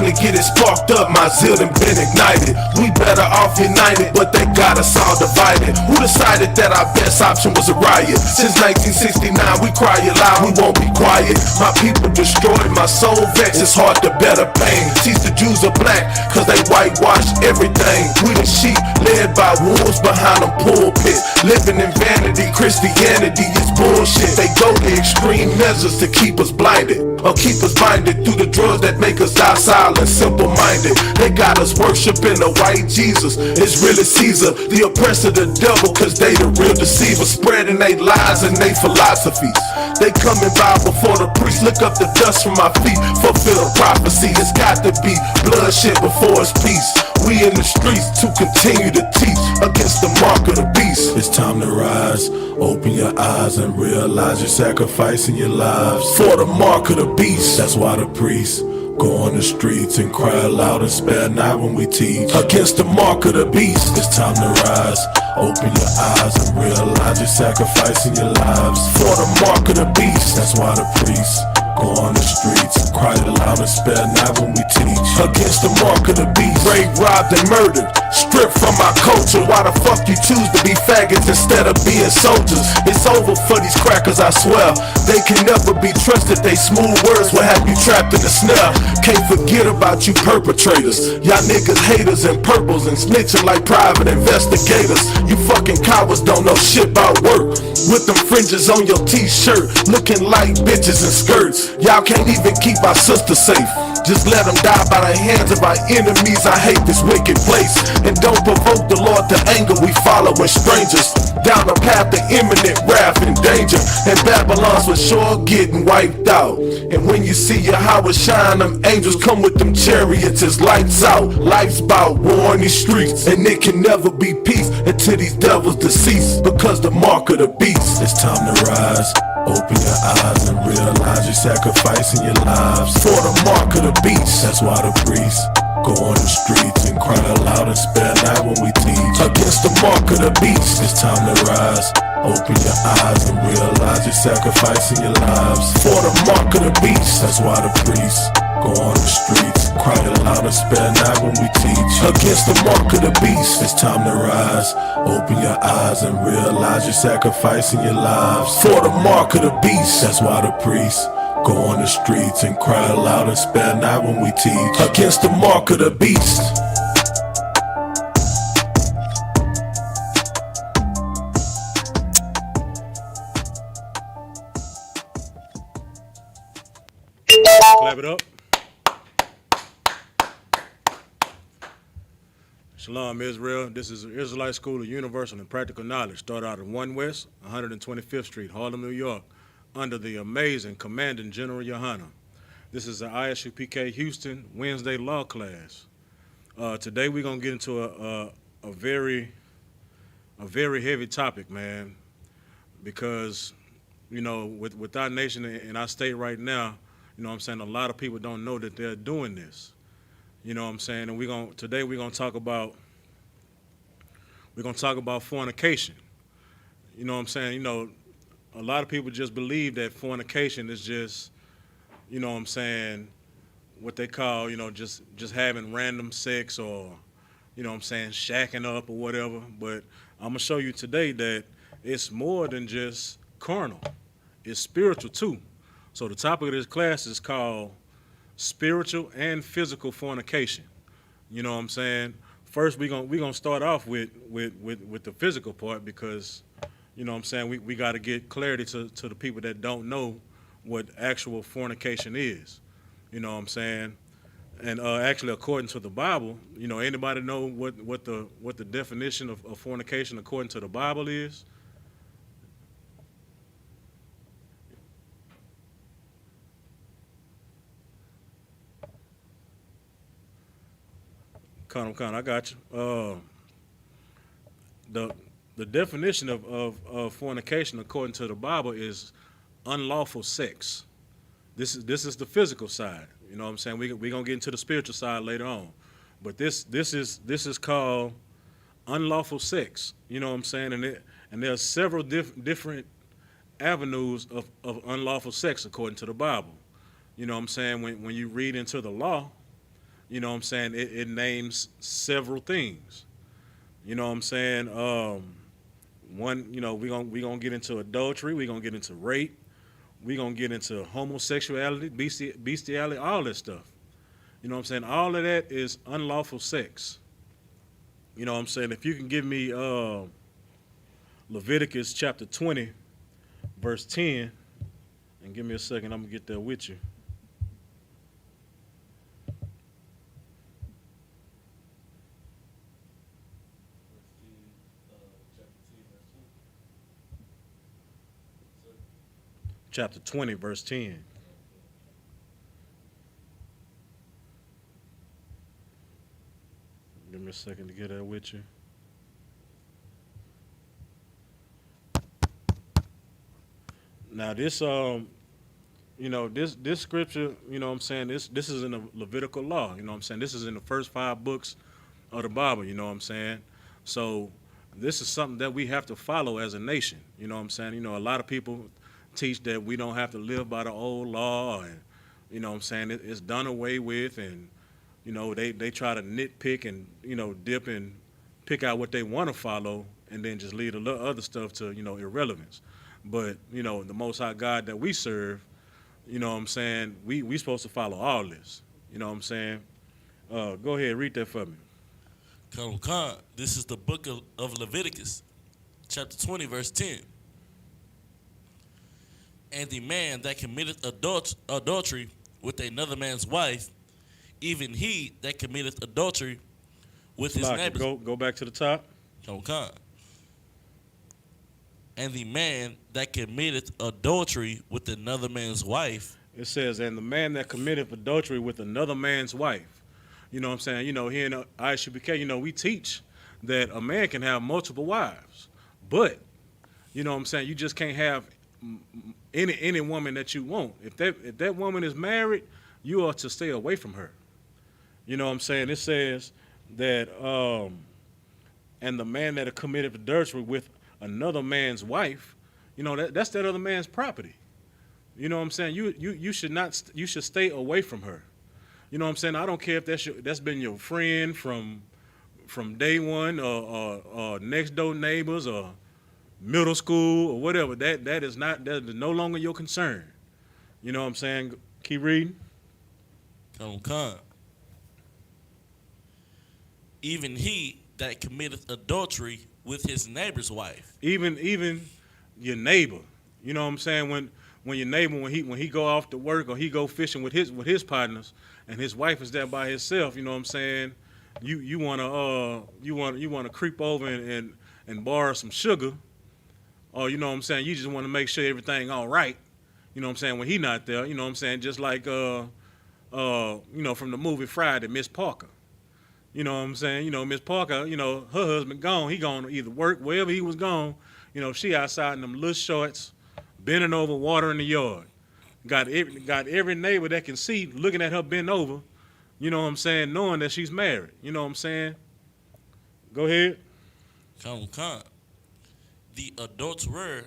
time to get it sparked up, my zeal done been ignited. We better off united, but they got us all divided. Who decided that our best option was a riot? Since 1969 we cry it loud, we won't be quiet. My people destroyed, my soul vexed, it's hard to bear the pain. Teach the Jews are black, cause they whitewash everything. We the sheep, led by wolves behind them pulpit. Living in vanity, Christianity is bullshit. They go to extreme measures to keep us blinded, or keep us binded through the drugs that make us docile and simple-minded. They got us worshiping the white Jesus, it's really Caesar, the oppressor, the devil, cause they the real deceiver, spreading they lies and they philosophies. They come and bow before the priest, lick up the dust from my feet, fulfill prophecy. It's got to be bloodshed before it's peace. We in the streets to continue to teach against the mark of the beast. It's time to rise, open your eyes and realize you're sacrificing your lives for the mark of the beast. That's why the priests go on the streets and cry aloud and spare not when we teach against the mark of the beast. It's time to rise, open your eyes and realize you're sacrificing your lives for the mark of the beast. That's why the priests go on the streets and cry aloud and spare not when we teach against the mark of the beast. Raped, robbed and murdered, stripped from our culture. Why the fuck you choose to be faggots instead of being soldiers? It's over for these crackers, I swear. They can never be trusted, they smooth words will have you trapped in the snare. Can't forget about you perpetrators. Y'all niggas haters and purples and snitching like private investigators. You fucking cowards don't know shit about work. With them fringes on your t-shirt, looking like bitches in skirts. Y'all can't even keep our sisters safe. Just let them die by the hands of our enemies. I hate this wicked place. And don't provoke the Lord to anger. We following strangers down a path of imminent wrath and danger. And Babylon's for sure getting wiped out. And when you see Yahweh shine, them angels come with them chariots. It's lights out. Life's bout war in these streets. And it can never be peace until these devils decease, because the mark of the beast. It's time to rise, open your eyes and realize you're sacrificing your lives for the mark of the beast. That's why the priests go on the streets and cry aloud and spare not when we teach against the mark of the beast. It's time to rise, open your eyes and realize you're sacrificing your lives for the mark of the beast. That's why the priests go on the streets, cry aloud and spare not when we teach against the mark of the beast. It's time to rise, open your eyes and realize you're sacrificing your lives for the mark of the beast. That's why the priests go on the streets and cry aloud and spare not when we teach against the mark of the beast. Clap it up. Shalom, Israel. This is the Israelite School of Universal and Practical Knowledge. Start out at 1 West, 125th Street, Harlem, New York, under the amazing Commanding General Yohana. This is the Isupk Houston Wednesday law class. Today we're gonna get into a very heavy topic, man, because you know with our nation and our state right now, you know what I'm saying, a lot of people don't know that they're doing this. You know what I'm saying? And today we're gonna talk about fornication. You know what I'm saying? You know, a lot of people just believe that fornication is just, you know what I'm saying, what they call, you know, just having random sex, or, you know what I'm saying, shacking up or whatever. But I'm gonna show you today that it's more than just carnal. It's spiritual too. So the topic of this class is called spiritual and physical fornication. You know what I'm saying? First, we're gonna start off with the physical part, because, you know what I'm saying, we got to get clarity to the people that don't know what actual fornication is. You know what I'm saying? And actually, according to the Bible, you know, anybody know what the definition of fornication according to the Bible is? Kind of, I got you. The definition of fornication according to the Bible is unlawful sex. This is the physical side. You know what I'm saying? We're gonna get into the spiritual side later on, but this is called unlawful sex. You know what I'm saying? And there are several different avenues of unlawful sex according to the Bible. You know what I'm saying? When you read into the law, You know what I'm saying? It names several things. You know what I'm saying? One, you know, we gonna get into adultery. We gonna get into rape. We gonna get into homosexuality, bestiality, all that stuff. You know what I'm saying? All of that is unlawful sex. You know what I'm saying? If you can give me Leviticus chapter 20, verse 10, and give me a second, I'm gonna get there with you. Chapter 20, verse 10. Give me a second to get that with you. Now this you know, this scripture, you know what I'm saying, this is in the Levitical law, you know what I'm saying? This is in the first 5 books of the Bible, you know what I'm saying? So this is something that we have to follow as a nation, you know what I'm saying? You know, a lot of people teach that we don't have to live by the old law, and you know what I'm saying, it's done away with, and you know, they try to nitpick and, you know, dip and pick out what they want to follow and then just leave the other stuff to, you know, irrelevance. But, you know, the Most High God that we serve, you know what I'm saying, we supposed to follow all this. You know what I'm saying? Go ahead, read that for me. Khan, this is the book of Leviticus, chapter 20, verse 10. And the man that committeth adultery with another man's wife, even he that committeth adultery with his neighbor. Go back to the top. Khan. And the man that committeth adultery with another man's wife. It says, and the man that committeth adultery with another man's wife. You know what I'm saying? You know, here in Isupk, you know, we teach that a man can have multiple wives. But, you know what I'm saying, you just can't have any woman that you want. If that woman is married, you are to stay away from her. You know what I'm saying? It says that, and the man that committed adultery with another man's wife, you know, that's that other man's property. You know what I'm saying? You should stay away from her. You know what I'm saying? I don't care if that's been your friend from day one, or next door neighbors, or middle school, or whatever. That is no longer your concern. You know what I'm saying? Keep reading. Come. Even he that committeth adultery with his neighbor's wife. Even your neighbor. You know what I'm saying? When your neighbor, when he go off to work or he go fishing with his partners, and his wife is there by herself, you know what I'm saying? You wanna creep over and borrow some sugar, or you know what I'm saying? You just want to make sure everything all right. You know what I'm saying? When he not there, you know what I'm saying? Just like you know, from the movie Friday, Miss Parker. You know what I'm saying? You know, Miss Parker, you know, her husband gone. He gone to either work, wherever he was gone. You know, she outside in them little shorts, bending over, water in the yard. Got every neighbor that can see looking at her bend over, you know what I'm saying, knowing that she's married. You know what I'm saying? Go ahead. Come. The adulterer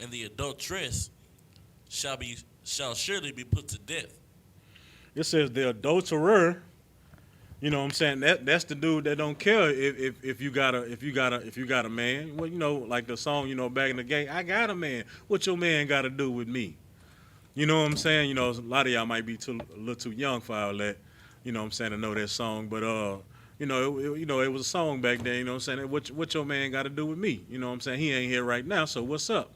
and the adulteress shall surely be put to death. It says the adulterer. You know what I'm saying? That's the dude that don't care if you got a man. Well, you know, like the song, you know, back in the day, I got a man. What your man got to do with me? You know what I'm saying? You know, a lot of y'all might be a little too young for all that. You know what I'm saying, to know that song. But you know, it was a song back then. You know what I'm saying? What your man got to do with me? You know what I'm saying? He ain't here right now, so what's up?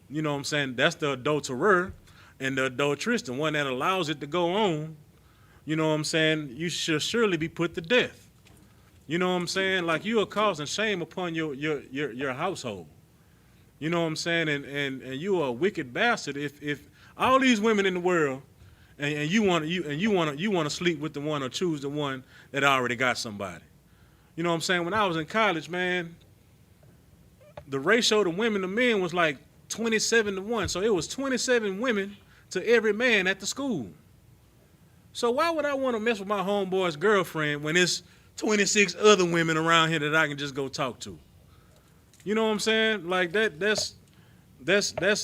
You know what I'm saying? That's the adulterer, and the adulteress, the one that allows it to go on. You know what I'm saying? You should surely be put to death. You know what I'm saying? Like, you are causing shame upon your household. You know what I'm saying? And you are a wicked bastard if all these women in the world, and you want to sleep with the one or choose the one that already got somebody. You know what I'm saying? When I was in college, man, the ratio of women to men was like 27-1. So it was 27 women to every man at the school. So why would I want to mess with my homeboy's girlfriend when there's 26 other women around here that I can just go talk to? You know what I'm saying? Like that's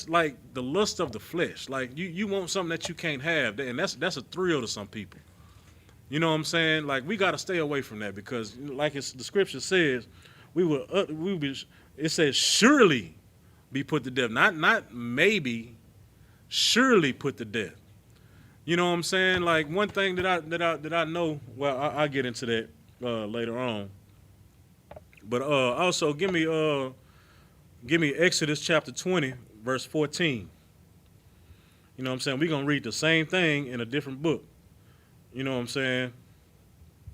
like the lust of the flesh. Like you want something that you can't have, and that's a thrill to some people. You know what I'm saying? Like, we got to stay away from that because, like the scripture says, it says surely be put to death. Not maybe, surely put to death. You know what I'm saying? Like, one thing that I know, well, I'll get into that later on. But also give me Exodus chapter 20, verse 14. You know what I'm saying? We're going to read the same thing in a different book. You know what I'm saying?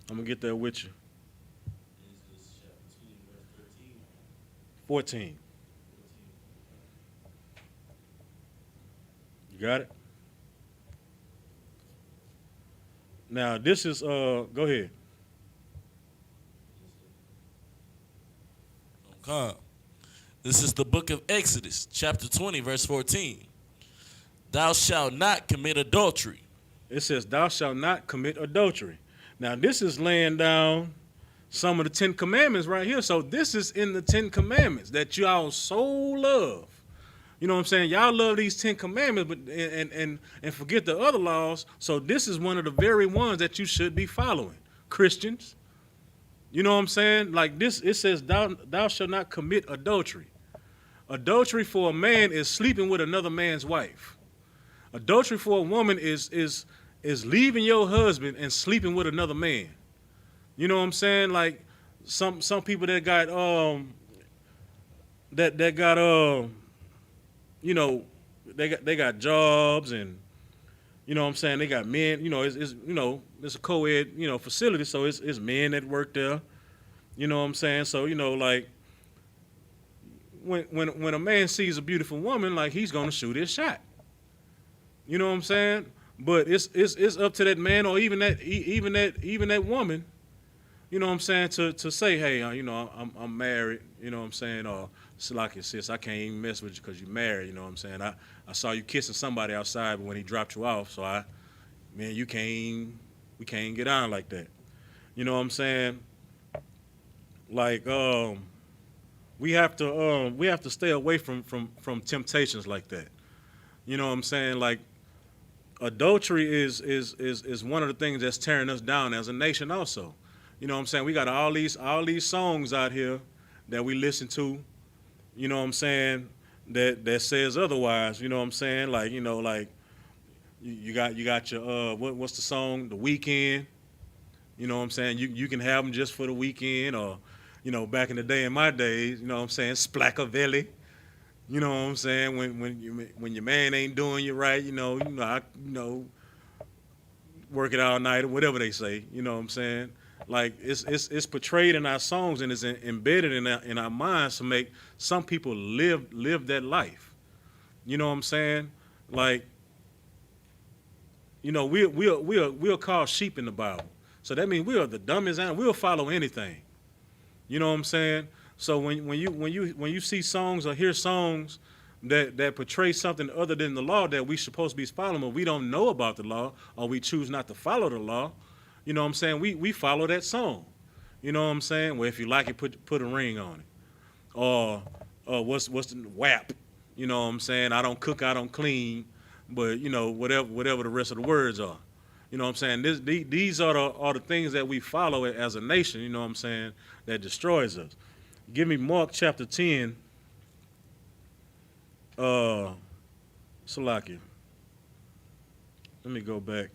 I'm going to get there with you. 14. You got it? Now, this is, go ahead. Okay. This is the book of Exodus, chapter 20, verse 14. Thou shalt not commit adultery. It says, thou shalt not commit adultery. Now, this is laying down some of the 10 Commandments right here. So this is in the 10 Commandments that y'all so love. You know what I'm saying? Y'all love these 10 Commandments, but and forget the other laws. So this is one of the very ones that you should be following, Christians. You know what I'm saying? Like this, it says, thou shalt not commit adultery. Adultery for a man is sleeping with another man's wife. Adultery for a woman is leaving your husband and sleeping with another man. You know what I'm saying? Like some people that got you know, they got jobs and you know what I'm saying, they got men, you know, it's a co-ed, you know, facility, so it's men that work there. You know what I'm saying? So, you know, like when a man sees a beautiful woman, like he's gonna shoot his shot. You know what I'm saying? But it's up to that man or even that woman, you know what I'm saying, to say, hey, you know, I'm married, you know what I'm saying, or it's like it sis, I can't even mess with you because you're married, you know what I'm saying. I saw you kissing somebody outside, but when he dropped you off, so we can't get on like that. You know what I'm saying? Like we have to stay away from temptations like that. You know what I'm saying? Like adultery is one of the things that's tearing us down as a nation also. You know what I'm saying? We got all these songs out here that we listen to, you know what I'm saying, that says otherwise, you know what I'm saying? Like, you know, like you got your what's the song? The Weekend. You know what I'm saying? You can have them just for the weekend, or you know, back in the day, in my days, you know what I'm saying, Splackavelli. You know what I'm saying? When your man ain't doing you right, you know, work it all night or whatever they say. You know what I'm saying? Like it's portrayed in our songs and it's embedded in our minds to make some people live that life. You know what I'm saying? Like, you know, we're called sheep in the Bible, so that means we are the dumbest animal. We'll follow anything. You know what I'm saying? So when you see songs or hear songs that portray something other than the law that we supposed to be following, but we don't know about the law or we choose not to follow the law, you know what I'm saying? We follow that song. You know what I'm saying? Well, if you like it, put a ring on it. Or what's the WAP? You know what I'm saying? I don't cook, I don't clean, but you know whatever the rest of the words are. You know what I'm saying? These are the things that we follow as a nation. You know what I'm saying? That destroys us. Give me Mark chapter 10. Salakia. Let me go back.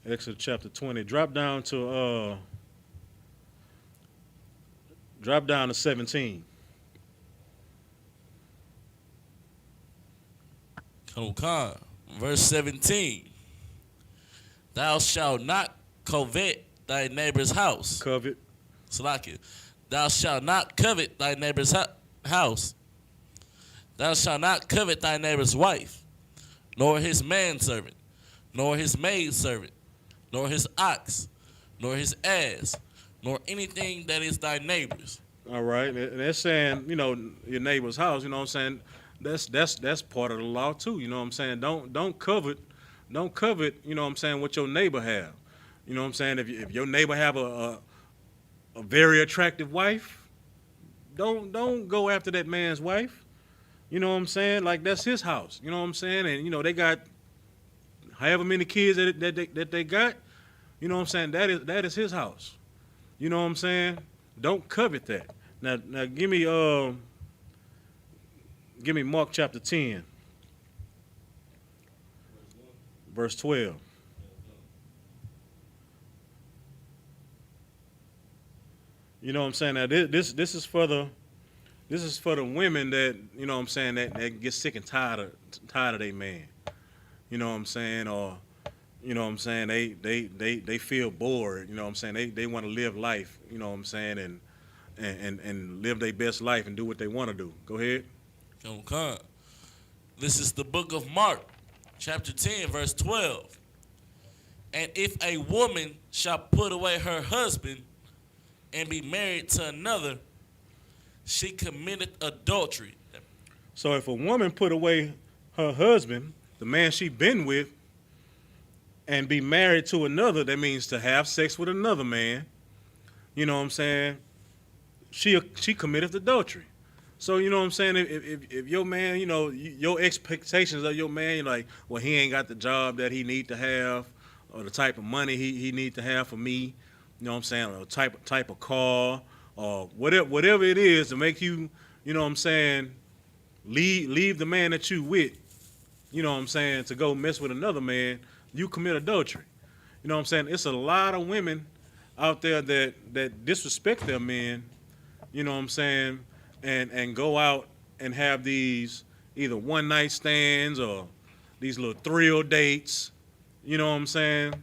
Exodus chapter 20. Drop down to 17. Okay. Verse 17. Thou shalt not covet thy neighbor's house. Covet. Salakia. Thou shalt not covet thy neighbor's house. Thou shalt not covet thy neighbor's wife, nor his manservant, nor his maidservant, nor his ox, nor his ass, nor anything that is thy neighbor's. All right. And they're saying, you know, your neighbor's house, you know what I'm saying? That's part of the law too, you know what I'm saying? Don't covet, you know what I'm saying, what your neighbor have. You know what I'm saying? If your neighbor have a very attractive wife, don't go after that man's wife. You know what I'm saying? Like, that's his house. You know what I'm saying? And you know, they got however many kids that they got, you know what I'm saying, that is his house. You know what I'm saying? Don't covet that. Now give me Mark chapter 10, verse 12. You know what I'm saying? Now this is for the women that, you know what I'm saying, that get sick and tired of their man. You know what I'm saying? Or, you know what I'm saying, they feel bored, you know what I'm saying? They want to live life, you know what I'm saying, and live their best life and do what they want to do. Go ahead. Come. This is the book of Mark, chapter 10, verse 12. And if a woman shall put away her husband and be married to another, she committed adultery. So if a woman put away her husband, the man she been with, and be married to another, that means to have sex with another man, you know what I'm saying, she committed adultery. So, you know what I'm saying, if your man, you know, your expectations of your man, you're like, well, he ain't got the job that he need to have, or the type of money he need to have for me, you know what I'm saying, or type of car, or whatever it is to make you, you know what I'm saying, leave the man that you with, you know what I'm saying, to go mess with another man, you commit adultery. You know what I'm saying? It's a lot of women out there that disrespect their men, you know what I'm saying, and go out and have these either one night stands or these little thrill dates, you know what I'm saying,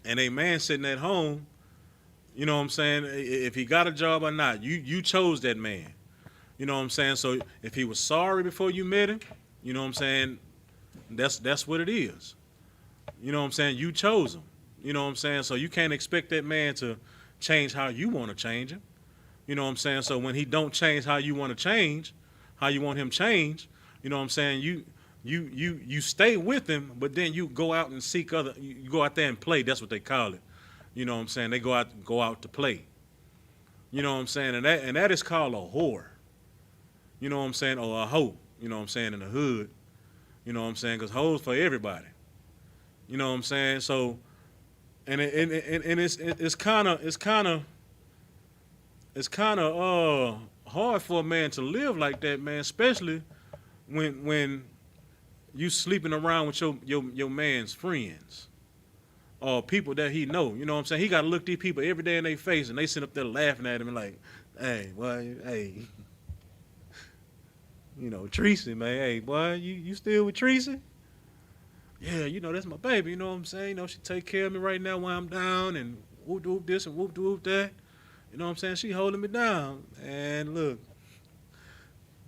and a man sitting at home, you know what I'm saying, if he got a job or not, you chose that man, you know what I'm saying. So if he was sorry before you met him, you know what I'm saying, that's what it is. You know what I'm saying? You chose him. You know what I'm saying? So you can't expect that man to change how you want to change him. You know what I'm saying? So when he don't change how you want to change, how you want him change, you know what I'm saying? You stay with him, but then you go out and seek other. You go out there and play. That's what they call it. You know what I'm saying? They go out to play. You know what I'm saying? And that is called a whore. You know what I'm saying? Or a hoe. You know what I'm saying? In the hood. You know what I'm saying? Because hoes for everybody. You know what I'm saying? So, and it's kind of hard for a man to live like that, man. Especially when you sleeping around with your man's friends or people that he know. You know what I'm saying? He got to look these people every day in their face, and they sit up there laughing at him and like, hey, boy, hey, you know, Tracy, man, hey, boy, you still with Tracy? Yeah, you know, that's my baby, you know what I'm saying? You know, she take care of me right now while I'm down and whoop this and whoop that. You know what I'm saying? She holding me down. And look,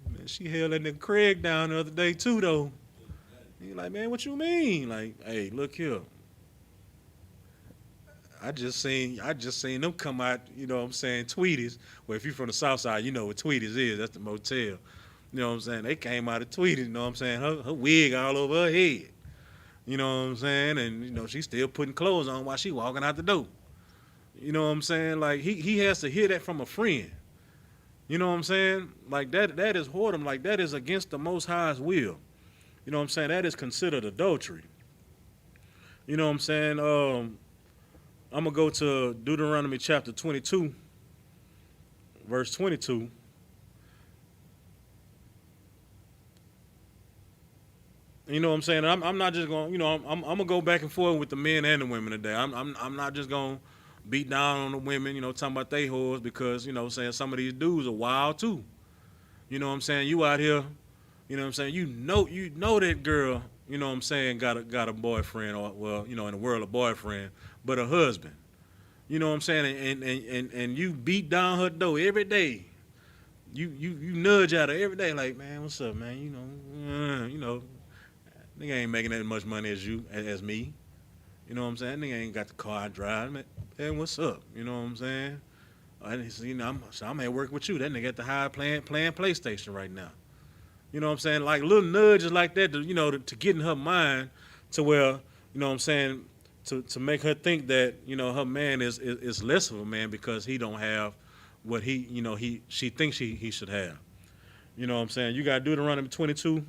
man, she held that nigga Craig down the other day too, though. He like, man, what you mean? Like, hey, look here. I just seen them come out, you know what I'm saying, Tweeties. Well, if you're from the South Side, you know what Tweeties is. That's the motel. You know what I'm saying? They came out of Tweeties, you know what I'm saying? Her wig all over her head. You know what I'm saying? And, you know, she's still putting clothes on while she walking out the door. You know what I'm saying? Like, he has to hear that from a friend. You know what I'm saying? Like, that is whoredom. Like, that is against the Most High's will. You know what I'm saying? That is considered adultery. You know what I'm saying? I'm going to go to Deuteronomy chapter 22, verse 22. You know what I'm saying? I'm not just going, you know, I'm going to go back and forth with the men and the women today. I'm not just going to beat down on the women, you know, talking about they whores because, you know what I'm saying, some of these dudes are wild too. You know what I'm saying? You out here, you know what I'm saying, you know that girl, you know what I'm saying, got a boyfriend, or, well, you know, in the world a boyfriend, but a husband. You know what I'm saying? And you beat down her door every day. You nudge at her every day like, man, what's up, man? You know, nigga ain't making that much money as me. You know what I'm saying? Nigga ain't got the car I drive. Man, what's up? You know what I'm saying? You know, I'm at work with you. That nigga at the high playing PlayStation right now. You know what I'm saying? Like little nudges like that, to, you know, to get in her mind to where, you know what I'm saying, to make her think that, you know, her man is less of a man because he don't have what she thinks he should have. You know what I'm saying? You got Deuteronomy 22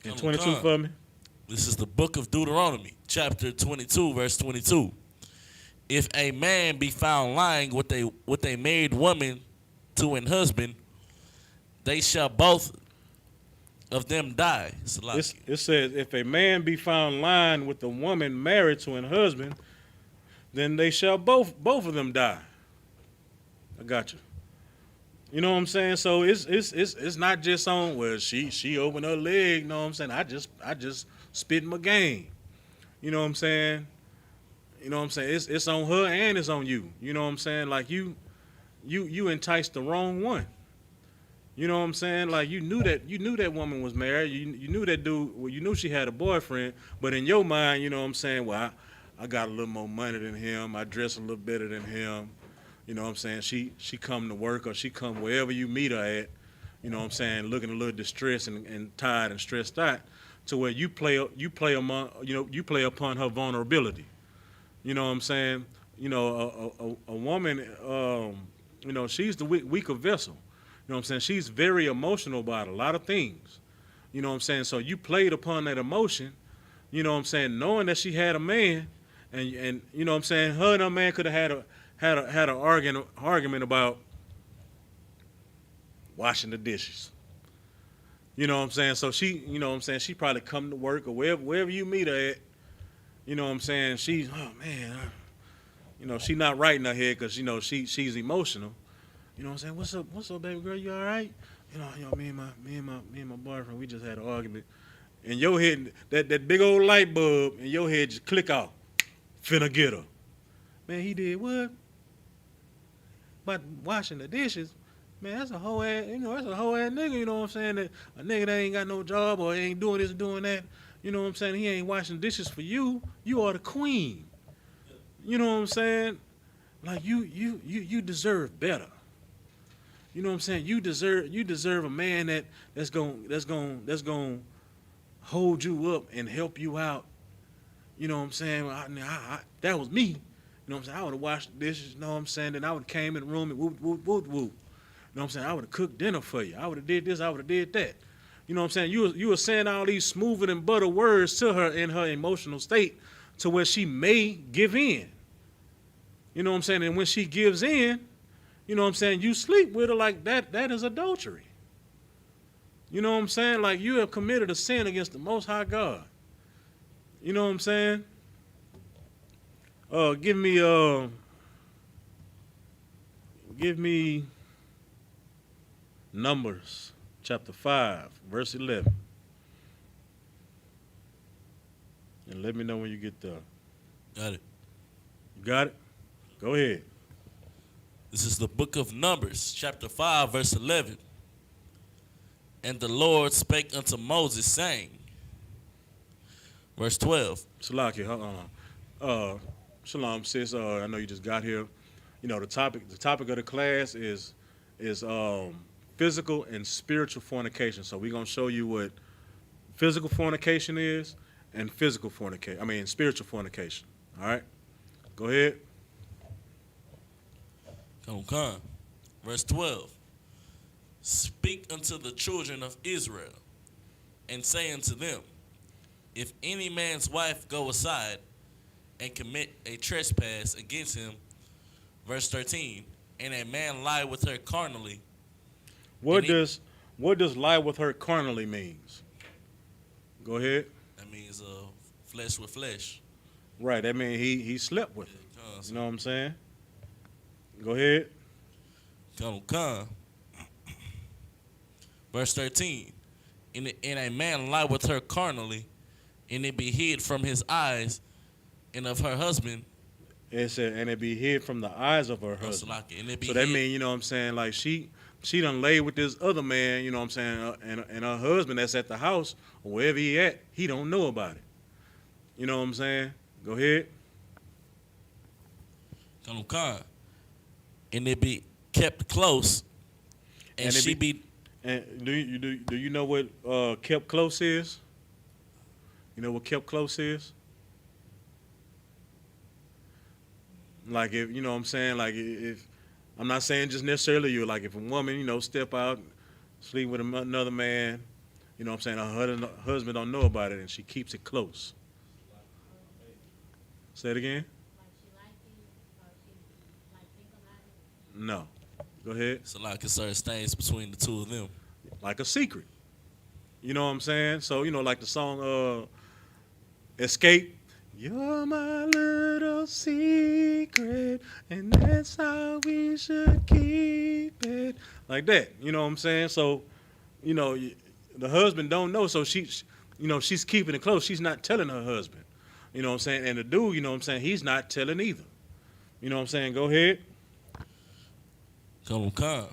and 22 for me. This is the book of Deuteronomy, chapter 22, verse 22. If a man be found lying with a married woman to an husband, they shall both of them die. It says, if a man be found lying with a woman married to an husband, then they shall both of them die. I got you. You know what I'm saying? So it's not just on well she opened her leg. You know what I'm saying? I just spit my game. You know what I'm saying? You know what I'm saying? It's on her and it's on you. You know what I'm saying? Like you enticed the wrong one. You know what I'm saying? Like you knew that woman was married. You knew that dude. Well, you knew she had a boyfriend. But in your mind, you know what I'm saying? Well, I got a little more money than him. I dress a little better than him. You know what I'm saying? She come to work or she come wherever you meet her at. You know what I'm saying? Looking a little distressed and tired and stressed out, to where you play upon her vulnerability. You know what I'm saying? You know, a woman, you know, she's the weaker vessel. You know what I'm saying? She's very emotional about a lot of things. You know what I'm saying? So you played upon that emotion, you know what I'm saying, knowing that she had a man, and you know what I'm saying, her and her man could have had an argument about washing the dishes. You know what I'm saying? So she, you know what I'm saying, she probably come to work or wherever you meet her at, you know what I'm saying, she's, oh man, you know, she not right in her head because, you know, she's emotional. You know what I'm saying? What's up, baby girl? You all right? You know, me and my boyfriend, we just had an argument. In your head, that big old light bulb in your head just click off. Finna get her. Man, he did what? But washing the dishes, man, that's a whole ass, you know, that's a whole ass nigga, you know what I'm saying? That a nigga that ain't got no job or ain't doing this, doing that, you know what I'm saying? He ain't washing dishes for you. You are the queen. You know what I'm saying? Like you deserve better. You know what I'm saying? You deserve a man that's gonna hold you up and help you out. You know what I'm saying? That was me. You know what I'm saying? I would have washed the dishes. You know what I'm saying? Then I would have came in the room and whoop whoop whoop whoop. You know what I'm saying? I would have cooked dinner for you. I would have did this. I would have did that. You know what I'm saying? You were saying all these smoother than butter words to her in her emotional state, to where she may give in. You know what I'm saying? And when she gives in, you know what I'm saying, you sleep with her like that. That is adultery. You know what I'm saying? Like you have committed a sin against the Most High God. You know what I'm saying? Give me Numbers chapter 5, verse 11. And let me know when you get there. Got it. You got it? Go ahead. This is the book of Numbers, chapter 5, verse 11. And the Lord spake unto Moses, saying, verse 12. Salaki, hold on. Shalom, sis. I know you just got here. You know, the topic of the class is physical and spiritual fornication. So we're gonna show you what physical fornication is and spiritual fornication. All right, go ahead. Come. Verse 12. Speak unto the children of Israel, and say unto them, if any man's wife go aside and commit a trespass against him, verse 13, and a man lie with her carnally. What does lie with her carnally means? Go ahead. That means flesh with flesh. Right. That means he slept with her. You know what I'm saying? Go ahead. Come. Verse 13. And a man lie with her carnally, and it be hid from his eyes and of her husband. It said, and it be hid from the eyes of her husband. So that means, you know what I'm saying, like she done laid with this other man, you know what I'm saying, and her husband that's at the house, or wherever he at, he don't know about it. You know what I'm saying? Go ahead. Come. And it be kept close, and she be. And do you know what kept close is? You know what kept close is? Like, if you know what I'm saying, like if I'm not saying just necessarily you, like if a woman, you know, step out, sleep with another man, You know what I'm saying? Her husband don't know about it, and she keeps it close. Say it again. No. Go ahead. So like certain things between the two of them. Like a secret. You know what I'm saying? So, like the song Escape. You're my little secret, and that's how we should keep it. Like that. You know what I'm saying? So, the husband don't know, so she's keeping it close. She's not telling her husband. You know what I'm saying? And the dude, you know what I'm saying, he's not telling either. You know what I'm saying? Go ahead. Come.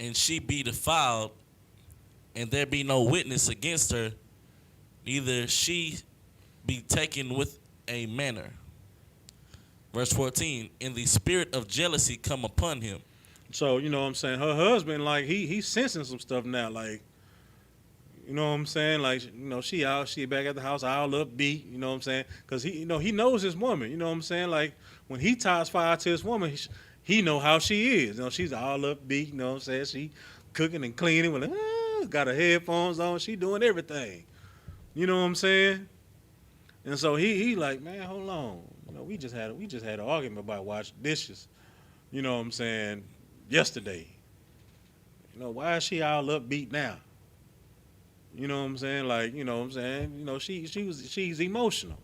And she be defiled, and there be no witness against her, neither she be taken with a manner. Verse 14, and the spirit of jealousy come upon him. So, you know what I'm saying, her husband, like, he's sensing some stuff now, like, you know what I'm saying, like, she back at the house all upbeat, you know what I'm saying, because he knows his woman, you know what I'm saying, like, when he ties fire to his woman, he know how she is, she's all upbeat, you know what I'm saying, she cooking and cleaning, with got her headphones on, she doing everything, you know what I'm saying, and so he like, man, hold on, we just had an argument about washing dishes, you know what I'm saying, yesterday. Why is she all upbeat now? You know what I'm saying? Like, you know what I'm saying? She's emotional.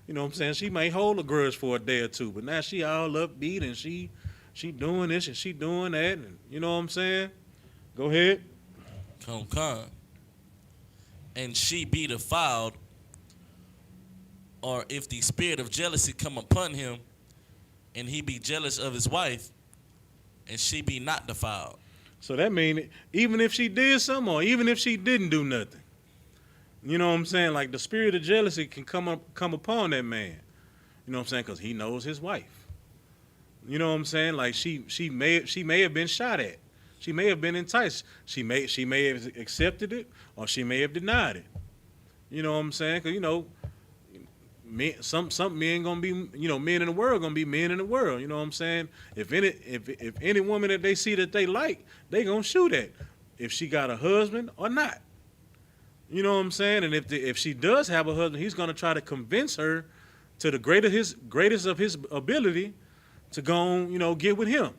You know what I'm saying? She may hold a grudge for a day or two, but now she all upbeat and she doing this and she doing that, and you know what I'm saying? Go ahead. Come. And she be defiled, or if the spirit of jealousy come upon him, and he be jealous of his wife, and she be not defiled. So that means even if she did something or even if she didn't do nothing, you know what I'm saying? Like the spirit of jealousy can come upon that man. You know what I'm saying? Because he knows his wife. You know what I'm saying? Like she may have been shot at. She may have been enticed. She may have accepted it or she may have denied it. You know what I'm saying? Because men, some men gonna be, men in the world gonna be men in the world. You know what I'm saying? If any woman that they see that they like, they gonna shoot at, if she got a husband or not. You know what I'm saying? And if she does have a husband, he's gonna try to convince her to the greatest of his ability to go on, get with him.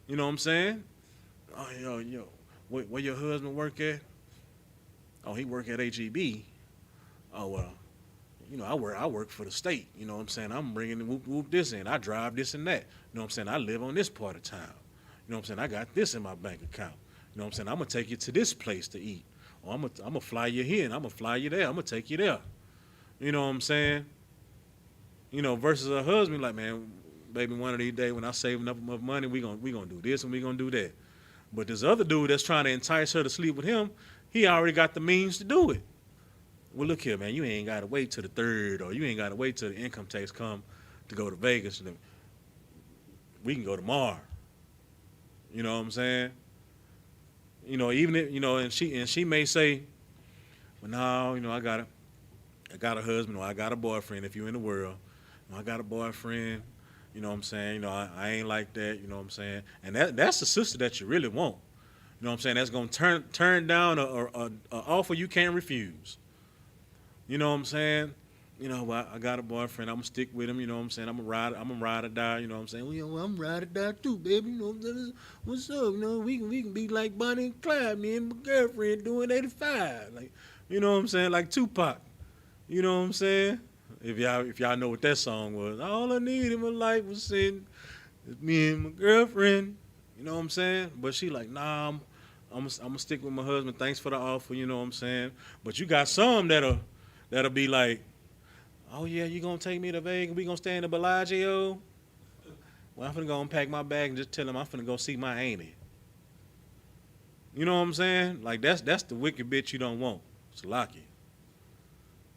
You know what I'm saying? Oh, where your husband work at? Oh, he work at HEB. Oh, well. I work for the state. You know what I'm saying? I'm bringing whoop this in. I drive this and that. You know what I'm saying? I live on this part of town. You know what I'm saying? I got this in my bank account. You know what I'm saying? I'm going to take you to this place to eat. Or I'm going to fly you here and I'm going to fly you there. I'm going to take you there. You know what I'm saying? Versus a husband like, man, baby, one of these days when I save enough money, we gonna do this and we going to do that. But this other dude that's trying to entice her to sleep with him, he already got the means to do it. Well, look here, man, you ain't got to wait till the 3rd or you ain't got to wait till the income tax come to go to Vegas. We can go tomorrow. You know what I'm saying? Even if, and she may say, well, no, I got a husband or I got a boyfriend if you're in the world. I got a boyfriend, you know what I'm saying? I ain't like that, you know what I'm saying? And that's the sister that you really want. You know what I'm saying? That's going to turn down a offer you can't refuse. You know what I'm saying? Well, I got a boyfriend. I'm going to stick with him. You know what I'm saying? I'm going to ride or die. You know what I'm saying? Well, I'm ride or die too, baby. You know, what's up? We can be like Bonnie and Clyde, me and my girlfriend doing 85. Like, you know what I'm saying? Like Tupac. You know what I'm saying? If y'all know what that song was. All I need in my life was sitting me and my girlfriend. You know what I'm saying? But she like, nah, I'm gonna stick with my husband. Thanks for the offer. You know what I'm saying? But you got some that'll be like, oh yeah, you gonna take me to Vegas? We gonna stay in the Bellagio? Well, I'm finna go unpack my bag and just tell him I'm finna go see my auntie. You know what I'm saying? Like that's the wicked bitch you don't want. It's lucky.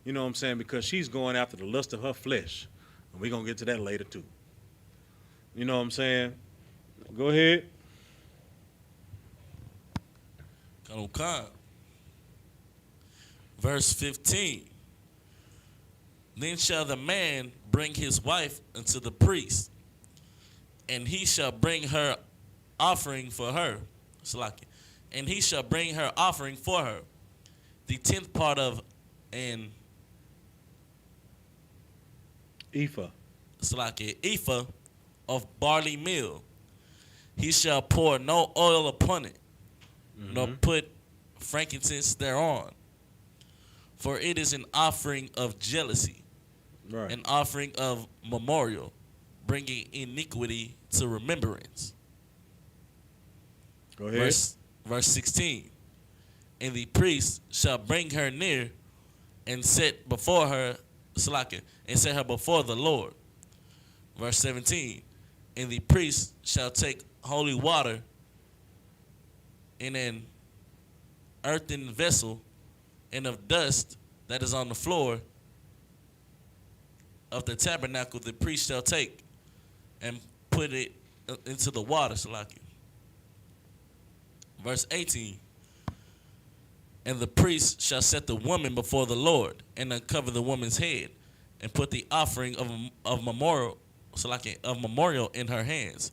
You know what I'm saying? Because she's going after the lust of her flesh, and we gonna get to that later too. You know what I'm saying? Go ahead. Come. Verse 15. Then shall the man bring his wife unto the priest, and he shall bring her offering for her. Salaki. and he shall bring her offering for her, the 10th part of an Ephah. ephah of barley meal. He shall pour no oil upon it, nor put frankincense thereon. For it is an offering of jealousy, Right. an offering of memorial, bringing iniquity to remembrance. Go ahead. Verse 16. And the priest shall bring her near and set before her, and set her before the Lord. Verse 17. And the priest shall take holy water in an earthen vessel, and of dust that is on the floor of the tabernacle the priest shall take and put it into the water. Verse 18. And the priest shall set the woman before the Lord and uncover the woman's head and put the offering of memorial in her hands,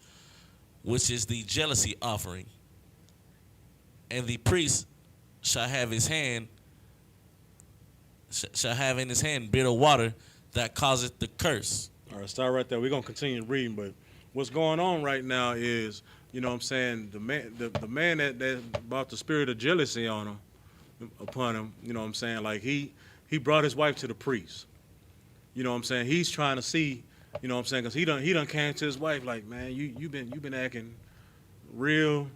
which is the jealousy offering. And the priest shall have in his hand bitter water that causeth the curse. All right, start right there. We're gonna continue reading, but what's going on right now is, you know what I'm saying, the man that brought the spirit of jealousy upon him, you know what I'm saying, like he brought his wife to the priest. You know what I'm saying? He's trying to see, you know what I'm saying, because he done came to his wife like, man, you've been acting real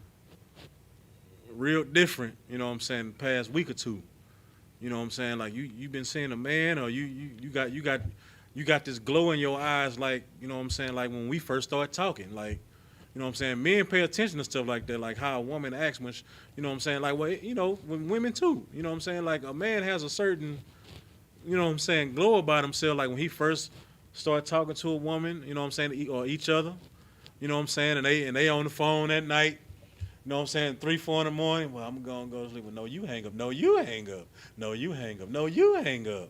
different, you know what I'm saying, the past week or two. You know what I'm saying? Like you've been seeing a man, or you got this glow in your eyes, like, you know what I'm saying, like when we first started talking, like, you know what I'm saying, men pay attention to stuff like that, like how a woman acts when you know what I'm saying, like, well, you know, when women too, you know what I'm saying, like a man has a certain, you know what I'm saying, glow about himself, like when he first started talking to a woman, you know what I'm saying, or each other, you know what I'm saying, and they on the phone at night. You know what I'm saying? 3, 4 in the morning. Well, I'm going to go to sleep. Well, no, you hang up. No, you hang up. No, you hang up. No, you hang up.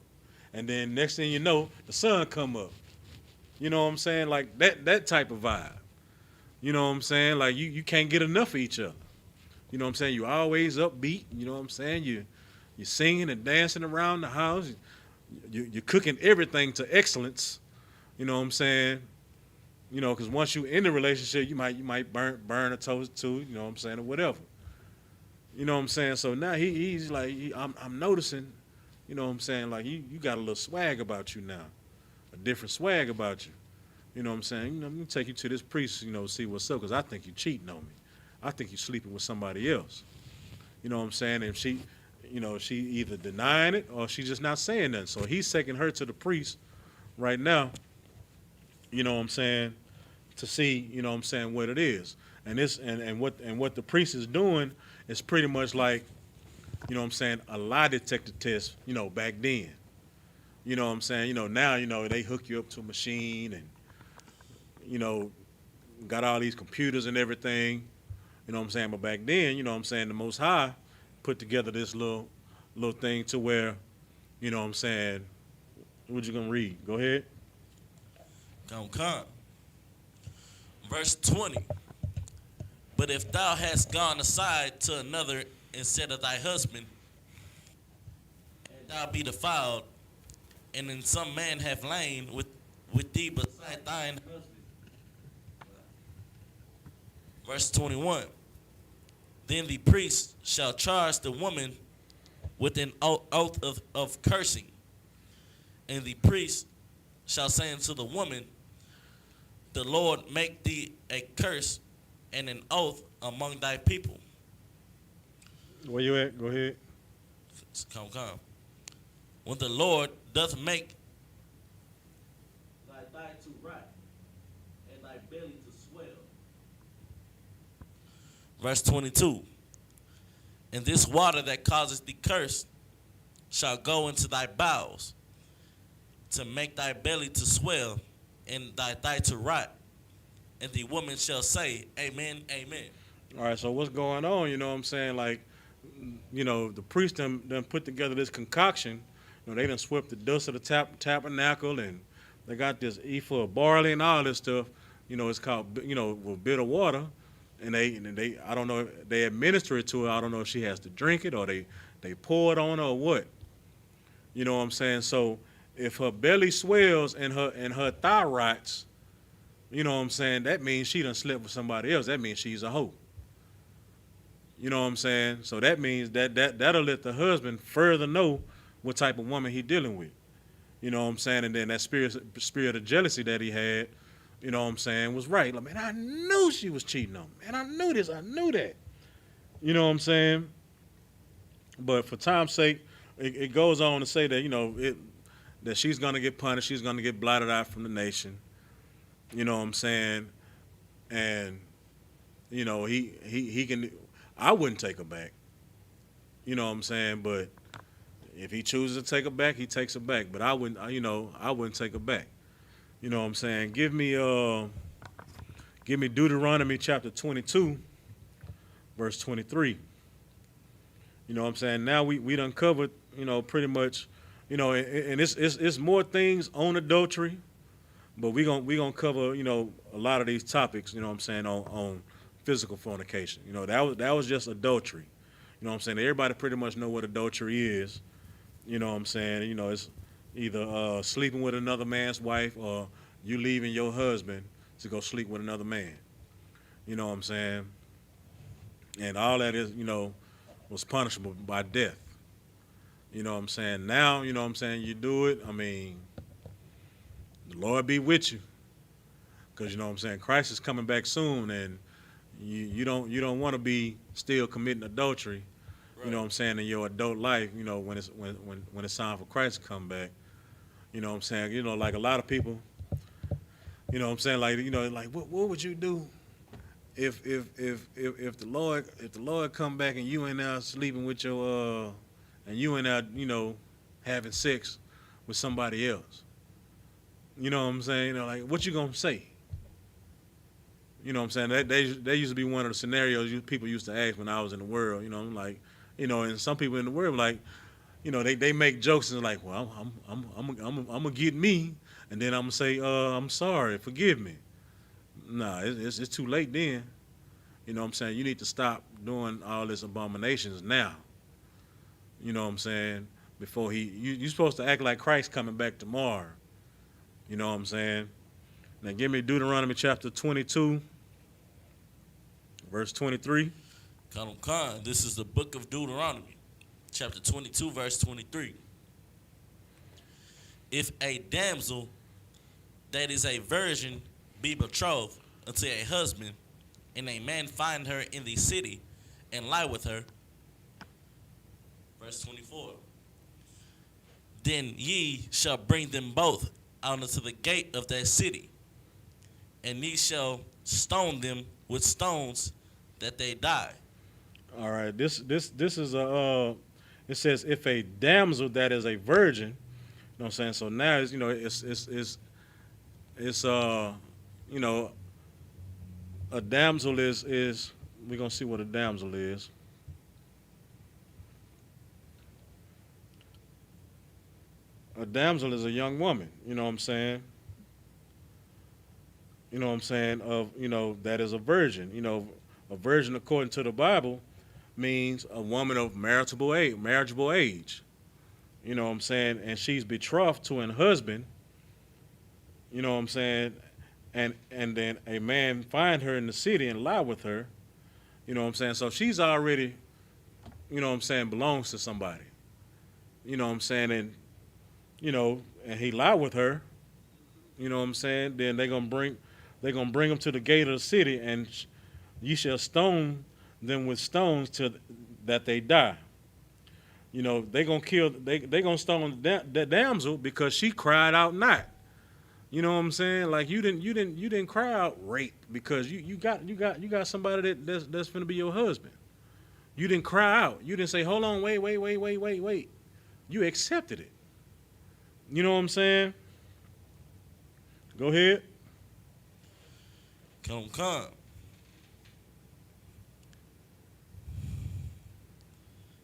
And then next thing you know, the sun come up. You know what I'm saying? Like that type of vibe. You know what I'm saying? Like you can't get enough of each other. You know what I'm saying? You always upbeat. You know what I'm saying? You're singing and dancing around the house. You're cooking everything to excellence. You know what I'm saying? You know, because once you in the relationship, you might burn a toast too, you know what I'm saying, or whatever. You know what I'm saying? So now he's like, I'm noticing, you know what I'm saying, like you got a little swag about you now, a different swag about you. You know what I'm saying? You know, I'm gonna take you to this priest, you know, see what's up, because I think you cheating on me. I think you sleeping with somebody else. You know what I'm saying? And she either denying it or she just not saying nothing. So he's taking her to the priest right now. You know what I'm saying? To see, you know what I'm saying, what it is. And this and what the priest is doing is pretty much like, you know what I'm saying, a lie detector test, you know, back then. You know what I'm saying? You know, now, you know, they hook you up to a machine and, you know, got all these computers and everything. You know what I'm saying? But back then, you know what I'm saying, the Most High put together this little thing to where, you know what I'm saying, what you gonna read? Go ahead. Come. Verse 20. But if thou hast gone aside to another instead of thy husband, and thou be defiled, and in some man have lain with thee beside thine husband. Verse 21. Then the priest shall charge the woman with an oath of cursing, and the priest shall say unto the woman, the Lord make thee a curse and an oath among thy people. Where you at? Go ahead. Come. When the Lord doth make thy thigh to rot and thy belly to swell. Verse 22. And this water that causes the curse shall go into thy bowels to make thy belly to swell and thy thigh to rot, and the woman shall say, Amen, Amen. All right, so what's going on, you know what I'm saying? Like, you know, the priest done put together this concoction. You know, they done swept the dust of the tabernacle, and they got this ephah of barley and all this stuff. You know, it's called, you know, with bitter water. and they I don't know, they administer it to her. I don't know if she has to drink it or they pour it on her or what. You know what I'm saying? So if her belly swells and her thigh rots, you know what I'm saying, that means she done slept with somebody else. That means she's a hoe. You know what I'm saying? So that means that'll let the husband further know what type of woman he dealing with. You know what I'm saying? And then that spirit of jealousy that he had, you know what I'm saying, was right. Like, man, I knew she was cheating on me. Man, I knew this, I knew that. You know what I'm saying? But for time's sake, it goes on to say that, you know, that she's gonna get punished, she's gonna get blotted out from the nation. You know what I'm saying? And, you know, he can, I wouldn't take her back. You know what I'm saying? But if he chooses to take her back, he takes her back. But I wouldn't, you know, I wouldn't take her back. You know what I'm saying? Give me Deuteronomy chapter 22, verse 23. You know what I'm saying? Now we done covered, you know, pretty much, you know, and it's more things on adultery, but we gonna cover, you know, a lot of these topics, you know what I'm saying, on physical fornication. You know, that was just adultery. You know what I'm saying? Everybody pretty much know what adultery is. You know what I'm saying? You know, it's either sleeping with another man's wife or you leaving your husband to go sleep with another man. You know what I'm saying? And all that is, you know, was punishable by death. You know what I'm saying? Now, you know what I'm saying, you do it, I mean, the Lord be with you. Because, you know what I'm saying, Christ is coming back soon, and you don't want to be still committing adultery, right. You know what I'm saying, in your adult life, you know, when it's time for Christ to come back. You know what I'm saying? You know, like a lot of people, you know what I'm saying, like, you know, like what would you do if the Lord come back and you ain't out sleeping with your and you ain't out, you know, having sex with somebody else? You know what I'm saying? You know, like, what you gonna say? You know what I'm saying? They used to be one of the scenarios people used to ask when I was in the world. You know, like, you know, and some people in the world, like, you know, they make jokes and like, well, I'm gonna get me, and then I'm gonna say, I'm sorry, forgive me. Nah, it's too late then. You know what I'm saying? You need to stop doing all this abominations now. You know what I'm saying? Before you're supposed to act like Christ coming back tomorrow. You know what I'm saying? Now give me Deuteronomy chapter 22, verse 23. Come, this is the book of Deuteronomy, chapter 22, verse 23. If a damsel that is a virgin be betrothed unto a husband, and a man find her in the city and lie with her, verse 24, then ye shall bring them both out unto the gate of that city, and ye shall stone them with stones that they die. All right, this is it says if a damsel that is a virgin, you know what I'm saying? So now it's, you know, it's you know, a damsel is we're gonna see what a damsel is. A damsel is a young woman, you know what I'm saying? You know what I'm saying, of, you know, that is a virgin. You know, a virgin according to the Bible means a woman of marriageable age. You know what I'm saying? And she's betrothed to an husband, you know what I'm saying? And then a man find her in the city and lie with her, you know what I'm saying? So she's already, you know what I'm saying, belongs to somebody. You know what I'm saying? And, you know, and he lie with her, you know what I'm saying? Then they're gonna bring them to the gate of the city, and you shall stone them with stones till that they die. You know, they gonna stone the damsel because she cried out not. You know what I'm saying? Like you didn't cry out rape because you got somebody that's finna be your husband. You didn't cry out. You didn't say, hold on, wait. You accepted it. You know what I'm saying? Go ahead. Come.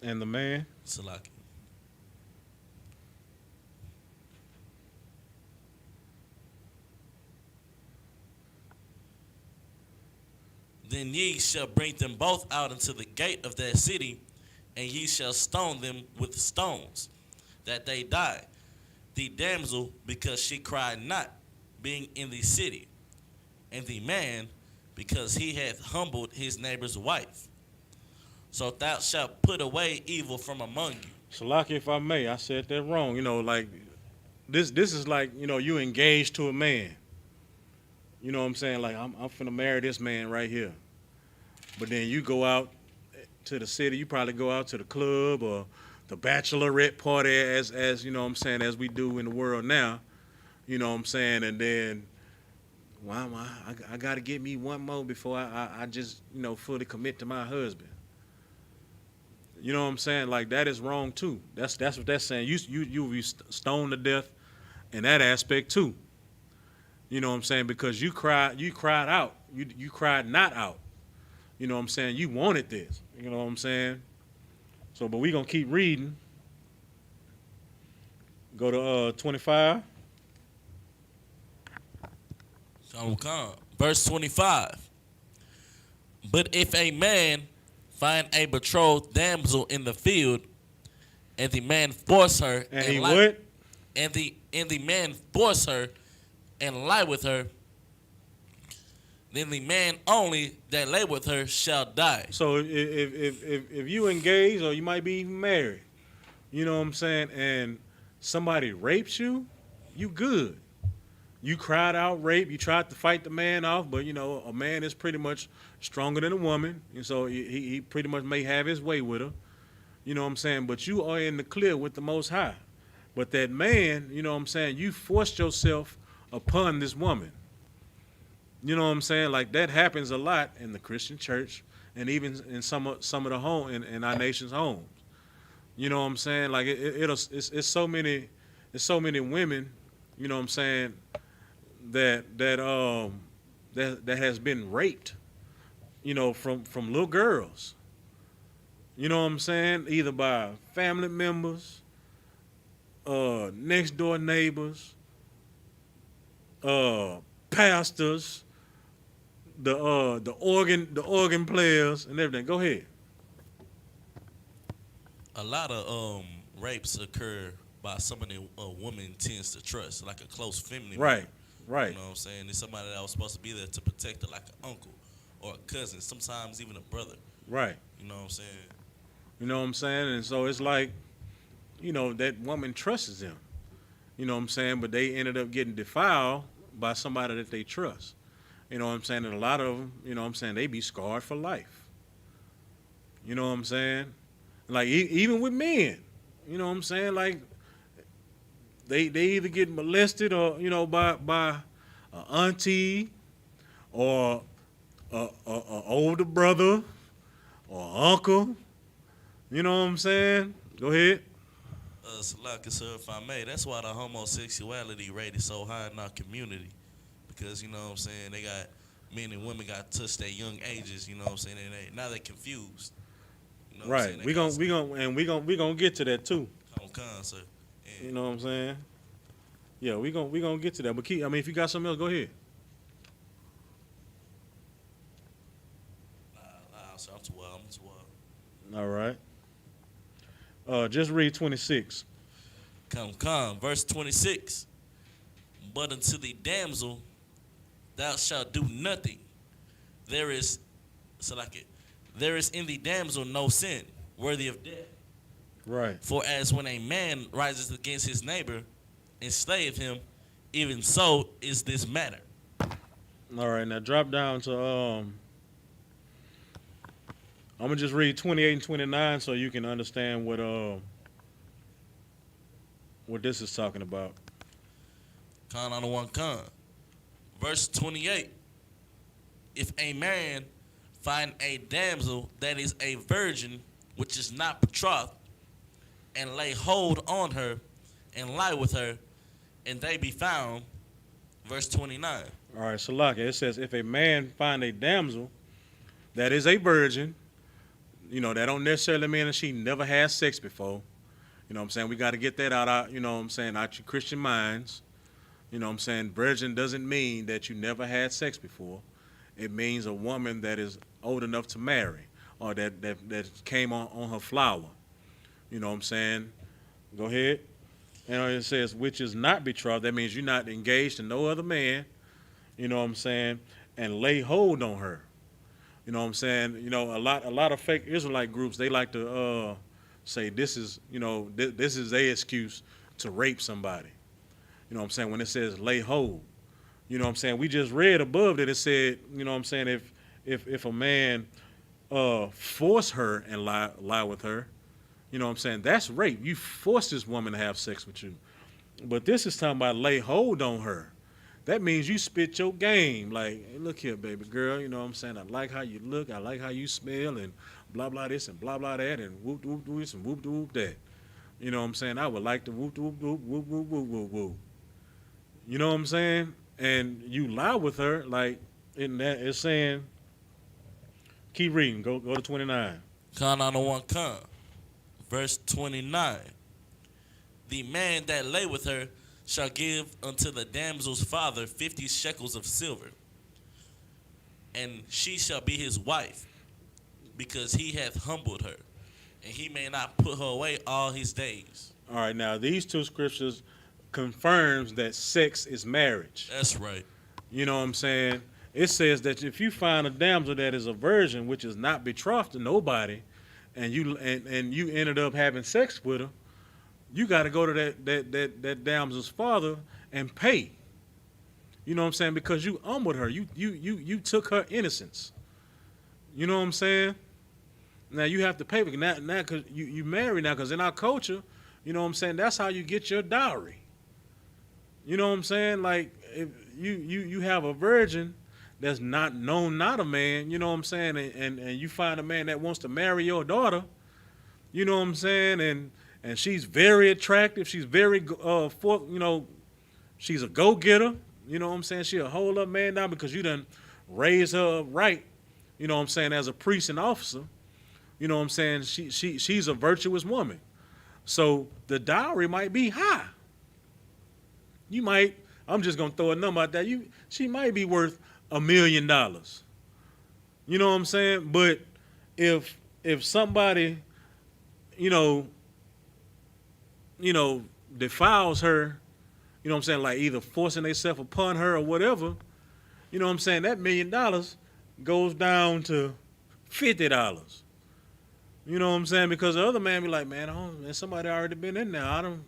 And the man? Salaki. Then ye shall bring them both out into the gate of that city, and ye shall stone them with stones, that they die. The damsel, because she cried not, being in the city, and the man, because he hath humbled his neighbor's wife. So thou shalt put away evil from among you. Salaki, if I may, I said that wrong. Like this is like, you engaged to a man. You know what I'm saying? Like, I'm finna marry this man right here. But then you go out to the city, you probably go out to the club or the bachelorette party as you know what I'm saying, as we do in the world now. You know what I'm saying? And then, well, I got to get me one more before I just, fully commit to my husband. You know what I'm saying? Like, that is wrong too. That's what that's saying. You be stoned to death in that aspect too. You know what I'm saying? Because you cried out. You cried not out. You know what I'm saying? You wanted this. You know what I'm saying? So, but we going to keep reading. Go to 25. Come. Verse 25. But if a man find a betrothed damsel in the field, and the man force her, and he what? And the man force her and lie with her, then the man only that lay with her shall die. So if you engage, or you might be even married, you know what I'm saying, and somebody rapes you, you good. You cried out rape. You tried to fight the man off, but a man is pretty much stronger than a woman, and so he pretty much may have his way with her. You know what I'm saying? But you are in the clear with the Most High. But that man, you know what I'm saying, you forced yourself upon this woman. You know what I'm saying? Like, that happens a lot in the Christian church, and even in some of the home in our nation's homes. You know what I'm saying? Like, it's so many women, you know what I'm saying, that has been raped, from little girls. You know what I'm saying? Either by family members, next door neighbors, pastors, the organ players, and everything. Go ahead. A lot of rapes occur by somebody a woman tends to trust, like a close family member. Right. You know what I'm saying? It's somebody that was supposed to be there to protect her, like an uncle or a cousin, sometimes even a brother. Right. You know what I'm saying? You know what I'm saying? And so it's like, that woman trusts him. You know what I'm saying? But they ended up getting defiled by somebody that they trust. You know what I'm saying? And a lot of them, you know what I'm saying, they be scarred for life. You know what I'm saying? Like, even with men, you know what I'm saying? Like, they either get molested or, by an auntie or a older brother or uncle. You know what I'm saying? Go ahead. Salaki, sir, if I may, that's why the homosexuality rate is so high in our community. Because, you know what I'm saying, they got men and women got touched at young ages, you know what I'm saying, and now they're confused. You know what right. We gonna get to that too. Come, sir. Yeah. You know what I'm saying? Yeah, we gonna get to that. But if you got something else, go ahead. Sir, I'm too wild. All right. Just read 26. Come. Verse 26. But unto the damsel thou shalt do nothing. There is in the damsel no sin worthy of death. Right. For as when a man rises against his neighbor and slayeth him, even so is this matter. All right, now drop down to I'm gonna just read 28 and 29 so you can understand what this is talking about. Con on the one con. Verse 28. If a man find a damsel that is a virgin, which is not betrothed, and lay hold on her, and lie with her, and they be found, verse 29. All right, Salaka, it says, if a man find a damsel that is a virgin, that don't necessarily mean that she never had sex before. You know what I'm saying? We got to get that out, out your Christian minds. You know what I'm saying? Virgin doesn't mean that you never had sex before. It means a woman that is old enough to marry, or that came on her flower. You know what I'm saying? Go ahead. And it says, which is not betrothed. That means you're not engaged to no other man. You know what I'm saying? And lay hold on her. You know what I'm saying? You know, a lot of fake Israelite groups, they like to say this is, this is their excuse to rape somebody. You know what I'm saying? When it says lay hold. You know what I'm saying? We just read above that it said, you know what I'm saying, if a man force her and lie with her, you know what I'm saying, that's rape. You force this woman to have sex with you. But this is talking about lay hold on her. That means you spit your game. Like, hey, look here, baby girl, you know what I'm saying? I like how you look. I like how you smell, and blah, blah this and blah, blah that, and whoop, whoop, whoop this and whoop, whoop that. You know what I'm saying? I would like to whoop, whoop, whoop, whoop, whoop, whoop, whoop, whoop. You know what I'm saying? And you lie with her, like, in that, it's saying, keep reading. Go to 29. Con on the one con. Verse 29. The man that lay with her shall give unto the damsel's father 50 shekels of silver, and she shall be his wife, because he hath humbled her, and he may not put her away all his days. All right, now these two scriptures confirms that sex is marriage. That's right. You know what I'm saying? It says that if you find a damsel that is a virgin, which is not betrothed to nobody, and you ended up having sex with her, you got to go to that damsel's father and pay. You know what I'm saying? Because you humbled her. You took her innocence. You know what I'm saying? Now you have to pay for now because you married now, because in our culture, you know what I'm saying, that's how you get your dowry. You know what I'm saying? Like, if you have a virgin that's not a man, you know what I'm saying, and you find a man that wants to marry your daughter, you know what I'm saying, and she's very attractive, she's very she's a go-getter, you know what I'm saying, she a hold up man now because you done raised her up right, you know what I'm saying, as a priest and officer, you know what I'm saying, she's a virtuous woman. So the dowry might be high. I'm just gonna throw a number out there. She might be worth $1 million. You know what I'm saying? But if somebody, defiles her, you know what I'm saying, like either forcing themselves upon her or whatever, you know what I'm saying, that $1 million goes down to $50. You know what I'm saying? Because the other man be like, man, somebody already been in there. I don't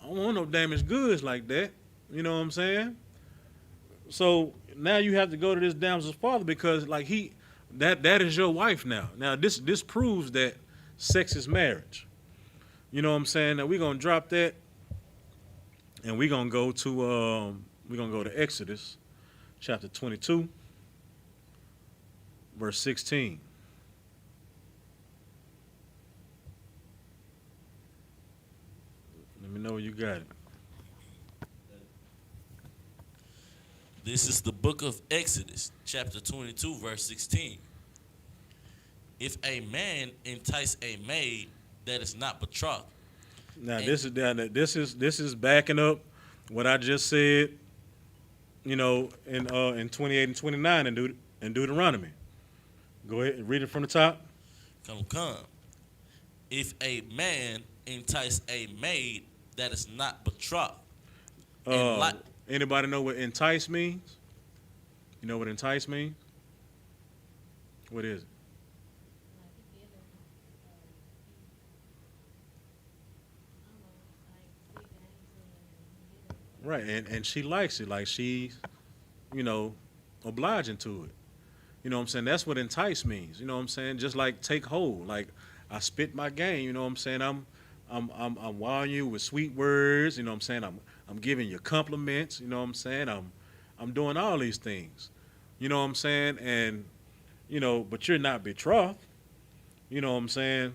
want no damaged goods like that. You know what I'm saying? So now you have to go to this damsel's father because like that is your wife now. Now this proves that sex is marriage. You know what I'm saying? Now we're gonna drop that and we're gonna go to Exodus chapter 22, verse 16. Let me know you got it. This is the book of Exodus, chapter 22, verse 16. If a man entice a maid that is not betrothed. Now this is backing up what I just said, in 28 and 29 in Deuteronomy. Go ahead and read it from the top. Come. If a man entice a maid that is not betrothed. Anybody know what entice means? You know what entice means? What is it? Right, and she likes it. Like she's, obliging to it. You know what I'm saying? That's what entice means. You know what I'm saying? Just like take hold. Like I spit my game. You know what I'm saying? I'm wowing you with sweet words. You know what I'm saying? I'm giving you compliments. You know what I'm saying? I'm doing all these things. You know what I'm saying? And but you're not betrothed. You know what I'm saying?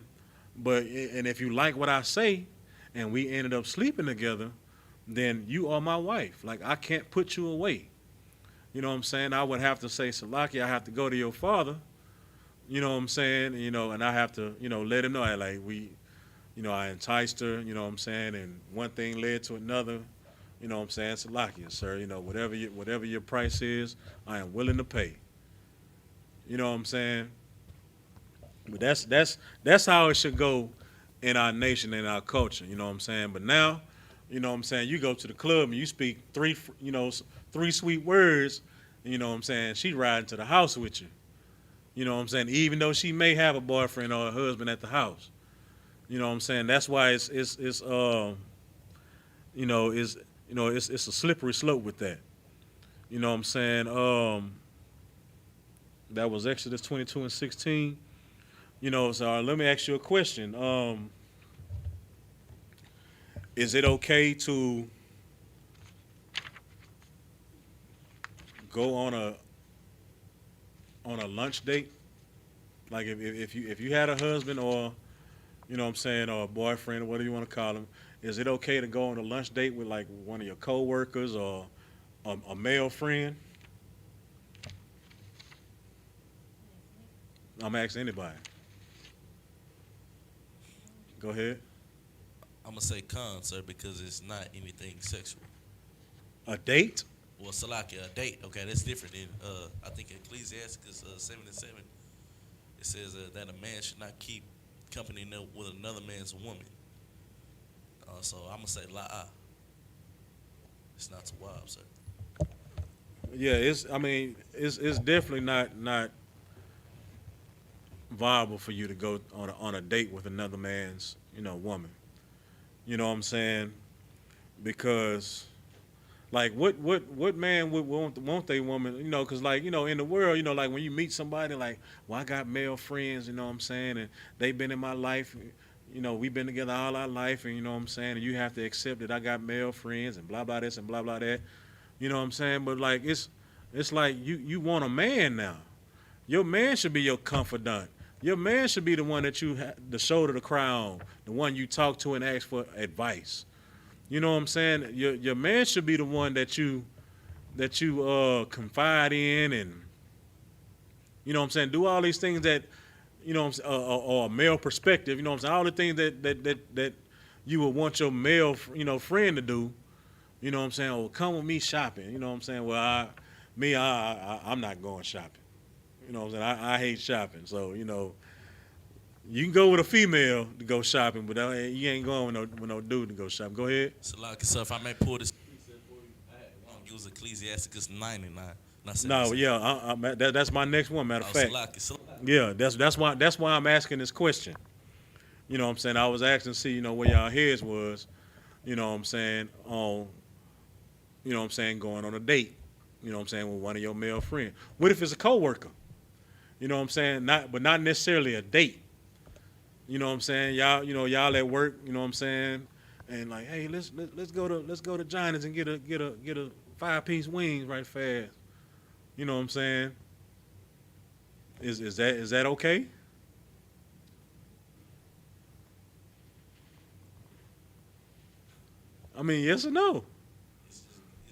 And if you like what I say, and we ended up sleeping together, then you are my wife. Like I can't put you away. You know what I'm saying? I would have to say, Salaki, I have to go to your father. You know what I'm saying? And I have to, let him know. I enticed her. You know what I'm saying? And one thing led to another. You know what I'm saying? Salaki, sir. Whatever your price is, I am willing to pay. You know what I'm saying? But that's how it should go in our nation and our culture. You know what I'm saying? But now, you know what I'm saying, you go to the club and you speak three sweet words. You know what I'm saying? She riding to the house with you. You know what I'm saying? Even though she may have a boyfriend or a husband at the house. You know what I'm saying? That's why it's a slippery slope with that. You know what I'm saying? That was Exodus 22:16. You know, so let me ask you a question. Is it okay to go on a lunch date? Like if you had a husband or, you know what I'm saying, or a boyfriend or whatever you want to call him, is it okay to go on a lunch date with like one of your coworkers or a male friend? I'm asking anybody. Go ahead. I'm gonna say con, sir, because it's not anything sexual. A date? Well, Salaki, a date. Okay, that's different. Than I think Ecclesiasticus 7:7, it says that a man should not keep company with another man's woman. So I'm gonna say la'a. It's not too wild, sir. Yeah, it's definitely not viable for you to go on a date with another man's, woman. You know what I'm saying? Because like what man would want their woman, because like, in the world, like when you meet somebody like, well, I got male friends, you know what I'm saying, and they've been in my life, we've been together all our life, and you know what I'm saying, and you have to accept that I got male friends and blah blah this and blah blah that. You know what I'm saying? But like it's like you want a man now. Your man should be your confidant. Your man should be the one that the shoulder to cry on, the one you talk to and ask for advice. You know what I'm saying? Your man should be the one that you confide in, and you know what I'm saying, do all these things that, or a male perspective, you know what I'm saying, all the things that you would want your male, friend to do. You know what I'm saying? Oh, come with me shopping. You know what I'm saying? Well, I'm not going shopping. You know what I'm saying? I hate shopping. So, you can go with a female to go shopping, but you ain't going with no dude to go shopping. Go ahead. Salaki, so if I may pull this, it was Ecclesiasticus 99. No, yeah, that's my next one. Matter of fact, Salaki. Yeah, that's why I'm asking this question. You know what I'm saying? I was asking to see, where y'all heads was, you know what I'm saying, on, going on a date, you know what I'm saying, with one of your male friends. What if it's a coworker? You know what I'm saying? Not necessarily a date. You know what I'm saying? Y'all at work, you know what I'm saying? And like, hey, let's go to Johnny's and get a 5-piece wings right fast. You know what I'm saying? Is that okay? I mean, yes or no? It's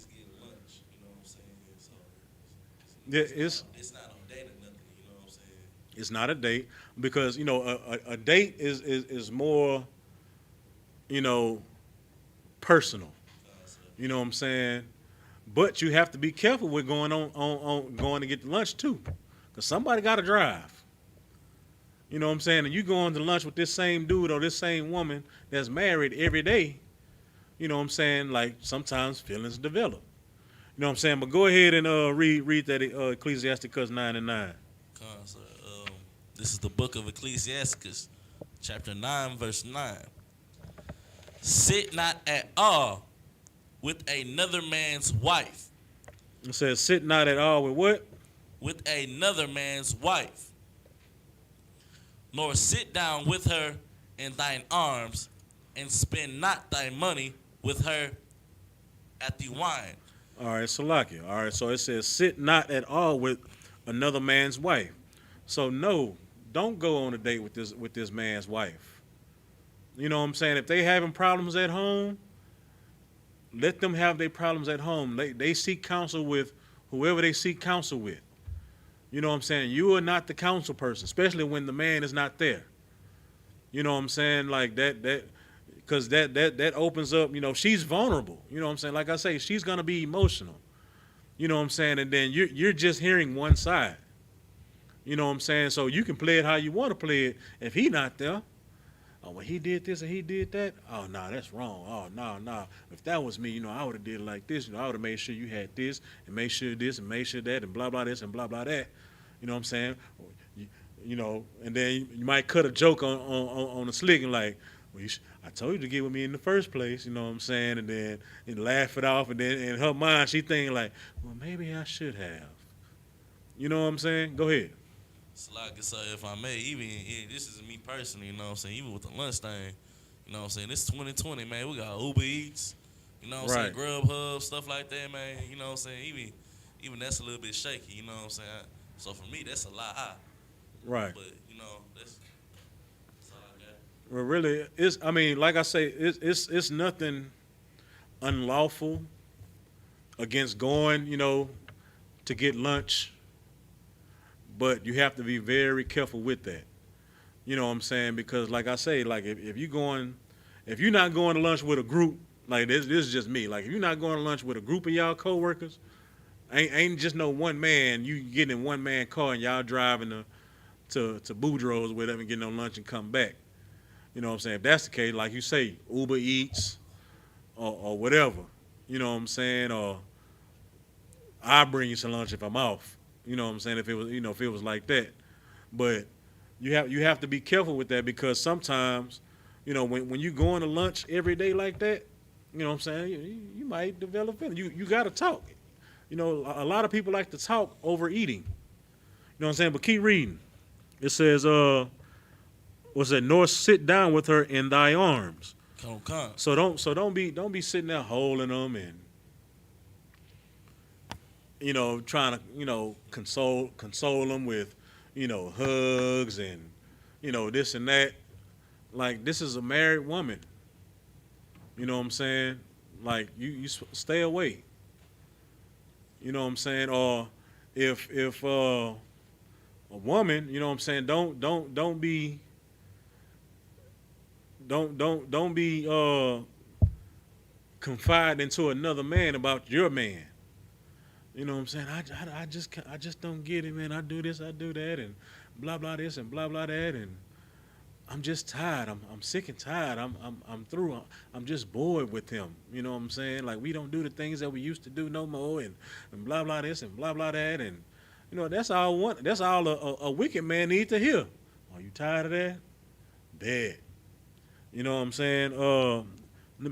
getting lunch, you know what I'm saying? So It's not on date or nothing, you know what I'm saying? It's not a date because a date is more, personal. You know what I'm saying? But you have to be careful with going on going to get lunch too, because somebody got to drive. You know what I'm saying? And you going to lunch with this same dude or this same woman that's married every day. You know what I'm saying? Like sometimes feelings develop. You know what I'm saying? But go ahead and read that Ecclesiasticus 9:9. This is the book of Ecclesiasticus, chapter 9, verse 9. Sit not at all with another man's wife. It says, sit not at all with what? With another man's wife. Nor sit down with her in thine arms, and spend not thy money with her at the wine. All right, Salakia. All right, so it says, sit not at all with another man's wife. So no, don't go on a date with this man's wife. You know what I'm saying? If they having problems at home, let them have their problems at home. They seek counsel with whoever they seek counsel with. You know what I'm saying? You are not the counsel person, especially when the man is not there. You know what I'm saying? Like that because that opens up, she's vulnerable. You know what I'm saying? Like I say, she's going to be emotional. You know what I'm saying? And then you're just hearing one side. You know what I'm saying? So you can play it how you want to play it. If he not there, oh, well, he did this and he did that. Oh, no, that's wrong. Oh, no, no. If that was me, I would have did it like this. I would have made sure you had this and made sure this and made sure that and blah, blah, this and blah, blah, that. You know what I'm saying? And then you might cut a joke on the slick and like, well, I told you to get with me in the first place, you know what I'm saying? And then laugh it off. And then in her mind, she thinking like, well, maybe I should have. You know what I'm saying? Go ahead. So like I said, if I may, even this is me personally, you know what I'm saying, even with the lunch thing, you know what I'm saying, this 2020, man, we got Uber Eats, you know what I'm saying, Grubhub, stuff like that, man, you know what I'm saying, even that's a little bit shaky, you know what I'm saying. So for me, that's a lot high. Right. But, that's all I got. Well, really, like I say, it's nothing unlawful against going, to get lunch. But you have to be very careful with that. You know what I'm saying? Because like I say, like if you're not going to lunch with a group, like this is just me. Like if you're not going to lunch with a group of y'all coworkers, ain't just no one man. You get in one man car and y'all driving to Boudreaux's with them and getting on lunch and come back. You know what I'm saying? If that's the case, like you say, Uber Eats or whatever. You know what I'm saying? Or I'll bring you some lunch if I'm off. You know what I'm saying? If it was like that. But you have to be careful with that because sometimes, when you going to lunch every day like that, you know what I'm saying? You might develop it. You got to talk. A lot of people like to talk over eating. You know what I'm saying? But keep reading. It says, what's that? Nor sit down with her in thy arms. Come. So don't be sitting there holding them and trying to, console them with, hugs and, this and that. Like, this is a married woman. You know what I'm saying? Like, you stay away. You know what I'm saying? Or if a woman, you know what I'm saying, don't be confide into another man about your man. You know what I'm saying? I just don't get it, man. I do this, I do that, and blah blah this and blah blah that, and I'm just tired. I'm sick and tired. I'm through. I'm just bored with him. You know what I'm saying? Like we don't do the things that we used to do no more, and blah blah this and blah blah that, and that's all a wicked man needs to hear. Are you tired of that? Bad. You know what I'm saying?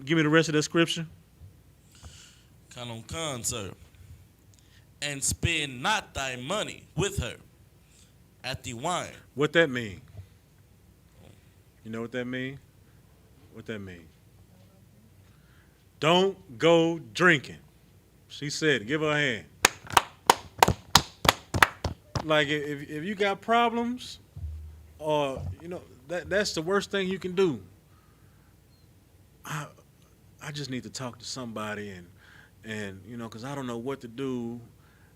Give me the rest of that scripture. Come, sir. And spend not thy money with her at the wine. What that mean? You know what that mean? What that mean? Don't go drinking. She said it. Give her a hand. Like if you got problems, or that's the worst thing you can do. I just need to talk to somebody and because I don't know what to do.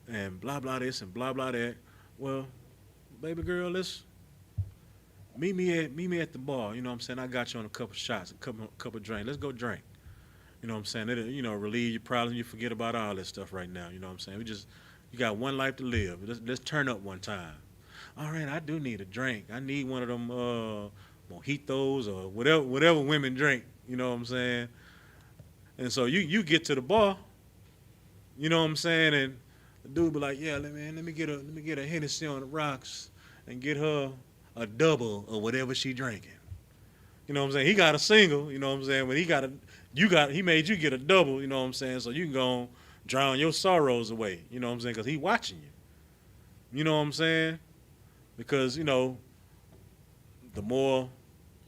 And blah, blah this and blah, blah that. Well, baby girl, let's meet me at the bar. You know what I'm saying? I got you on a couple shots, a couple drinks. Let's go drink. You know what I'm saying? It'll, relieve your problems. You forget about all this stuff right now. You know what I'm saying? You got one life to live. Let's turn up one time. All right, I do need a drink. I need one of them mojitos or whatever women drink. You know what I'm saying? And so you get to the bar. You know what I'm saying? And the dude be like, yeah, let me get a Hennessy on the rocks and get her a double or whatever she drinking. You know what I'm saying? He got a single, you know what I'm saying? But he made you get a double, you know what I'm saying? So you can go and drown your sorrows away, you know what I'm saying? Because he watching you. You know what I'm saying? Because, the more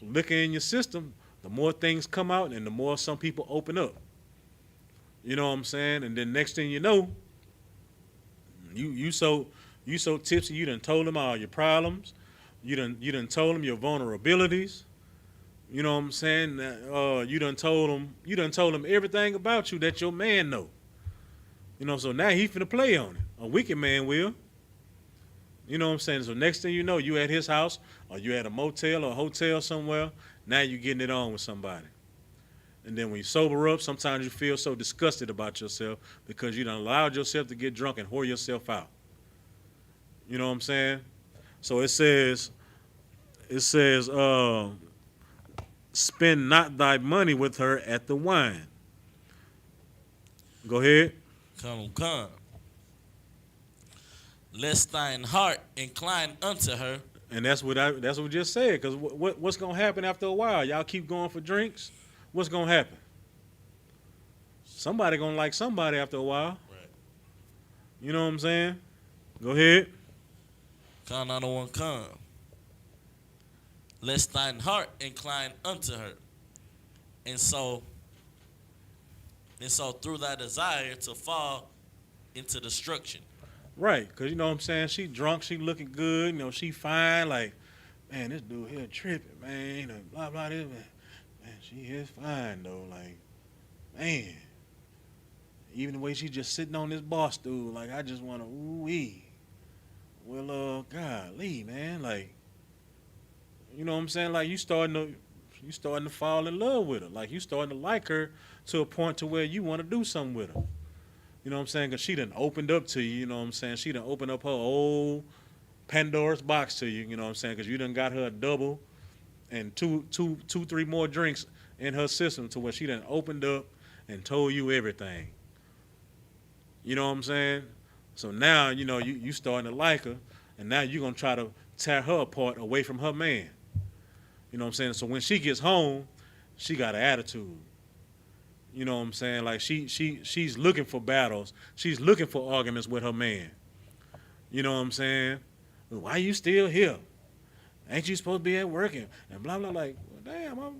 liquor in your system, the more things come out and the more some people open up. You know what I'm saying? And then next thing you know, you so tipsy, you done told them all your problems. You done told them your vulnerabilities. You know what I'm saying? You done told them everything about you that your man know. So now he finna play on it. A wicked man will. You know what I'm saying? So next thing you know, you at his house or you at a motel or a hotel somewhere. Now you getting it on with somebody. And then when you sober up, sometimes you feel so disgusted about yourself because you done allowed yourself to get drunk and whore yourself out. You know what I'm saying? So it says, spend not thy money with her at the wine. Go ahead. Come. Lest thine heart incline unto her. And that's what we just said. Because what's gonna happen after a while? Y'all keep going for drinks. What's gonna happen? Somebody gonna like somebody after a while. Right. You know what I'm saying? Go ahead. Come, not one come. Lest thine heart incline unto her. And so through thy desire to fall into destruction. Right, because you know what I'm saying? She drunk, she looking good, you know, she fine, like, man, this dude here tripping, man, and blah, blah, this, man, she is fine, though, like, man. Even the way she just sitting on this bar stool, like, I just want to, ooh-wee. Well, golly, man, like, you know what I'm saying? Like, you starting to fall in love with her. Like, you starting to like her to a point to where you want to do something with her. You know what I'm saying? Because she done opened up to you, you know what I'm saying? She done opened up her old Pandora's box to you, you know what I'm saying? Because you done got her a double and three more drinks in her system to where she done opened up and told you everything. You know what I'm saying? So now, you know, you starting to like her, and now you're going to try to tear her apart away from her man. You know what I'm saying? So when she gets home, she got an attitude. You know what I'm saying? Like she's looking for battles. She's looking for arguments with her man. You know what I'm saying? Why you still here? Ain't you supposed to be at work and blah blah? Like, well, damn, I'm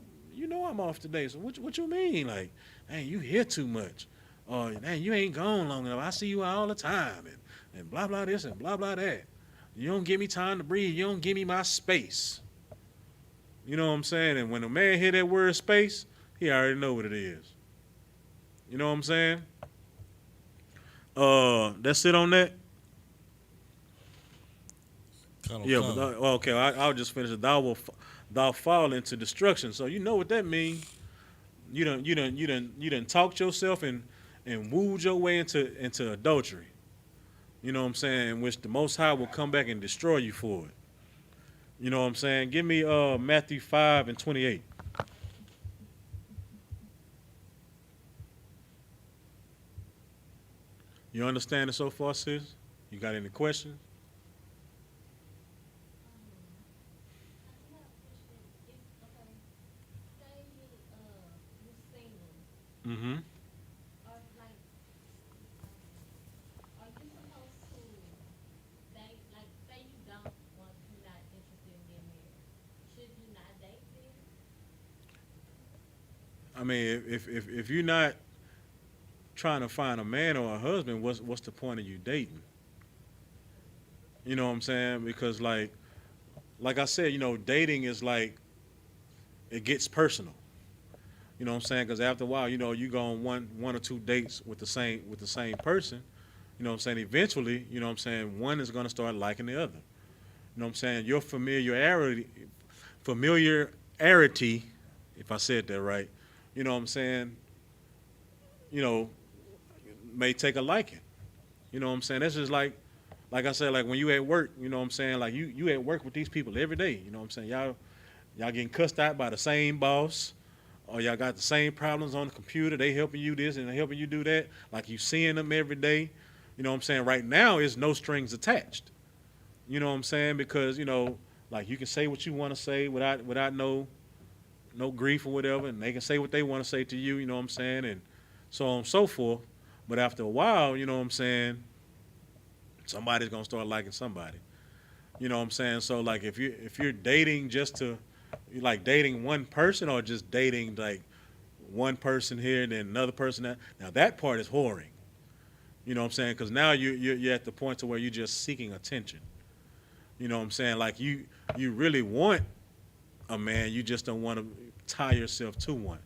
off today. So what you mean? Like, hey, you here too much? Or man, you ain't gone long enough. I see you all the time and blah blah this and blah blah that. You don't give me time to breathe. You don't give me my space. You know what I'm saying? And when a man hear that word space, he already know what it is. You know what I'm saying? That's it on that. Yeah, but okay. I'll just finish it. Thou fall into destruction. So you know what that means. You done talked yourself and wooed your way into adultery. You know what I'm saying? In which the Most High will come back and destroy you for it. You know what I'm saying? Give me Matthew 5:28. You understand it so far, sis? You got any questions? Mm-hmm. I mean, if you're not trying to find a man or a husband, what's the point of you dating? You know what I'm saying? Because like I said, you know, dating is like it gets personal. You know what I'm saying? Because after a while, you know, you go on one or two dates with the same person. You know what I'm saying? Eventually, you know what I'm saying, one is going to start liking the other. You know what I'm saying? Your familiarity, if I said that right, you know what I'm saying, you know, may take a liking. You know what I'm saying? That's just like I said, like when you at work, you know what I'm saying? Like you at work with these people every day. You know what I'm saying? Y'all getting cussed out by the same boss, or y'all got the same problems on the computer. They helping you this and they helping you do that. Like you seeing them every day. You know what I'm saying? Right now, it's no strings attached. You know what I'm saying? Because, you know, like you can say what you want to say without no grief or whatever, and they can say what they want to say to you, you know what I'm saying, and so on and so forth. But after a while, you know what I'm saying, somebody's going to start liking somebody. You know what I'm saying? So like if you're dating just to, like dating one person or just dating like one person here and then another person there, now that part is whoring. You know what I'm saying? Because now you're at the point to where you're just seeking attention. You know what I'm saying? Like you really want a man, you just don't want to tie yourself to one.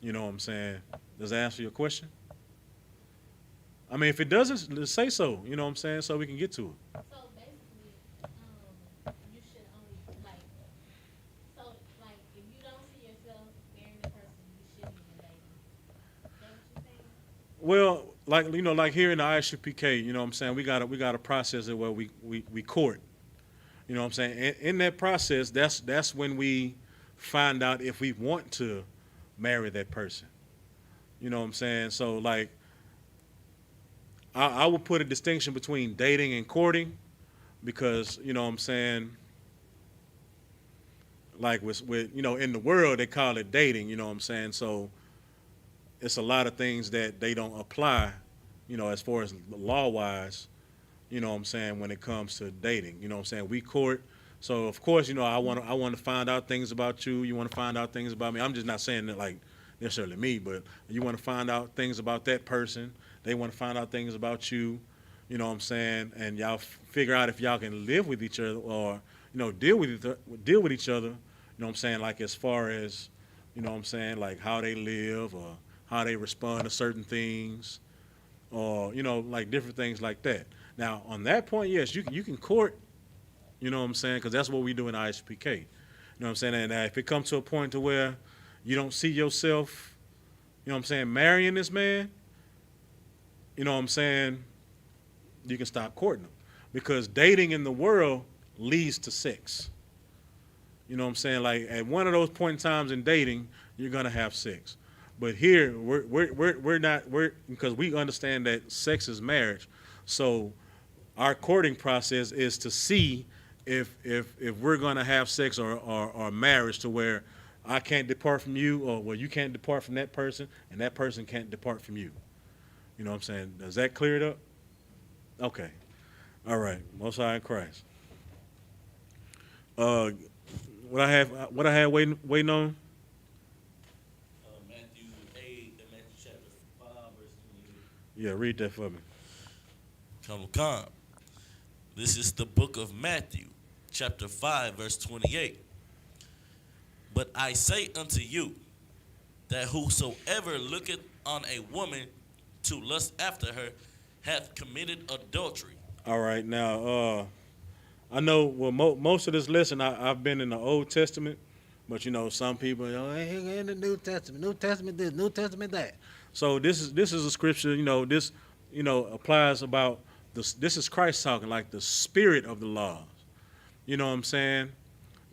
You know what I'm saying? Does that answer your question? I mean, if it doesn't, let's say so. You know what I'm saying? So we can get to it. So basically, you should only if you don't see yourself marrying the person, you shouldn't even date them. Is that what you're saying? Well, like here in the Isupk, you know what I'm saying, we got a process where we court. You know what I'm saying? In that process, that's when we find out if we want to marry that person. You know what I'm saying? So like, I would put a distinction between dating and courting, because you know what I'm saying. Like with in the world they call it dating. You know what I'm saying? So it's a lot of things that they don't apply, as far as law wise. You know what I'm saying, when it comes to dating. You know what I'm saying? We court. So of course, I want to find out things about you. You want to find out things about me. I'm just not saying that like necessarily me, but you want to find out things about that person. They want to find out things about you. You know what I'm saying? And y'all figure out if y'all can live with each other, or deal with each other. You know what I'm saying? Like as far as, what I'm saying, like how they live or how they respond to certain things, or like different things like that. Now, on that point, yes, you can court, you know what I'm saying, because that's what we do in ISPK. You know what I'm saying? And if it comes to a point to where you don't see yourself, you know what I'm saying, marrying this man, you know what I'm saying, you can stop courting him. Because dating in the world leads to sex. You know what I'm saying? Like at one of those point in times in dating, you're gonna have sex. But here we're not because we understand that sex is marriage. So our courting process is to see if we're gonna have sex or marriage, to where I can't depart from you, or well, you can't depart from that person, and that person can't depart from you. You know what I'm saying? Does that clear it up? Okay. All right. Most High in Christ. What I had waiting on. Matthew 8 and Matthew chapter 5 verse 28. Yeah, read that for me. Come. This is the book of Matthew, chapter 5, verse 28. But I say unto you, that whosoever looketh on a woman to lust after her hath committed adultery. All right, now, I know, well, most of this lesson, I've been in the Old Testament, but some people, in the New Testament this, New Testament that. So this is a scripture, this, applies about this is Christ talking, like the spirit of the laws. You know what I'm saying?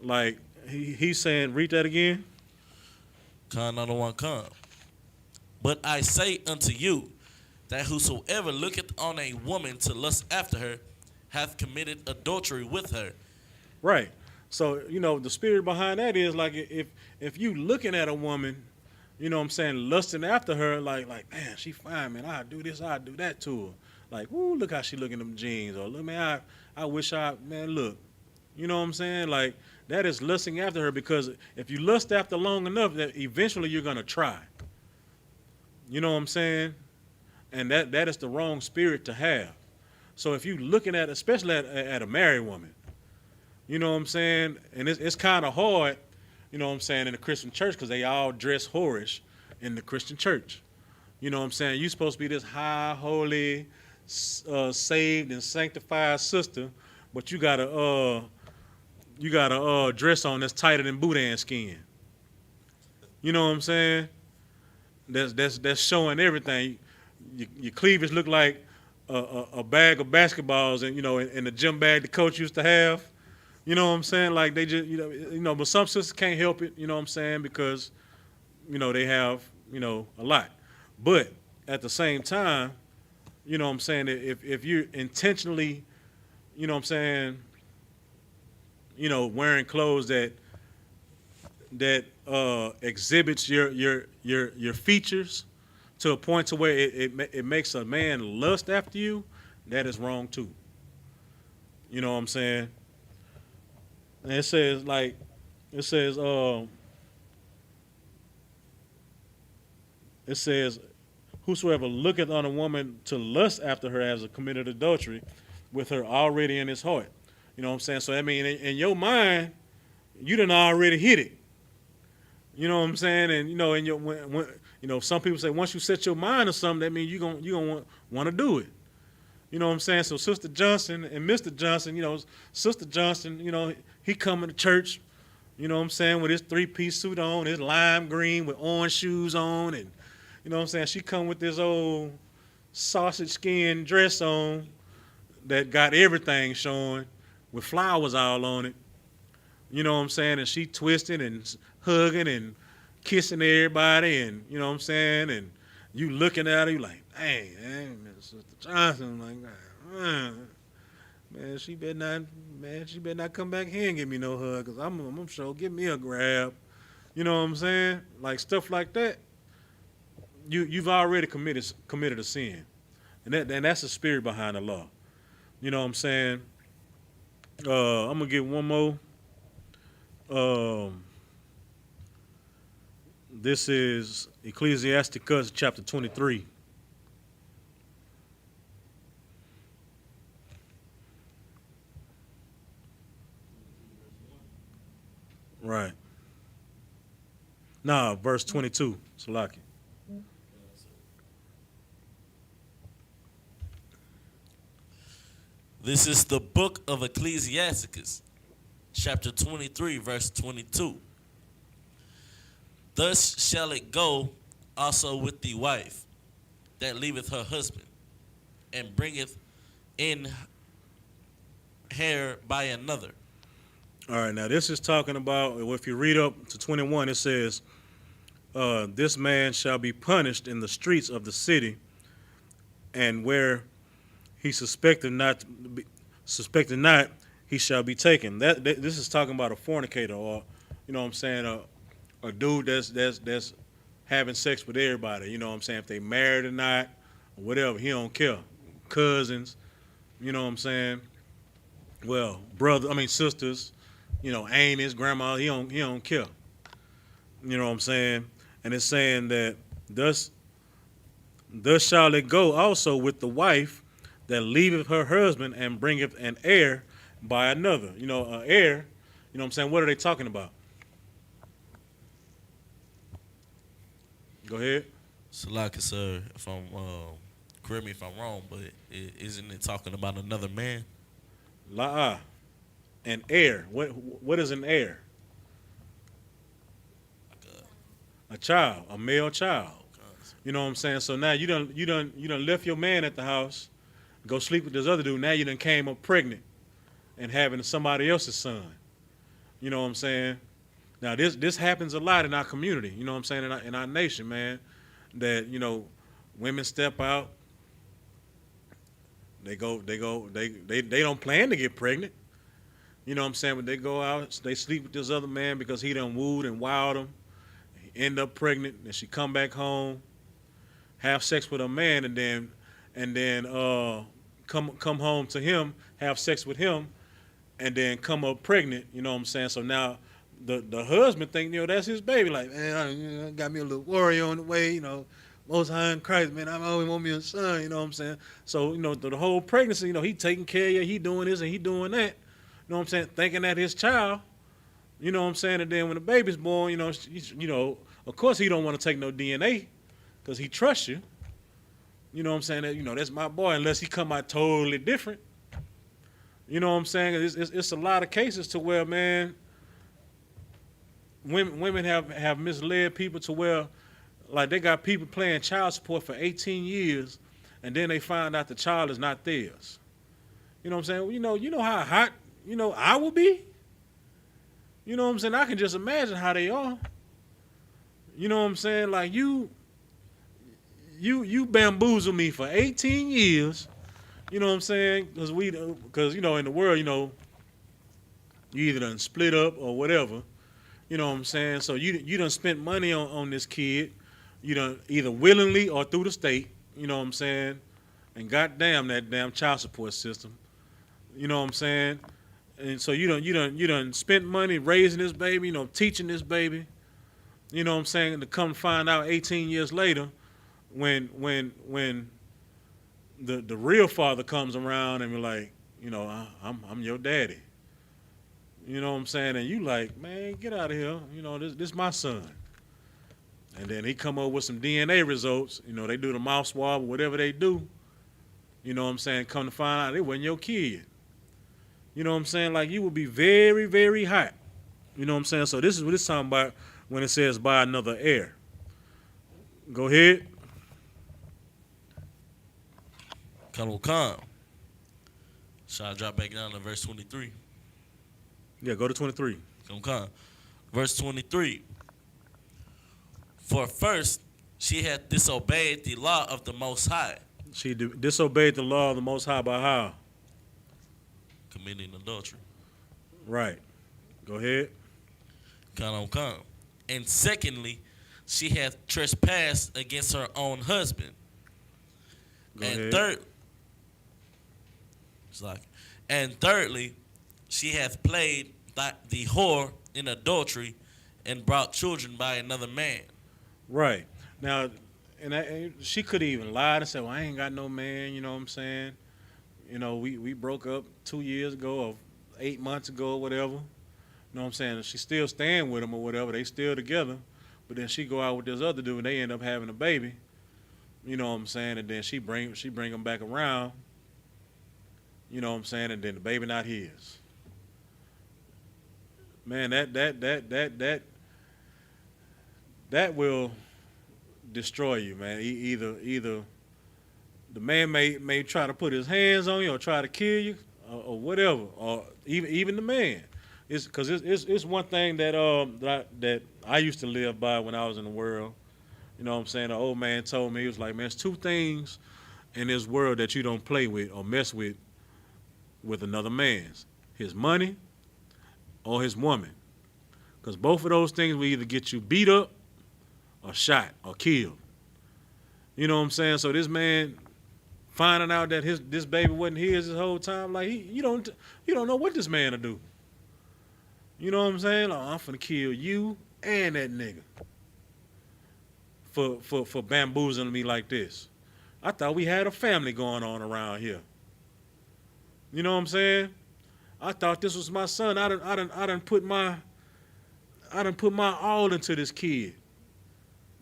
Like he's saying, read that again. Come. But I say unto you, that whosoever looketh on a woman to lust after her hath committed adultery with her. Right. So, the spirit behind that is like if you looking at a woman, you know what I'm saying, lusting after her, like, man, she fine, man, I'll do this, I'll do that to her. Like, woo, look how she look in them jeans. Or look, man, I wish man, look. You know what I'm saying? Like, that is lusting after her, because if you lust after long enough, that eventually you're going to try. You know what I'm saying? And that is the wrong spirit to have. So if you looking at, especially at a married woman, you know what I'm saying? And it's kind of hard, you know what I'm saying, in the Christian church, because they all dress whorish in the Christian church. You know what I'm saying? You're supposed to be this high, holy, saved and sanctified sister, but you gotta dress on that's tighter than Boudin skin. You know what I'm saying? That's showing everything. Your cleavage look like a bag of basketballs, and in the gym bag the coach used to have. You know what I'm saying? Like they just but some sisters can't help it. You know what I'm saying? Because they have a lot. But at the same time, you know what I'm saying, if you're intentionally, you know what I'm saying, wearing clothes that exhibits your features to a point to where it makes a man lust after you, that is wrong too. You know what I'm saying? And it says, whosoever looketh on a woman to lust after her has committed adultery with her already in his heart. You know what I'm saying? So, I mean, in your mind, you done already hit it. You know what I'm saying? And, in your, when some people say once you set your mind on something, that means you're gonna want to do it. You know what I'm saying? So Sister Johnson and Mr. Johnson, Sister Johnson, he coming to church, you know what I'm saying, with his 3-piece suit on, his lime green with orange shoes on, and you know what I'm saying, she come with this old sausage skin dress on that got everything showing, with flowers all on it. You know what I'm saying? And she twisting and hugging and kissing everybody, and you know what I'm saying? And you looking at her, you like, dang, man, Sister Johnson, like, man, she better not come back here and give me no hug, cause I'm sure give me a grab. You know what I'm saying? Like stuff like that. You've already committed a sin, and that's the spirit behind the law. You know what I'm saying? I'm gonna get one more. This is Ecclesiasticus chapter 23. Right. Nah, verse 22. Salaki. This is the book of Ecclesiasticus, chapter 23, verse 22. Thus shall it go also with the wife that leaveth her husband, and bringeth in hair by another. All right, now this is talking about, if you read up to 21, it says, this man shall be punished in the streets of the city, and where he suspected not, he shall be taken. This is talking about a fornicator, or you know what I'm saying, a dude that's having sex with everybody. You know what I'm saying, if they married or not, or whatever, he don't care. Cousins, you know what I'm saying. Well, sisters, you know, aunties, grandma, he don't care. You know what I'm saying, and it's saying that thus shall it go also with the wife that leaveth her husband and bringeth an heir by another. You know, an heir, you know what I'm saying? What are they talking about? Go ahead. Salaki, sir, if I'm, correct me if I'm wrong, but isn't it talking about another man? La'ah. An heir. What is an heir? A child, a male child. You know what I'm saying? So now you done left your man at the house, go sleep with this other dude. Now you done came up pregnant and having somebody else's son. You know what I'm saying? Now this happens a lot in our community. You know what I'm saying? In our nation, man, that you know, women step out. They don't plan to get pregnant. You know what I'm saying? But they go out, they sleep with this other man because he done wooed and wowed them. End up pregnant, and she come back home, have sex with a man, and then come home to him, have sex with him, and then come up pregnant. You know what I'm saying? So now the husband think, you know, that's his baby. Like, man, I got me a little warrior on the way. You know, Most High in Christ, man. I always want me a son. You know what I'm saying? So you know the whole pregnancy, you know, he taking care of you, he doing this and he doing that. You know what I'm saying? Thinking that his child. You know what I'm saying? And then when the baby's born, you know, of course he don't want to take no DNA because he trusts you. You know what I'm saying? That, you know, that's my boy, unless he come out totally different. You know what I'm saying? It's a lot of cases to where, man, women have misled people to where, like, they got people paying child support for 18 years, and then they find out the child is not theirs. You know what I'm saying? You know how hot, you know, I will be? You know what I'm saying? I can just imagine how they are. You know what I'm saying? Like, you bamboozle me for 18 years. You know what I'm saying? Because you know, in the world, you know, you either done split up or whatever. You know what I'm saying? So you done spent money on this kid. You done either willingly or through the state. You know what I'm saying? And goddamn that damn child support system. You know what I'm saying? And so you done spent money raising this baby, you know, teaching this baby. You know what I'm saying? To come find out 18 years later, when the real father comes around and be like, you know, I'm your daddy. You know what I'm saying? And you like, man, get out of here. You know, this my son. And then he come up with some DNA results. You know, they do the mouth swab or whatever they do. You know what I'm saying? Come to find out it wasn't your kid. You know what I'm saying? Like, you would be very, very hot. You know what I'm saying? So this is what it's talking about when it says by another heir. Go ahead. Come. Shall I drop back down to verse 23? Yeah, go to 23. Okay. Verse 23. For first she had disobeyed the law of the Most High, She disobeyed the law of the Most High by how? committing adultery. Right. Go ahead. Come. And secondly, she hath trespassed against her own husband. Go and ahead. thirdly, she hath played the whore in adultery and brought children by another man. Right. Now, and she could have even lied and said, well, I ain't got no man, you know what I'm saying? You know, we broke up 2 years ago or 8 months ago or whatever. You know what I'm saying? She's still staying with him or whatever. They still together. But then she go out with this other dude and they end up having a baby. You know what I'm saying? And then she bring him back around. You know what I'm saying? And then the baby not his. Man, that will destroy you, man. Either the man may try to put his hands on you or try to kill you or whatever, or even the man. It's because it's one thing that I used to live by when I was in the world. You know what I'm saying? The old man told me, he was like, man, there's two things in this world that you don't play with or mess with another man's: his money or his woman. Because both of those things will either get you beat up or shot or killed. You know what I'm saying? So this man finding out that this baby wasn't his whole time, like you don't know what this man will do. You know what I'm saying? Like, I'm finna kill you and that nigga for bamboozling me like this. I thought we had a family going on around here. You know what I'm saying? I thought this was my son. I done put my all into this kid.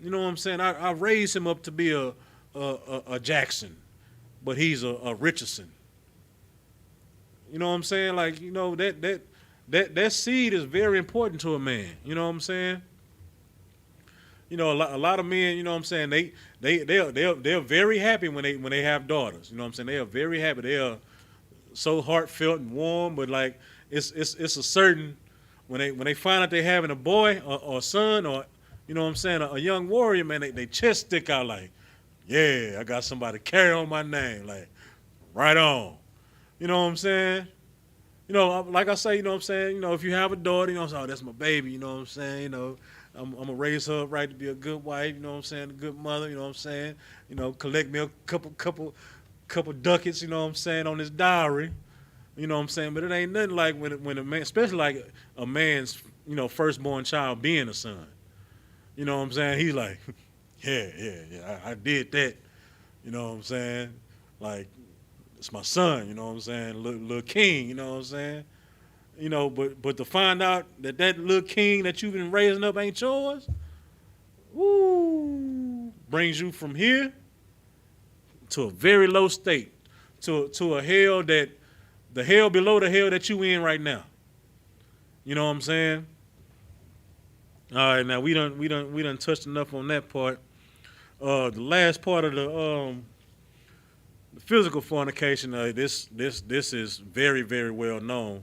You know what I'm saying? I raised him up to be a Jackson, but he's a Richardson. You know what I'm saying? Like, you know, that seed is very important to a man. You know what I'm saying? You know, a lot of men, you know what I'm saying, they're very happy when they have daughters. You know what I'm saying? They are very happy. They are so heartfelt and warm, but like it's a certain when they find out they having a boy or a son or, you know what I'm saying, a young warrior, man, they chest stick out like, yeah, I got somebody to carry on my name, like, right on. You know what I'm saying? You know, like I say, you know what I'm saying, you know, if you have a daughter, you know, oh, that's my baby, you know what I'm saying, you know, I'm going to raise her up right to be a good wife, you know what I'm saying, a good mother, you know what I'm saying, you know, collect me a couple ducats, you know what I'm saying, on this dowry, you know what I'm saying, but it ain't nothing like when a man, especially like a man's, you know, firstborn child being a son. You know what I'm saying? He's like, yeah, I did that. You know what I'm saying? Like, it's my son, you know what I'm saying? Little king, you know what I'm saying? You know, but to find out that little king that you've been raising up ain't yours, woo, brings you from here to a very low state, to a hell the hell below the hell that you in right now. You know what I'm saying? All right, now we done touched enough on that part. The last part of the physical fornication, this is very, very well known.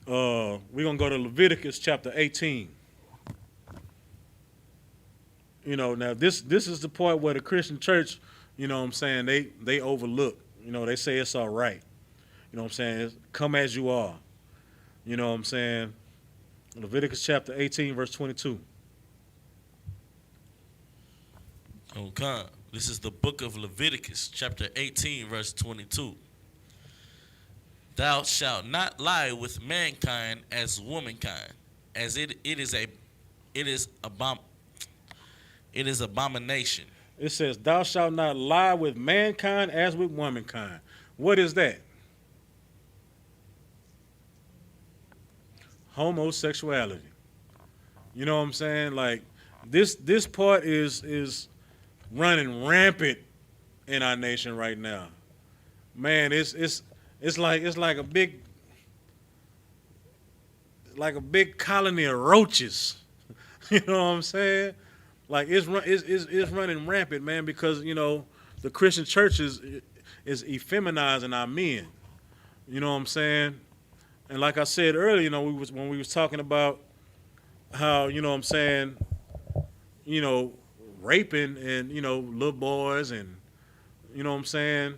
We're gonna go to Leviticus chapter 18. You know, now this is the part where the Christian church, you know what I'm saying, they overlook. You know, they say it's all right. You know what I'm saying? It's, come as you are. You know what I'm saying? Leviticus chapter 18, verse 22. Okay. This is the book of Leviticus, chapter 18, verse 22. Thou shalt not lie with mankind as womankind, as it is abomination. It says, thou shalt not lie with mankind as with womankind. What is that? Homosexuality. You know what I'm saying? Like this part is running rampant in our nation right now. Man, it's like a big colony of roaches. You know what I'm saying? Like it's running rampant, man, because, you know, the Christian church is effeminizing our men. You know what I'm saying? And like I said earlier, when we was talking about how, you know what I'm saying, raping and, little boys and, you know what I'm saying,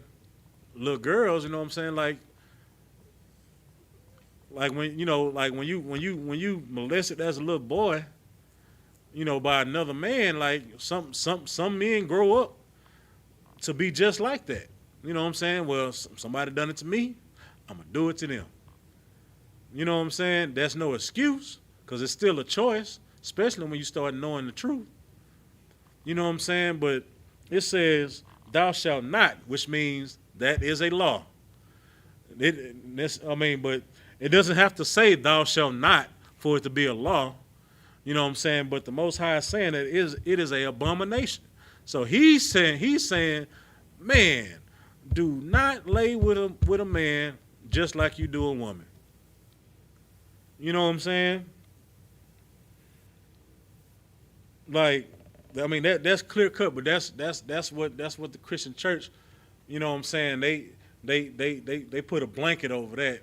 little girls, you know what I'm saying, like when you molested as a little boy, by another man, like some men grow up to be just like that. You know what I'm saying? Well, somebody done it to me, I'm gonna do it to them. You know what I'm saying? That's no excuse, because it's still a choice, especially when you start knowing the truth. You know what I'm saying? But it says, thou shalt not, which means that is a law. But it doesn't have to say thou shalt not for it to be a law. You know what I'm saying? But the Most High is saying that it is a abomination. So he's saying, man, do not lay with a man just like you do a woman. You know what I'm saying? Like, I mean, that's clear cut, but that's what the Christian church, you know what I'm saying, they put a blanket over that.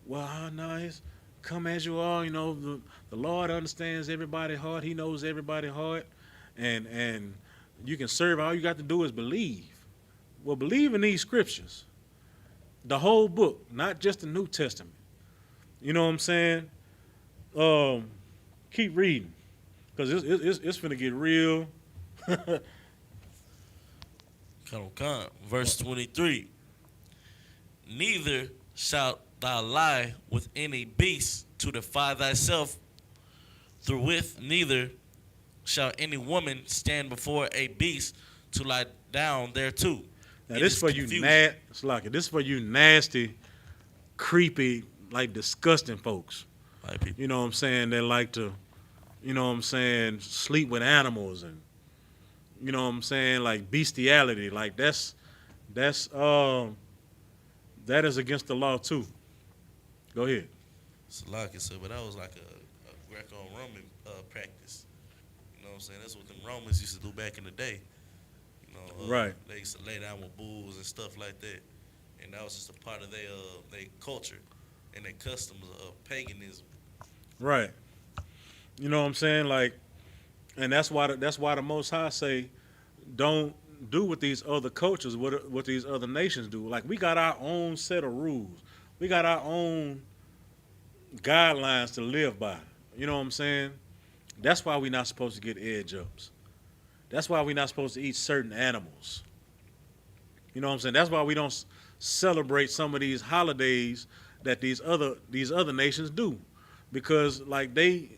Well, no, it's come as you are, the Lord understands everybody's heart. He knows everybody's heart. And you can serve, all you got to do is believe. Well, believe in these scriptures. The whole book, not just the New Testament. You know what I'm saying? Keep reading, because it's finna get real. Come. Verse 23. Neither shalt thou lie with any beast to defy thyself therewith, neither shall any woman stand before a beast to lie down thereto. Now this for you this for you nasty, creepy, like disgusting folks. White people. You know what I'm saying? They like to, you know what I'm saying, sleep with animals and, you know what I'm saying, like bestiality. Like that is against the law too. Go ahead. Salaki said, but that was like a Greco-Roman practice. You know what I'm saying? That's what the Romans used to do back in the day. Right. They used to lay down with bulls and stuff like that. And that was just a part of their culture and their customs of paganism. Right. You know what I'm saying? Like, and that's why the Most High say, don't do what these other cultures, what these other nations do. Like, we got our own set of rules. We got our own guidelines to live by. You know what I'm saying? That's why we're not supposed to get edge ups. That's why we're not supposed to eat certain animals. You know what I'm saying? That's why we don't celebrate some of these holidays that these other nations do, because like they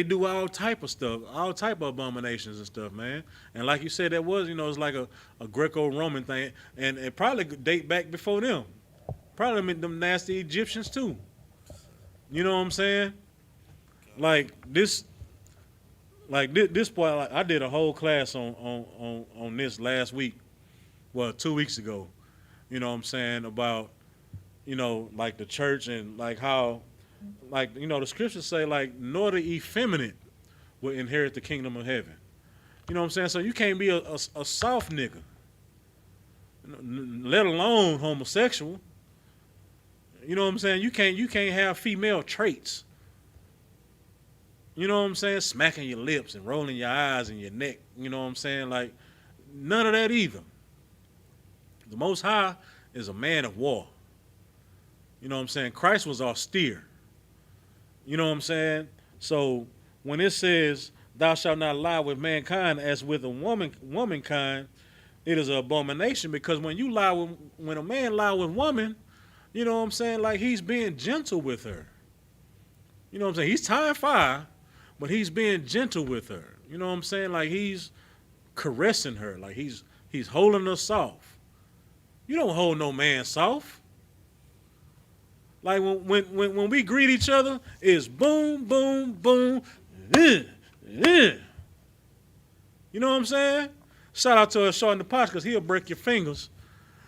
do all type of stuff, all type of abominations and stuff, man. And like you said, that was, it's like a Greco-Roman thing, and it probably date back before them. Probably them nasty Egyptians too. You know what I'm saying? Like this boy, like, I did a whole class on this last week, well, 2 weeks ago. You know what I'm saying, about, like the church and like how, like, the scriptures say, like, nor the effeminate will inherit the kingdom of heaven. You know what I'm saying? So you can't be a soft nigga, let alone homosexual. You know what I'm saying? You can't have female traits. You know what I'm saying? Smacking your lips and rolling your eyes and your neck. You know what I'm saying? Like, none of that either. The Most High is a man of war. You know what I'm saying? Christ was austere. You know what I'm saying? So when it says, thou shalt not lie with mankind as with a womankind, it is an abomination, because when a man lie with woman, you know what I'm saying? Like, he's being gentle with her. You know what I'm saying? He's tying fire, but he's being gentle with her. You know what I'm saying? Like, he's caressing her. Like, he's holding her soft. You don't hold no man soft. Like, when we greet each other, it's boom, boom, boom, You know what I'm saying? Shout out to Shaw in the Posh, because he'll break your fingers.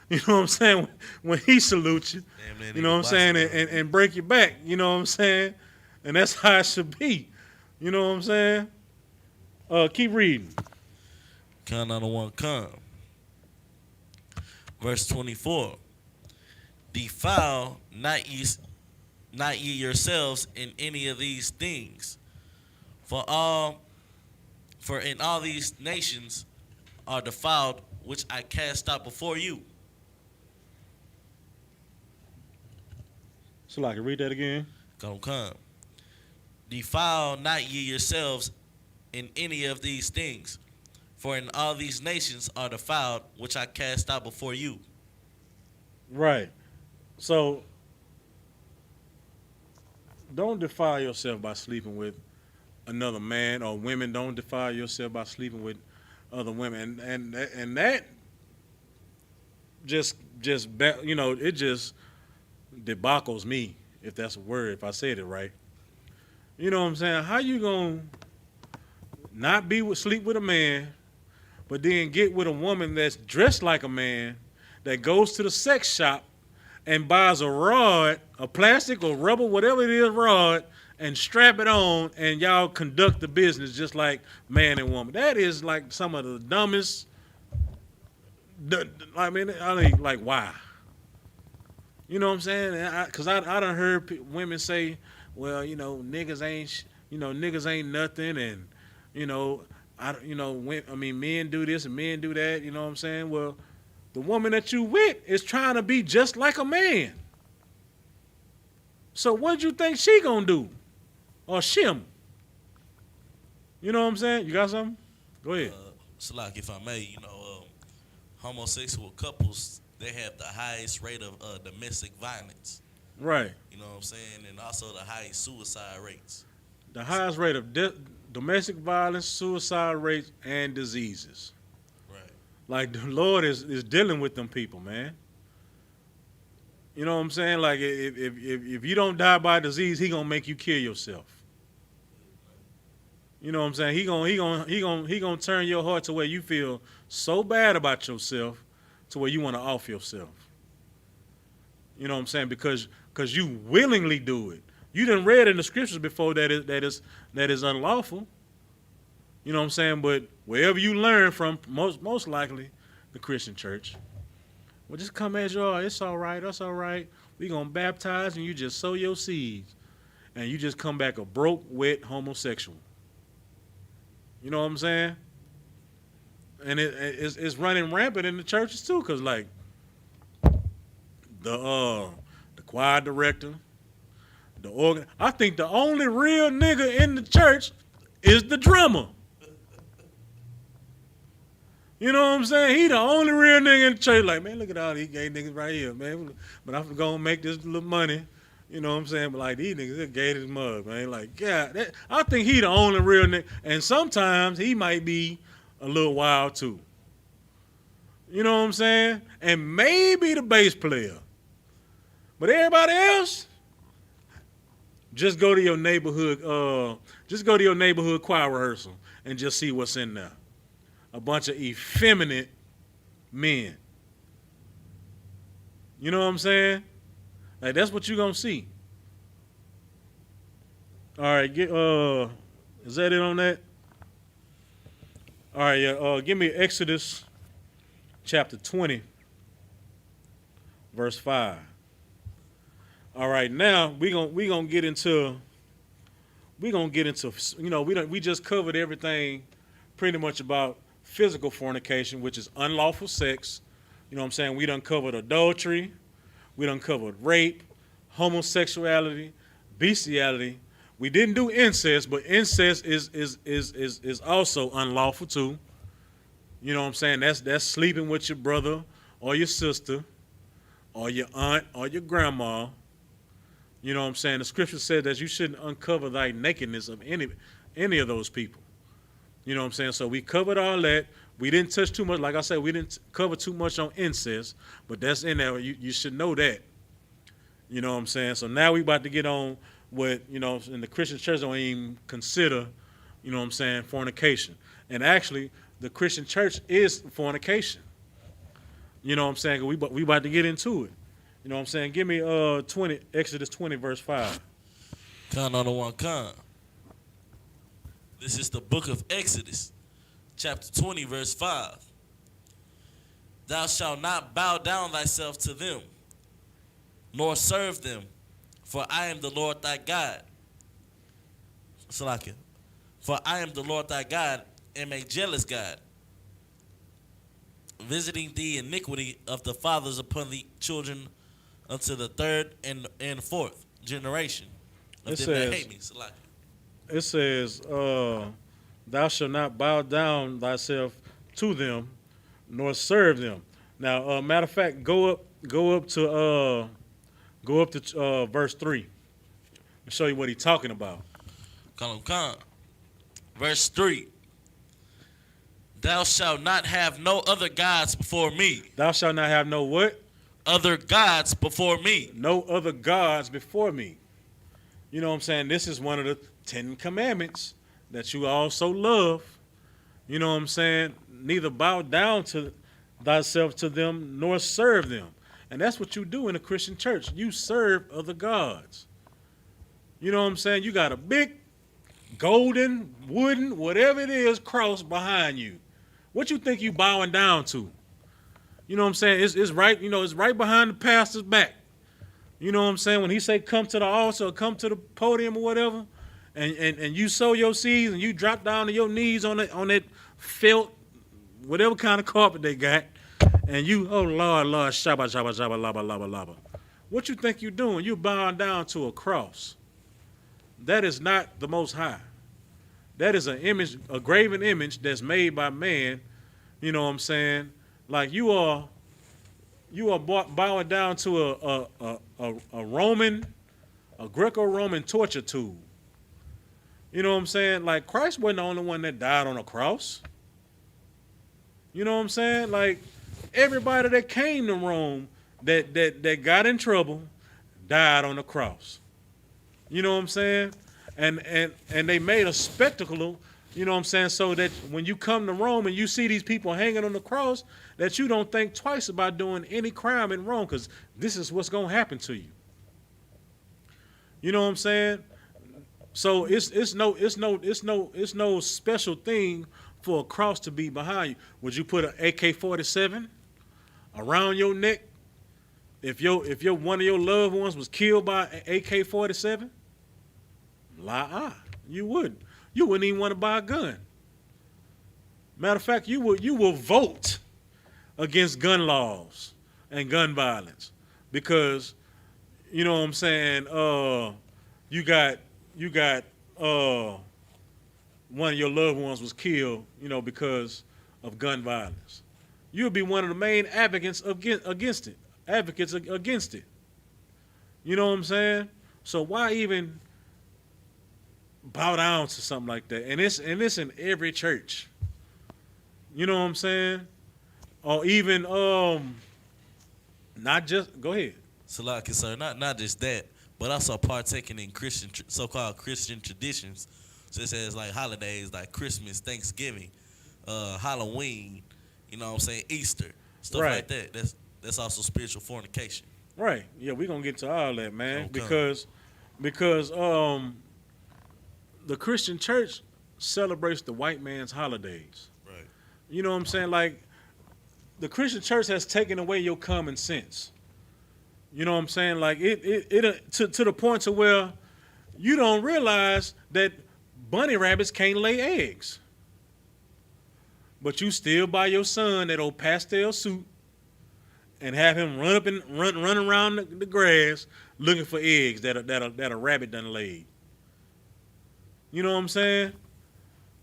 You know what I'm saying? When he salutes you. Damn, you know what I'm saying? And break your back. You know what I'm saying? And that's how it should be. You know what I'm saying? Keep reading. Con on the one come. Verse 24. Defile not ye yourselves in any of these things. For in all these nations are defiled, which I cast out before you. So I can read that again. Come. Defile not ye yourselves in any of these things. For in all these nations are defiled, which I cast out before you. Right. So don't defile yourself by sleeping with another man, or women don't defile yourself by sleeping with other women, and that just it just debacles me, if that's a word, if I said it right. You know what I'm saying? How you gonna not sleep with a man, but then get with a woman that's dressed like a man, that goes to the sex shop and buys a rod, a plastic or rubber, whatever it is, rod, and strap it on, and y'all conduct the business just like man and woman? That is like some of the dumbest. I mean, like, why? You know what I'm saying? Because I done heard women say, well, niggas ain't nothing, and men do this and men do that. You know what I'm saying? Well, the woman that you with is trying to be just like a man. So what you think she gonna do? Or shim? You know what I'm saying? You got something? Go ahead. So like, if I may, homosexual couples, they have the highest rate of domestic violence. Right. You know what I'm saying? And also the highest suicide rates. The highest rate of domestic violence, suicide rates, and diseases. Right. Like, the Lord is dealing with them people, man. You know what I'm saying? Like, if you don't die by disease, he gonna make you kill yourself. You know what I'm saying? He gonna turn your heart to where you feel so bad about yourself, to where you want to off yourself. You know what I'm saying? Because you willingly do it. You done read in the scriptures before that is unlawful. You know what I'm saying? But wherever you learn from, most likely the Christian church. Well, just come as you are. It's all right. That's all right. We gonna baptize, and you just sow your seeds, and you just come back a broke, wet homosexual. You know what I'm saying? And it's running rampant in the churches too, cause like the choir director, I think the only real nigga in the church is the drummer. You know what I'm saying? He the only real nigga in the church. Like, man, look at all these gay niggas right here, man. But I'm gonna make this little money. You know what I'm saying? But like, these niggas, they're gay as mug, man. Like, yeah, I think he the only real nigga. And sometimes he might be a little wild too. You know what I'm saying? And maybe the bass player. But everybody else, just go to your neighborhood choir rehearsal and just see what's in there. A bunch of effeminate men. You know what I'm saying? Like, that's what you're gonna see. All right, is that it on that? All right, yeah. Give me Exodus chapter 20, verse 5. All right, now we gonna get into we just covered everything pretty much about physical fornication, which is unlawful sex. You know what I'm saying? We done covered adultery. We done covered rape, homosexuality, bestiality. We didn't do incest, but incest is also unlawful too. You know what I'm saying? That's sleeping with your brother or your sister or your aunt or your grandma. You know what I'm saying? The scripture said that you shouldn't uncover thy nakedness of any of those people. You know what I'm saying? So we covered all that. We didn't touch too much. Like I said, we didn't cover too much on incest, but that's in there. You should know that. You know what I'm saying? So now we about to get on what, in the Christian church don't even consider, you know what I'm saying, fornication. And actually, the Christian church is fornication. You know what I'm saying? We about to get into it. You know what I'm saying? Give me Exodus 20, verse 5. Con on the one con. This is the book of Exodus, chapter 20, verse 5. Thou shalt not bow down thyself to them, nor serve them, for I am the Lord thy God. Salakia. For I am the Lord thy God, am a jealous God, visiting the iniquity of the fathers upon the children unto the third and fourth generation of them that hate me. Salakia. It says, thou shalt not bow down thyself to them, nor serve them. Now, matter of fact, go up to verse 3 and show you what he's talking about. Come. Verse 3. Thou shalt not have no other gods before me. Thou shalt not have no what? Other gods before me. No other gods before me. You know what I'm saying? This is one of the 10 commandments that you also love. You know what I'm saying? Neither bow down to thyself to them, nor serve them. And that's what you do in a Christian church. You serve other gods. You know what I'm saying? You got a big golden, wooden, whatever it is, cross behind you. What you think you bowing down to? You know what I'm saying? It's right, it's right behind the pastor's back. You know what I'm saying? When he say come to the altar or come to the podium or whatever, and you sow your seeds and you drop down to your knees on that felt, whatever kind of carpet they got, and you, oh Lord, shabba, shabba, shabba, laba, laba, laba. What you think you doing? You bowing down to a cross. That is not the Most High. That is an image, a graven image that's made by man. You know what I'm saying? Like you are bowing down to a Roman, a Greco-Roman torture tool. You know what I'm saying? Like Christ wasn't the only one that died on a cross. You know what I'm saying? Like everybody that came to Rome that got in trouble died on the cross. You know what I'm saying? And they made a spectacle, you know what I'm saying, so that when you come to Rome and you see these people hanging on the cross, that you don't think twice about doing any crime in Rome, because this is what's going to happen to you. You know what I'm saying? So it's no special thing for a cross to be behind you. Would you put an AK-47 around your neck if your one of your loved ones was killed by an AK-47? You wouldn't. You wouldn't even want to buy a gun. Matter of fact, you will vote against gun laws and gun violence because, you know what I'm saying, you got one of your loved ones was killed, because of gun violence. You'll be one of the main advocates against it. You know what I'm saying? So why even bow down to something like that? And it's in every church. You know what I'm saying? Or even not just go ahead. Salaki, sir, not just that, but also partaking in so-called Christian traditions, such as like holidays like Christmas, Thanksgiving, Halloween, you know what I'm saying, Easter, stuff like that. That's also spiritual fornication. Right. Yeah, we're gonna get to all that, man. Okay. Because the Christian church celebrates the white man's holidays. Right. You know what I'm saying? Like the Christian church has taken away your common sense. You know what I'm saying? Like it to the point to where you don't realize that bunny rabbits can't lay eggs. But you still buy your son that old pastel suit and have him run around the grass looking for eggs that a rabbit done laid. You know what I'm saying?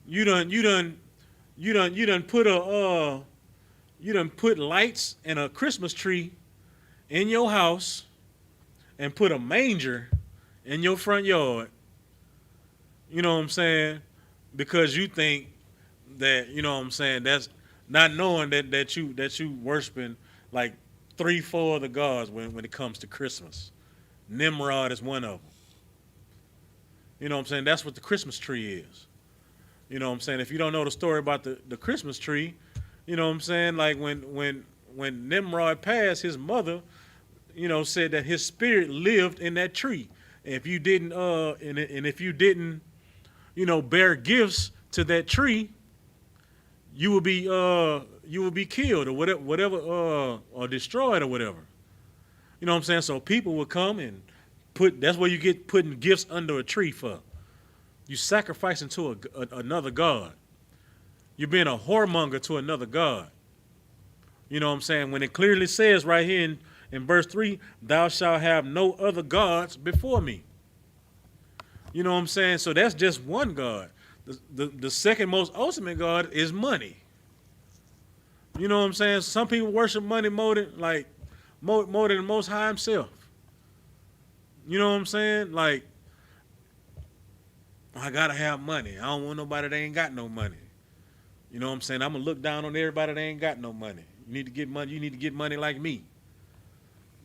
You done put lights and a Christmas tree in your house and put a manger in your front yard. You know what I'm saying? Because you think that, you know what I'm saying, that's not knowing that you worshiping like 3-4 of the gods when it comes to Christmas. Nimrod is one of them. You know what I'm saying? That's what the Christmas tree is. You know what I'm saying? If you don't know the story about the Christmas tree, you know what I'm saying? Like when Nimrod passed, his mother, said that his spirit lived in that tree. And if you didn't bear gifts to that tree, you would be killed or whatever or destroyed or whatever. You know what I'm saying? So people would come and that's where you get putting gifts under a tree for. You sacrificing to another god. You're being a whoremonger to another god. You know what I'm saying? When it clearly says right here in verse 3, thou shalt have no other gods before me. You know what I'm saying? So that's just one God. The second most ultimate God is money. You know what I'm saying? Some people worship money more than more than the Most High himself. You know what I'm saying? Like, I gotta have money. I don't want nobody that ain't got no money. You know what I'm saying? I'm gonna look down on everybody that ain't got no money. You need to get money. You need to get money like me.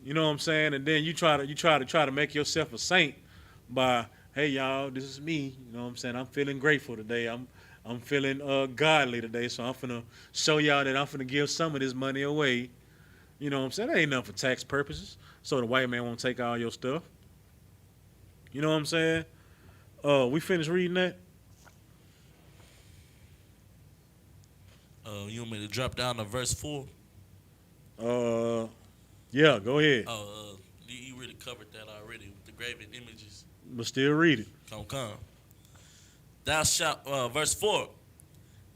You know what I'm saying? And then you try to make yourself a saint by, hey y'all, this is me. You know what I'm saying? I'm feeling grateful today. I'm feeling godly today. So I'm finna show y'all that I'm finna give some of this money away. You know what I'm saying? That ain't nothing for tax purposes. So the white man won't take all your stuff. You know what I'm saying? We finished reading that? You want me to drop down to verse 4? Yeah, go ahead. You really covered that already with the graven images. But still read it. Come. Thou shalt, verse 4,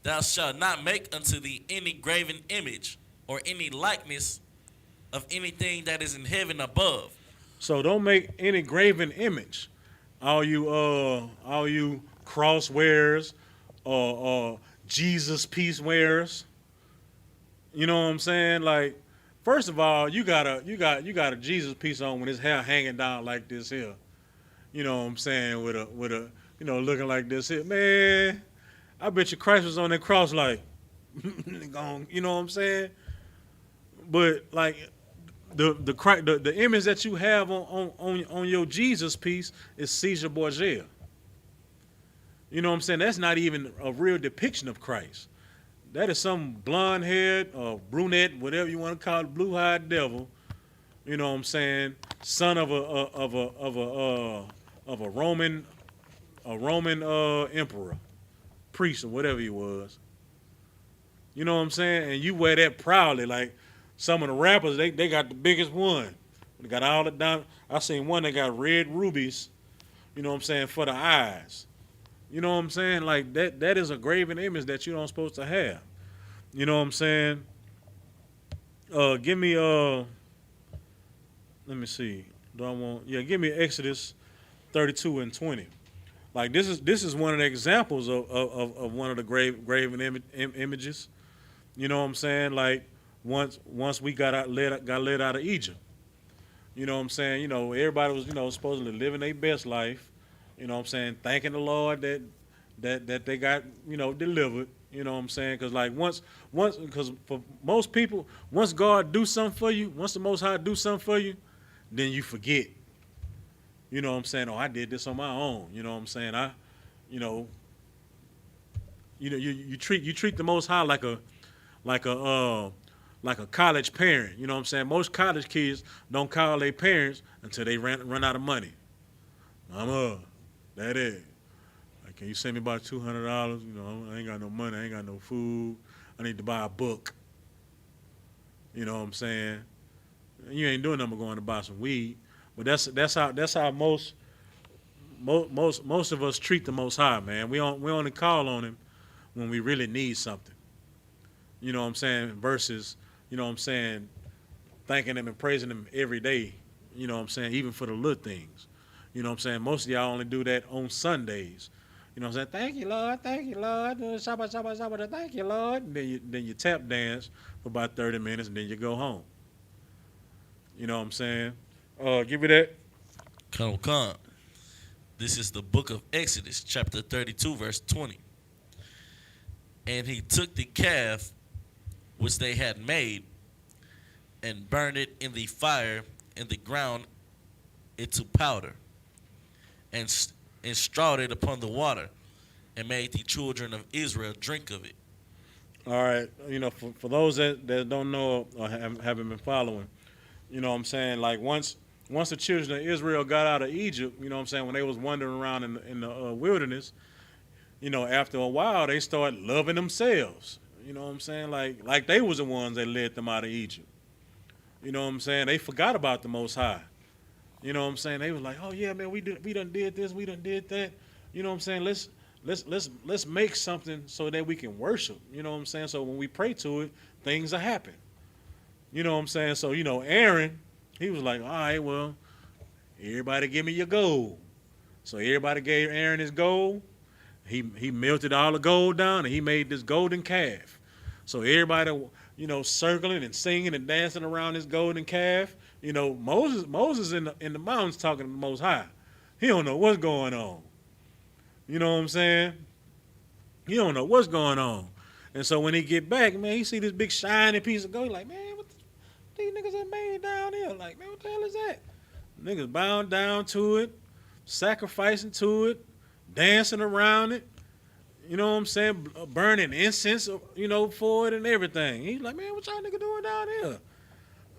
thou shalt not make unto thee any graven image or any likeness of anything that is in heaven above. So don't make any graven image. All you cross wearers or Jesus peace wearers. You know what I'm saying? Like, first of all, you got a Jesus piece on when his hair hanging down like this here. You know what I'm saying? With a looking like this here. Man, I bet you Christ was on that cross like you know what I'm saying? But like the image that you have on your Jesus piece is Caesar Borgia. You know what I'm saying? That's not even a real depiction of Christ. That is some blonde-haired or brunette, whatever you want to call it, blue-eyed devil. You know what I'm saying? Son of a Roman emperor, priest or whatever he was. You know what I'm saying? And you wear that proudly. Like some of the rappers, they got the biggest one. They got all the down. I seen one that got red rubies. You know what I'm saying, for the eyes. You know what I'm saying? Like that is a graven image that you don't supposed to have. You know what I'm saying? Give me let me see. Give me Exodus 32 and 20. Like this is one of the examples of one of the graven images. You know what I'm saying? Like once we got led out of Egypt. You know what I'm saying? You know, everybody was, supposedly living their best life. You know what I'm saying? Thanking the Lord that they got, delivered. You know what I'm saying? Because like because for most people, once God do something for you, once the Most High do something for you, then you forget. You know what I'm saying? Oh, I did this on my own. You know what I'm saying? You treat the Most High like a college parent. You know what I'm saying? Most college kids don't call their parents until they run out of money. Mama, Daddy, can you send me about $200? You know, I ain't got no money. I ain't got no food. I need to buy a book. You know what I'm saying? You ain't doing nothing but going to buy some weed. But that's how most of us treat the Most High, man. We only call on him when we really need something. You know what I'm saying? Versus, you know what I'm saying, thanking him and praising him every day. You know what I'm saying? Even for the little things. You know what I'm saying? Most of y'all only do that on Sundays. You know what I'm saying? Thank you, Lord. Thank you, Lord. Shabbat, shabbat, shabbat. Thank you, Lord. And then you tap dance for about 30 minutes, and then you go home. You know what I'm saying? Give me that. Come. This is the book of Exodus, chapter 32, verse 20. And he took the calf which they had made and burned it in the fire in the ground into powder, and strawed it upon the water, and made the children of Israel drink of it. All right. You know, for those that don't know or haven't been following, you know what I'm saying? Like once the children of Israel got out of Egypt, you know what I'm saying, when they was wandering around in the wilderness, you know, after a while they started loving themselves. You know what I'm saying? Like they was the ones that led them out of Egypt. You know what I'm saying? They forgot about the Most High. You know what I'm saying? They was like, oh yeah, man, we done did this, we done did that. You know what I'm saying? Let's make something so that we can worship. You know what I'm saying? So when we pray to it, things will happen. You know what I'm saying? So, Aaron, he was like, all right, well, everybody give me your gold. So everybody gave Aaron his gold. He melted all the gold down and he made this golden calf. So everybody, circling and singing and dancing around this golden calf. Moses in the mountains talking to the Most High. He don't know what's going on. You know what I'm saying? He don't know what's going on. And so when he get back, man, he see this big shiny piece of gold. He like, man, what these niggas have made down here? Like, man, what the hell is that? Niggas bound down to it, sacrificing to it, dancing around it. You know what I'm saying? Burning incense, for it and everything. He's like, man, what y'all niggas doing down here?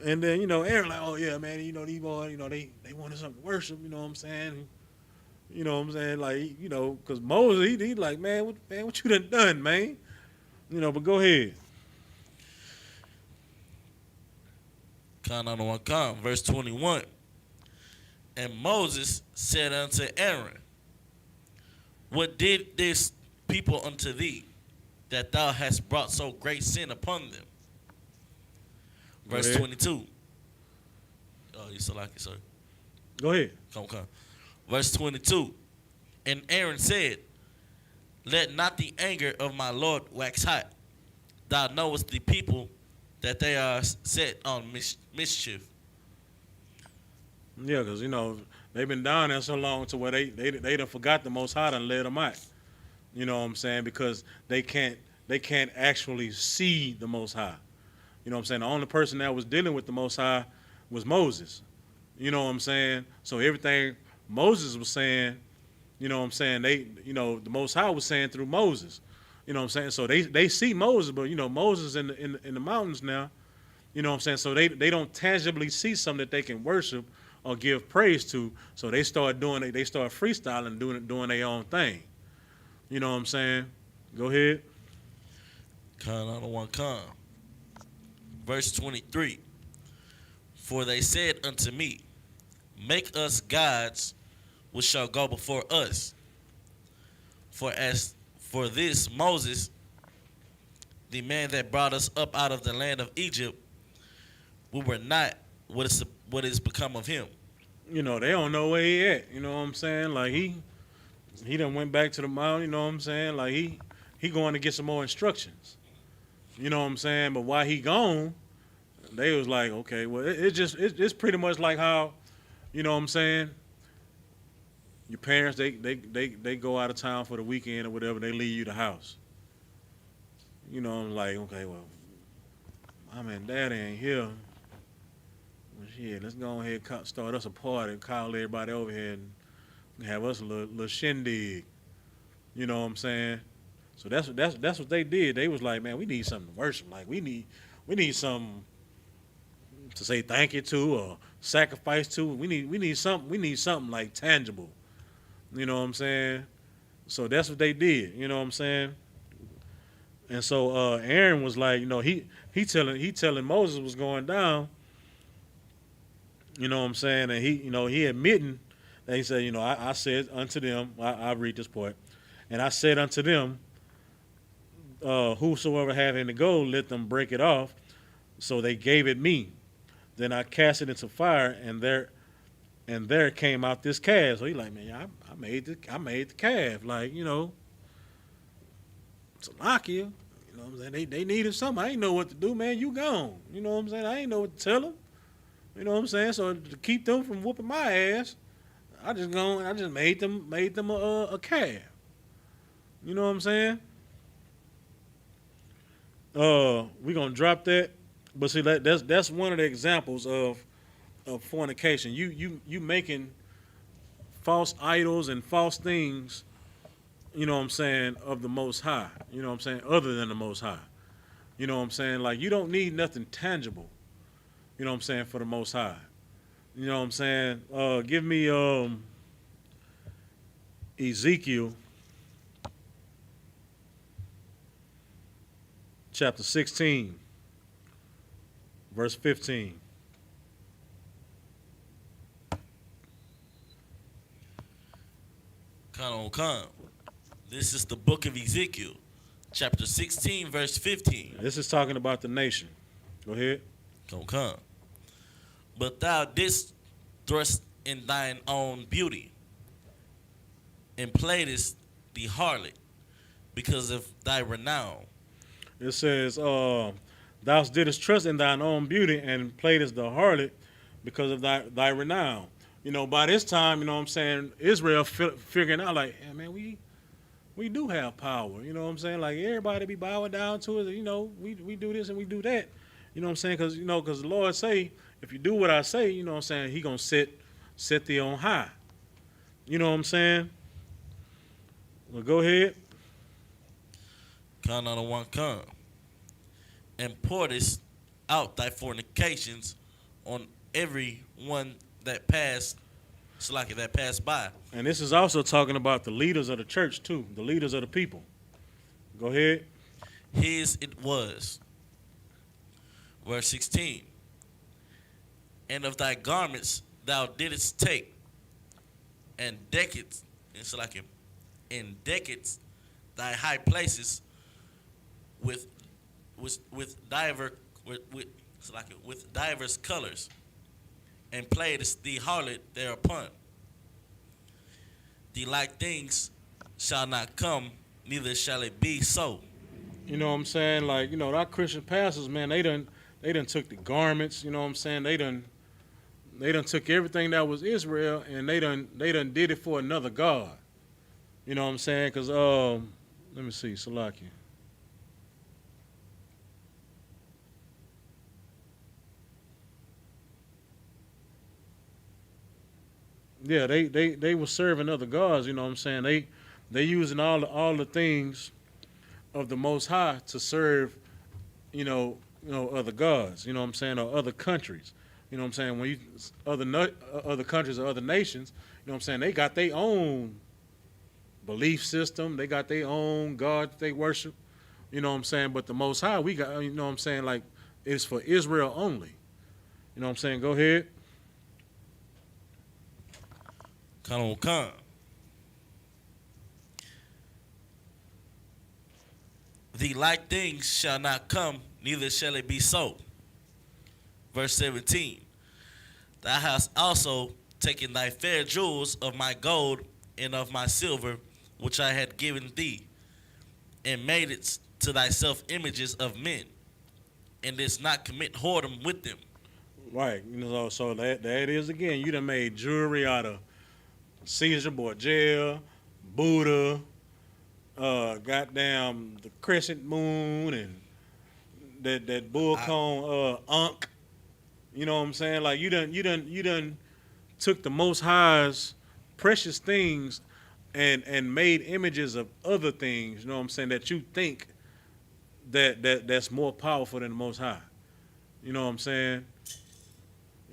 And then, Aaron like, oh yeah, man, these boys, they wanted something to worship, you know what I'm saying? You know what I'm saying? Like, because Moses, he like, man, what you done, man? But go ahead. Verse 21. And Moses said unto Aaron, what did this people unto thee, that thou hast brought so great sin upon them? Verse 22. Oh, you still like it, sir? Go ahead. Come. Verse 22. And Aaron said, let not the anger of my Lord wax hot. Thou knowest the people that they are set on mischief. Yeah, because, they've been down there so long to where they done forgot the Most High and let them out. You know what I'm saying? Because they can't actually see the Most High. You know what I'm saying? The only person that was dealing with the Most High was Moses. You know what I'm saying? So everything Moses was saying, you know what I'm saying, the Most High was saying through Moses. You know what I'm saying? So they see Moses, but Moses in the mountains now. You know what I'm saying? So they don't tangibly see something that they can worship or give praise to. So they start freestyling, doing their own thing. You know what I'm saying? Go ahead. Verse 23. For they said unto me, make us gods which shall go before us. For as for this Moses, the man that brought us up out of the land of Egypt, we were not what is become of him. They don't know where he at. You know what I'm saying? Like he done went back to the mountain. You know what I'm saying? Like he going to get some more instructions. You know what I'm saying? But while he gone, they was like, okay, well, it's pretty much like how, you know what I'm saying? Your parents, they go out of town for the weekend or whatever, they leave you the house. I'm like, okay, well, mom and daddy ain't here. Well, shit, let's go ahead and start us a party and call everybody over here and have us a little shindig. You know what I'm saying? So that's what they did. They was like, man, we need something to worship. Like we need something to say thank you to or sacrifice to. We need something like tangible. You know what I'm saying? So that's what they did. You know what I'm saying? And so Aaron was like, he telling Moses what's going down. You know what I'm saying? And he admitting that he said, I said unto them, I read this part, and I said unto them, whosoever have any gold, let them break it off. So they gave it me. Then I cast it into fire, and there came out this calf. So he like, man, I made the calf. Like, Salakia. You know what I'm saying? They needed something. I ain't know what to do, man. You gone. You know what I'm saying? I ain't know what to tell them. You know what I'm saying? So to keep them from whooping my ass, I just made them a calf. You know what I'm saying? We gonna drop that. But see, that's one of the examples of fornication. You making false idols and false things, you know what I'm saying, of the Most High. You know what I'm saying, other than the Most High. You know what I'm saying? Like, you don't need nothing tangible, you know what I'm saying, for the Most High. You know what I'm saying? Give me Ezekiel chapter 16, verse 15. Come. This is the book of Ezekiel, chapter 16, verse 15. This is talking about the nation. Go ahead. Come. But thou didst thrust in thine own beauty, and playedest the harlot because of thy renown. It says, thou didst trust in thine own beauty and playedest the harlot because of thy renown. You know, by this time, you know what I'm saying, Israel figuring out like, hey, man, we do have power. You know what I'm saying? Like, everybody be bowing down to us. You know, we do this and we do that. You know what I'm saying? Because, the Lord say, if you do what I say, you know what I'm saying, he going to set thee on high. You know what I'm saying? Well, go ahead. Come. And pourest out thy fornications on every one that passed by. And this is also talking about the leaders of the church, too, the leaders of the people. Go ahead. His it was. Verse 16. And of thy garments thou didst take, and deckest thy high places with divers colors, and playedest the harlot thereupon. The like things shall not come, neither shall it be so. You know what I'm saying? Like, our Christian pastors, man, they done took the garments, you know what I'm saying? They done took everything that was Israel and they done did it for another God. You know what I'm saying? Because, let me see, Salakia. Yeah, they were serving other gods, you know what I'm saying? They using all the things of the Most High to serve, other gods, you know what I'm saying, or other countries. You know what I'm saying? When other countries or other nations, you know what I'm saying, they got their own belief system, they got their own God that they worship, you know what I'm saying? But the Most High, we got, you know what I'm saying, like, it's for Israel only. You know what I'm saying? Go ahead. Come. The like things shall not come, neither shall it be so. Verse 17. Thou hast also taken thy fair jewels of my gold and of my silver, which I had given thee, and made it to thyself images of men, and didst not commit whoredom with them. Right. So that is again, you done made jewelry out of Caesar Borgia, Buddha, goddamn the crescent moon, and that bull cone, Ankh. You know what I'm saying? Like, you done took the Most High's precious things and made images of other things. You know what I'm saying? That you think that's more powerful than the Most High. You know what I'm saying?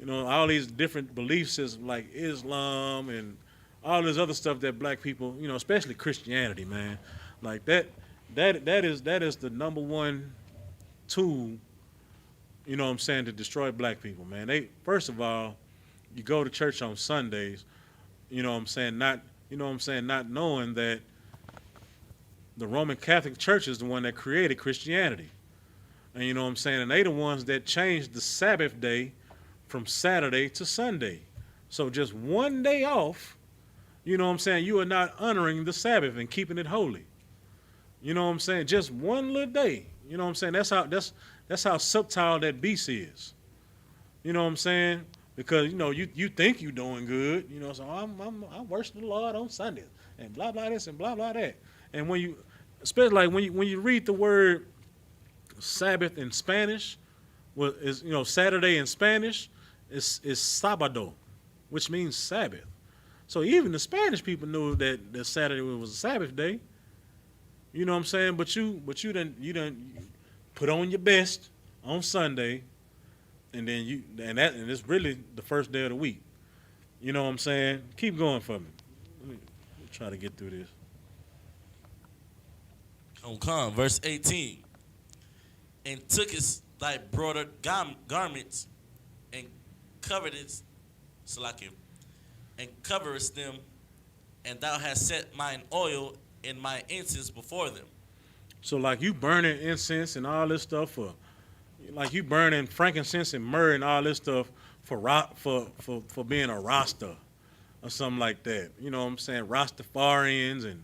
All these different belief systems like Islam and all this other stuff that black people, especially Christianity, man, like that is the number one tool, you know what I'm saying, to destroy black people, man. First of all, you go to church on Sundays, you know what I'm saying, not knowing that the Roman Catholic Church is the one that created Christianity. And you know what I'm saying, and they the ones that changed the Sabbath day from Saturday to Sunday. So just one day off, you know what I'm saying, you are not honoring the Sabbath and keeping it holy. You know what I'm saying? Just one little day. You know what I'm saying? That's how subtle that beast is. You know what I'm saying? Because you think you're doing good. So I worship the Lord on Sundays and blah blah this and blah blah that. And when you, especially like when you read the word Sabbath in Spanish, well, is Saturday in Spanish is sábado, which means Sabbath. So even the Spanish people knew that Saturday was a Sabbath day. You know what I'm saying? But you done put on your best on Sunday, and then and it's really the first day of the week. You know what I'm saying? Keep going for me. Let me try to get through this. Come, verse 18. And tookest thy broader garments and coveredest them, and thou hast set mine oil and my incense before them. So like you burning incense and all this stuff for, like you burning frankincense and myrrh and all this stuff for being a Rasta or something like that. You know what I'm saying? Rastafarians and,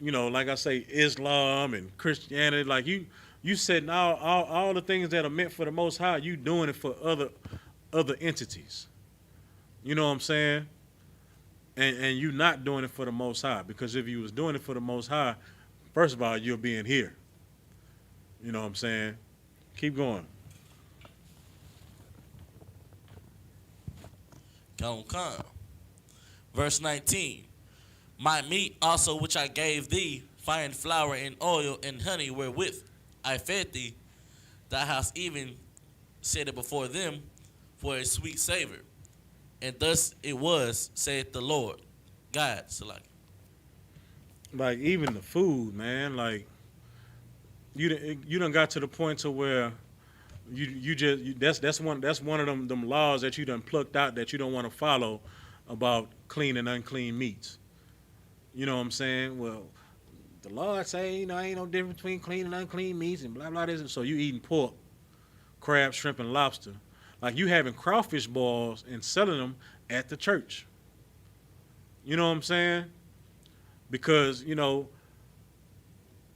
you know, like I say, Islam and Christianity. Like you setting all the things that are meant for the Most High, you doing it for other entities. You know what I'm saying? And you not doing it for the Most High, because if you was doing it for the Most High, first of all, you'll be in here. You know what I'm saying? Keep going. Come. Verse 19. My meat also which I gave thee, fine flour and oil and honey wherewith I fed thee, thou hast even set it before them for a sweet savor. And thus it was, saith the Lord God. So Like even the food, man. Like you done got to the point to where that's one of them laws that you done plucked out that you don't want to follow about clean and unclean meats. You know what I'm saying? Well, the Lord say, you know, ain't no difference between clean and unclean meats and blah blah this. So you eating pork, crab, shrimp, and lobster. Like you having crawfish balls and selling them at the church. You know what I'm saying? Because, you know,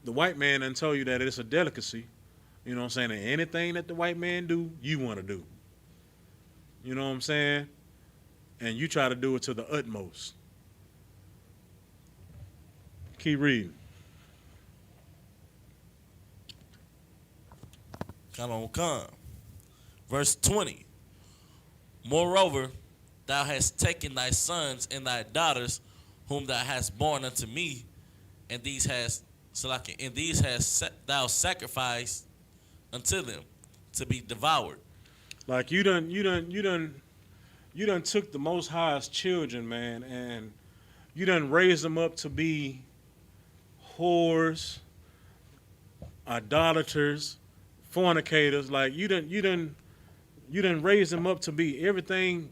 the white man done told you that it's a delicacy. You know what I'm saying? And anything that the white man do, you want to do. You know what I'm saying? And you try to do it to the utmost. Keep reading. come. Verse 20. Moreover, thou hast taken thy sons and thy daughters, whom thou hast born unto me, and these hast thou sacrificed unto them to be devoured. Like you done took the Most High's children, man, and you done raised them up to be whores, idolaters, fornicators. Like you done raise them up to be everything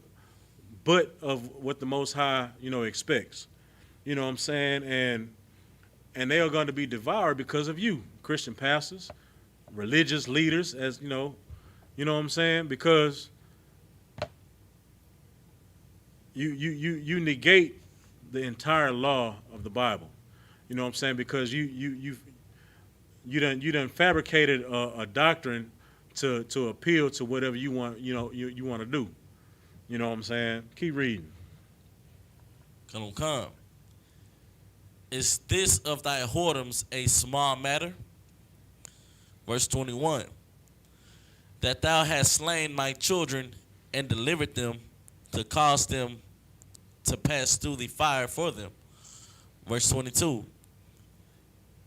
but of what the Most High, you know, expects. You know what I'm saying? And they are going to be devoured because of you, Christian pastors, religious leaders, as you know what I'm saying? Because you negate the entire law of the Bible. You know what I'm saying? Because you done fabricated a doctrine to appeal to whatever you want, you want to do. You know what I'm saying? Keep reading. Come. Is this of thy whoredoms a small matter? Verse 21. That thou hast slain my children and delivered them to cause them to pass through the fire for them. Verse 22.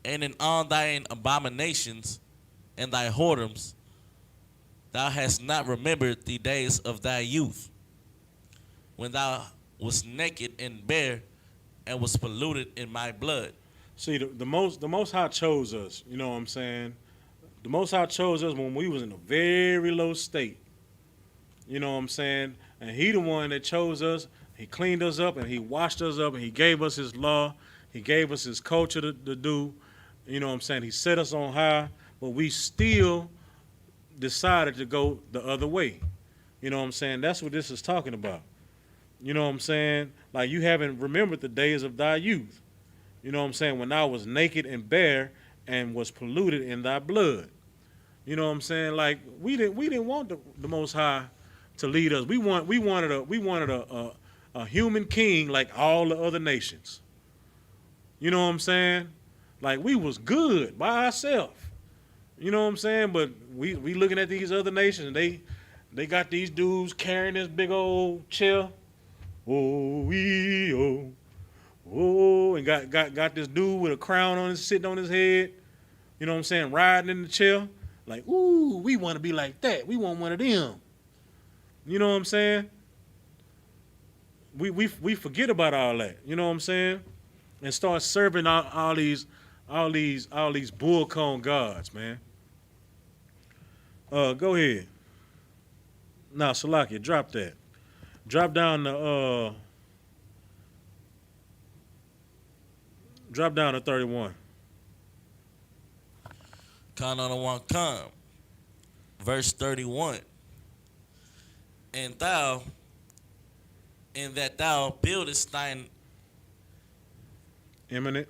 And in all thine abominations and thy whoredoms, thou hast not remembered the days of thy youth, when thou wast naked and bare, and was polluted in my blood. See, the Most High chose us. You know what I'm saying? The Most High chose us when we was in a very low state. You know what I'm saying? And he the one that chose us. He cleaned us up and he washed us up and he gave us his law. He gave us his culture to do. You know what I'm saying? He set us on high, but we still decided to go the other way. You know what I'm saying? That's what this is talking about. You know what I'm saying? Like you haven't remembered the days of thy youth. You know what I'm saying? When I was naked and bare and was polluted in thy blood. You know what I'm saying? Like we didn't want the Most High to lead us. We wanted a human king like all the other nations. You know what I'm saying? Like we was good by ourselves. You know what I'm saying? But we looking at these other nations, and they got these dudes carrying this big old chair. Oh, and got this dude with a crown sitting on his head. You know what I'm saying? Riding in the chair. Like, ooh, we want to be like that. We want one of them. You know what I'm saying? We forget about all that. You know what I'm saying? And start serving all these bullcone gods, man. Go ahead. Now, Salakia, drop that. Drop down to Drop down to 31. Con on the one come. Verse 31. And thou, in that thou buildest thine, Imminent.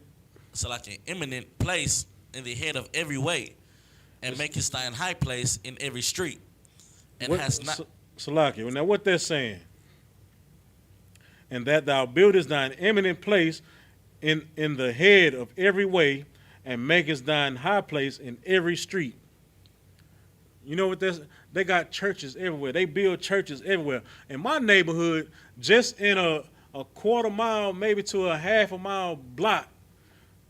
so like an eminent place in the head of every way, and makest thine high place in every street, and hast not. Salakia. Now what they're saying. And that thou buildest thine eminent place in the head of every way, and makest thine high place in every street. You know what this? They got churches everywhere. They build churches everywhere. In my neighborhood, just in a quarter mile, maybe to a half a mile block,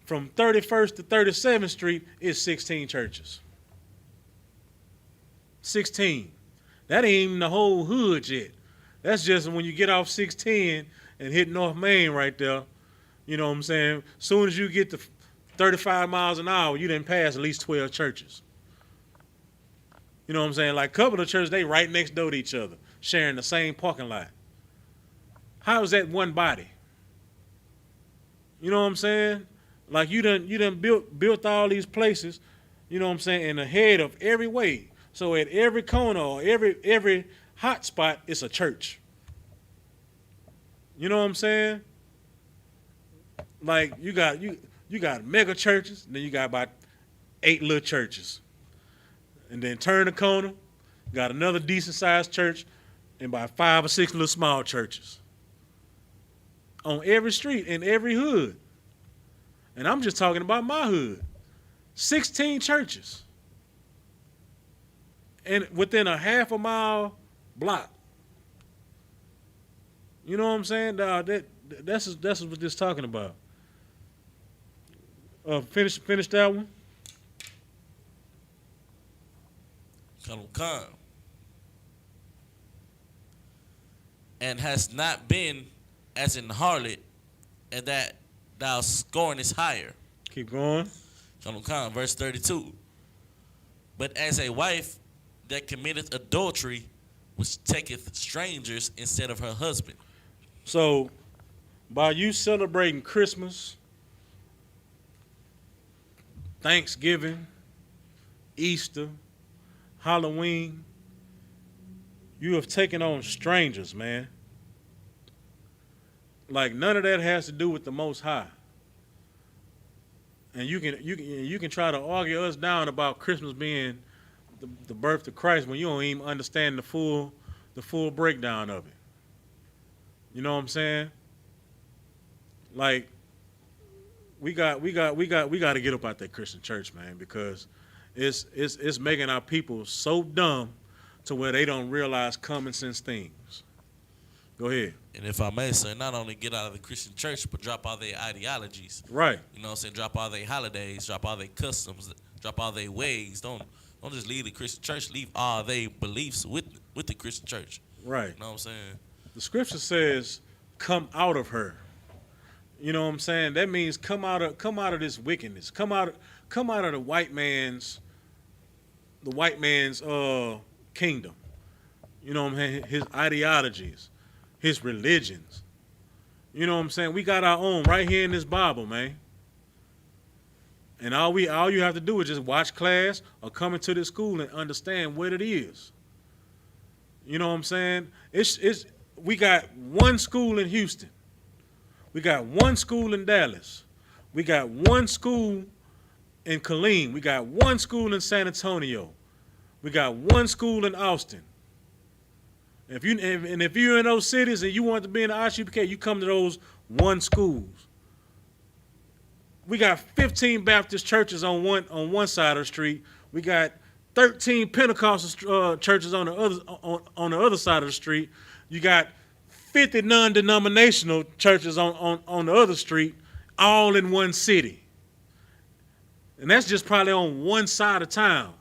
from 31st to 37th Street is 16 churches. 16. That ain't even the whole hood yet. That's just when you get off 610 and hit North Main right there. You know what I'm saying? As soon as you get to 35 miles an hour, you done pass at least 12 churches. You know what I'm saying? Like a couple of churches, they right next door to each other, sharing the same parking lot. How is that one body? You know what I'm saying? Like you done built all these places, you know what I'm saying, in the head of every way. So at every corner or every hot spot, it's a church. You know what I'm saying? Like you got mega churches, then you got about 8 little churches. And then turn the corner, got another decent sized church, and about 5 or 6 little small churches. On every street, in every hood. And I'm just talking about my hood. 16 churches. And within a half a mile block. You know what I'm saying? That's what this talking about. Finish that one. Come. And has not been as an harlot, and that thou scorn is higher. Keep going. Come, verse 32. But as a wife that committeth adultery, which taketh strangers instead of her husband. So, by you celebrating Christmas, Thanksgiving, Easter, Halloween, you have taken on strangers, man. Like none of that has to do with the Most High. And you can try to argue us down about Christmas being the birth of Christ when you don't even understand the full breakdown of it. You know what I'm saying? Like we got to get up out that Christian church, man, because it's making our people so dumb to where they don't realize common sense things. Go ahead. And if I may say, not only get out of the Christian church, but drop all their ideologies. Right. You know what I'm saying? Drop all their holidays, drop all their customs, drop all their ways. Don't just leave the Christian church. Leave all their beliefs with the Christian church. Right. You know what I'm saying? The scripture says, "Come out of her." You know what I'm saying? That means come out of this wickedness. Come out of the white man's kingdom. You know what I'm saying? His ideologies, his religions. You know what I'm saying? We got our own right here in this Bible, man. And all you have to do is just watch class or come into this school and understand what it is. You know what I'm saying? We got one school in Houston. We got one school in Dallas. We got one school in Killeen. We got one school in San Antonio. We got one school in Austin. If you're in those cities and you want to be in the Isupk, you come to those one schools. We got 15 Baptist churches on one side of the street. We got 13 Pentecostal churches on the other side of the street. You got 50 non-denominational churches on the other street, all in one city. And that's just probably on one side of town.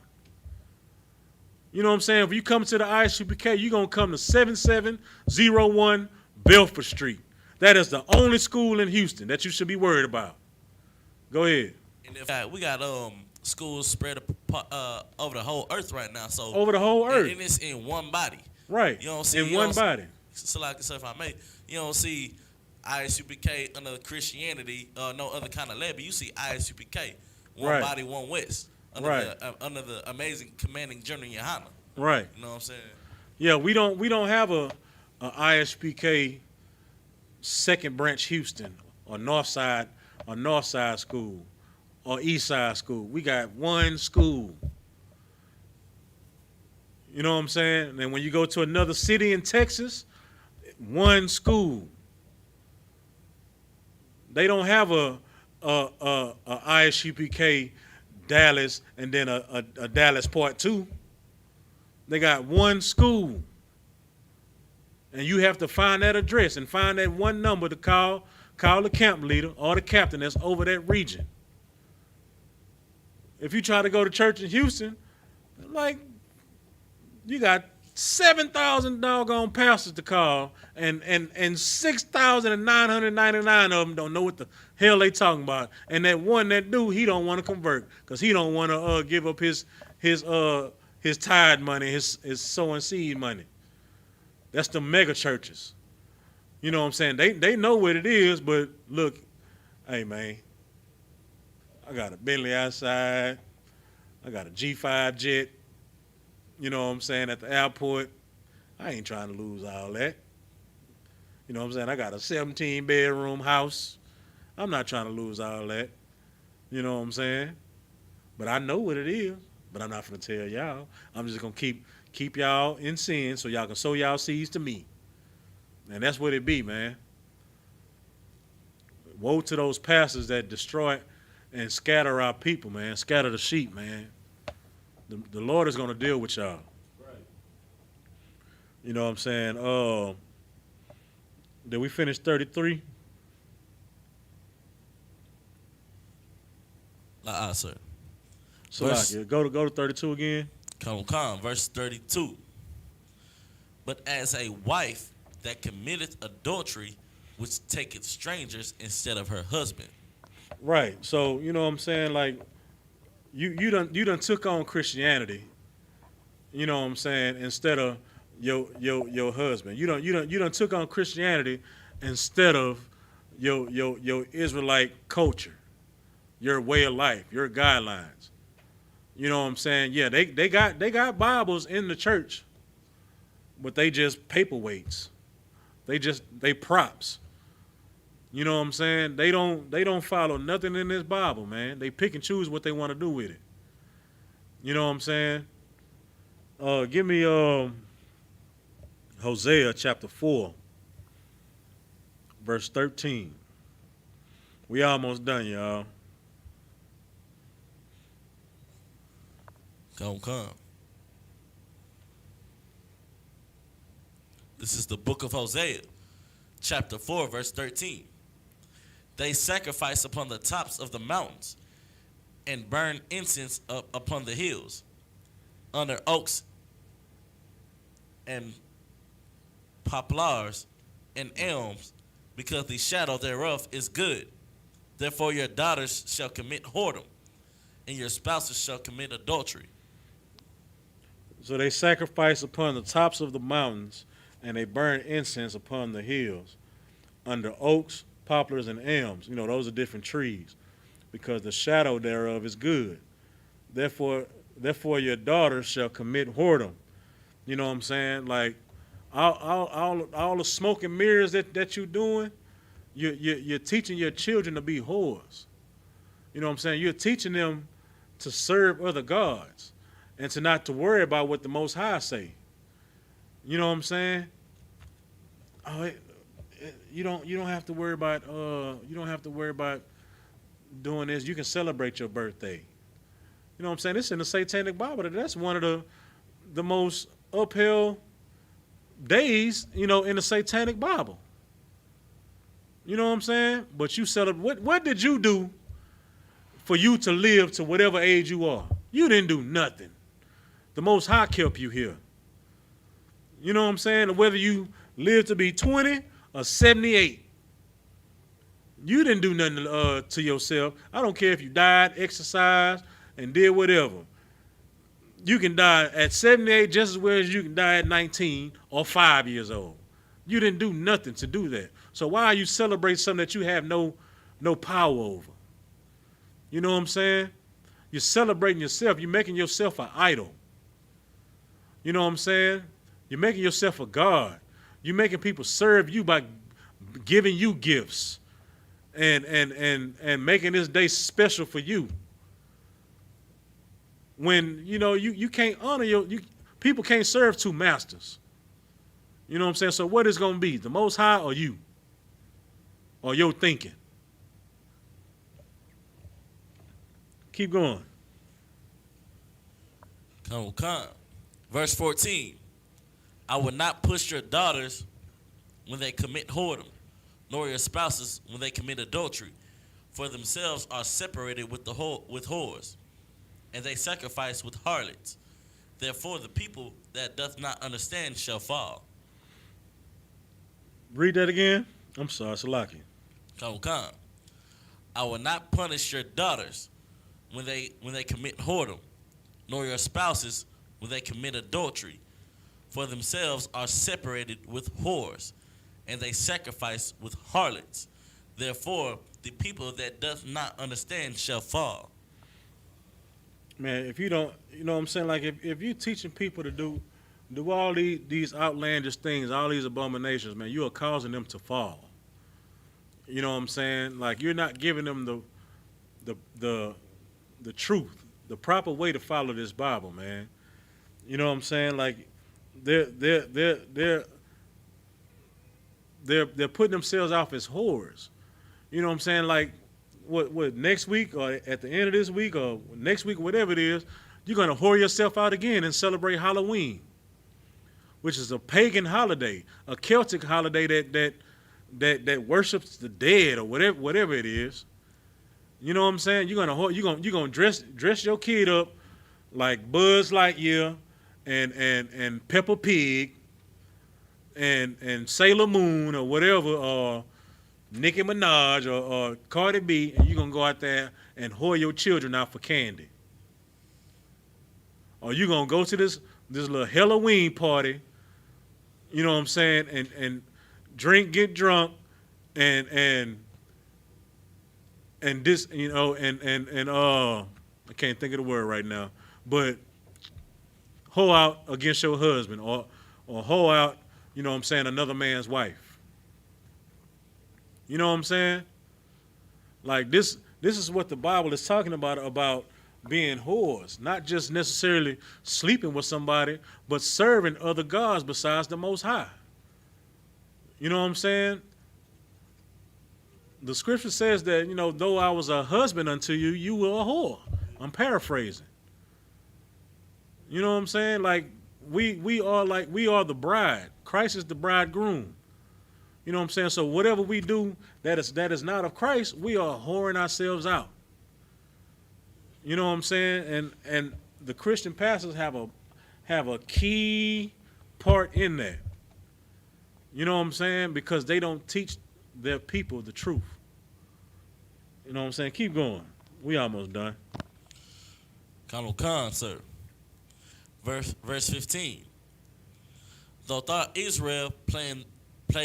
You know what I'm saying? If you come to the Isupk, you're going to come to 7701 Belford Street. That is the only school in Houston that you should be worried about. Go ahead. And we got schools spread over the whole earth right now. So over the whole earth. And it's in one body. Right. You don't see in one body. So if I may, you don't see ISUPK under Christianity, no other kind of label. You see ISUPK, one Right. body, one West, under Right. under the amazing commanding General Yohana. Right. You know what I'm saying? Yeah, we don't have a ISPK second branch Houston or North Side school or East Side school. We got one school. You know what I'm saying? And then when you go to another city in Texas, one school. They don't have a ISUPK Dallas and then a Dallas Part 2. They got one school. And you have to find that address and find that one number to call the camp leader or the captain that's over that region. If you try to go to church in Houston, like, you got 7,000 doggone pastors to call, and 6,999 of them don't know what the hell they talking about. And that one, that dude, he don't want to convert because he don't want to give up his tithe money, his sowing seed money. That's the mega churches. You know what I'm saying? They know what it is, but look, hey man, I got a Bentley outside, I got a G5 jet. You know what I'm saying, at the airport. I ain't trying to lose all that. You know what I'm saying? I got a 17-bedroom house. I'm not trying to lose all that. You know what I'm saying? But I know what it is. But I'm not going to tell y'all. I'm just going to keep y'all in sin so y'all can sow y'all seeds to me. And that's what it be, man. Woe to those pastors that destroy and scatter our people, man. Scatter the sheep, man. The Lord is going to deal with y'all. Right. You know what I'm saying? Did we finish 33? Sir. So go to 32 again. Come, verse 32. But as a wife that committeth adultery, which taketh strangers instead of her husband. Right. So, you know what I'm saying? Like, you done took on Christianity, you know what I'm saying, instead of your husband. You done took on Christianity instead of your Israelite culture, your way of life, your guidelines. You know what I'm saying? Yeah, they got Bibles in the church, but they just paperweights. They props. You know what I'm saying? They don't follow nothing in this Bible, man. They pick and choose what they want to do with it. You know what I'm saying? Give me Hosea chapter 4, verse 13. We almost done, y'all. Come. This is the book of Hosea, chapter 4, verse 13. They sacrifice upon the tops of the mountains and burn incense up upon the hills, under oaks and poplars and elms, because the shadow thereof is good. Therefore your daughters shall commit whoredom, and your spouses shall commit adultery. So they sacrifice upon the tops of the mountains, and they burn incense upon the hills, under oaks, poplars, and elms. You know, those are different trees, because the shadow thereof is good. Therefore your daughters shall commit whoredom. You know what I'm saying? Like, all the smoke and mirrors that you're doing, you're teaching your children to be whores. You know what I'm saying? You're teaching them to serve other gods and to not to worry about what the Most High say. You know what I'm saying? Oh, you don't have to worry about doing this. You can celebrate your birthday. You know what I'm saying? It's in the Satanic Bible. That's one of the most upheld days, you know, in the Satanic Bible. You know what I'm saying? But you celebrate. What did you do for you to live to whatever age you are? You didn't do nothing. The Most High kept you here. You know what I'm saying? Whether you live to be 20 or 78, you didn't do nothing to yourself. I don't care if you died, exercised, and did whatever. You can die at 78 just as well as you can die at 19 or 5 years old. You didn't do nothing to do that. So why are you celebrating something that you have no power over? You know what I'm saying? You're celebrating yourself. You're making yourself an idol. You know what I'm saying? You're making yourself a god. You're making people serve you by giving you gifts and making this day special for you. When, you can't honor people can't serve two masters. You know what I'm saying? So what is going to be? The Most High or you? Or your thinking? Keep going. Come. Verse 14. I will not push your daughters when they commit whoredom, nor your spouses when they commit adultery, for themselves are separated with whores, and they sacrifice with harlots. Therefore the people that doth not understand shall fall. Read that again. I'm sorry, Salaki. Come. I will not punish your daughters when they commit whoredom, nor your spouses when they commit adultery, for themselves are separated with whores, and they sacrifice with harlots. Therefore the people that doth not understand shall fall. Man, if you don't, you know what I'm saying? Like if you teaching people to do all these outlandish things, all these abominations, man, you are causing them to fall. You know what I'm saying? Like you're not giving them the truth, the proper way to follow this Bible, man. You know what I'm saying? Like they're putting themselves off as whores. You know what I'm saying? Like what next week or at the end of this week or next week, whatever it is, you're gonna whore yourself out again and celebrate Halloween, which is a pagan holiday, a Celtic holiday that worships the dead or whatever it is. You know what I'm saying? You're gonna dress your kid up like Buzz Lightyear and Peppa Pig and Sailor Moon or whatever, or Nicki Minaj or Cardi B, and you're gonna go out there and whore your children out for candy. Or you're gonna go to this little Halloween party, you know what I'm saying, and drink, get drunk, and this, I can't think of the word right now, but hoe out against your husband or hoe out, you know what I'm saying, another man's wife. You know what I'm saying? Like this is what the Bible is talking about being whores, not just necessarily sleeping with somebody, but serving other gods besides the Most High. You know what I'm saying? The scripture says that, though I was a husband unto you, you were a whore. I'm paraphrasing. You know what I'm saying? Like we are the bride. Christ is the bridegroom. You know what I'm saying? So whatever we do that is not of Christ, we are whoring ourselves out. You know what I'm saying? And the Christian pastors have a key part in that. You know what I'm saying? Because they don't teach their people the truth. You know what I'm saying? Keep going. We almost done. Come, sir. Verse 15. Though thou Israel play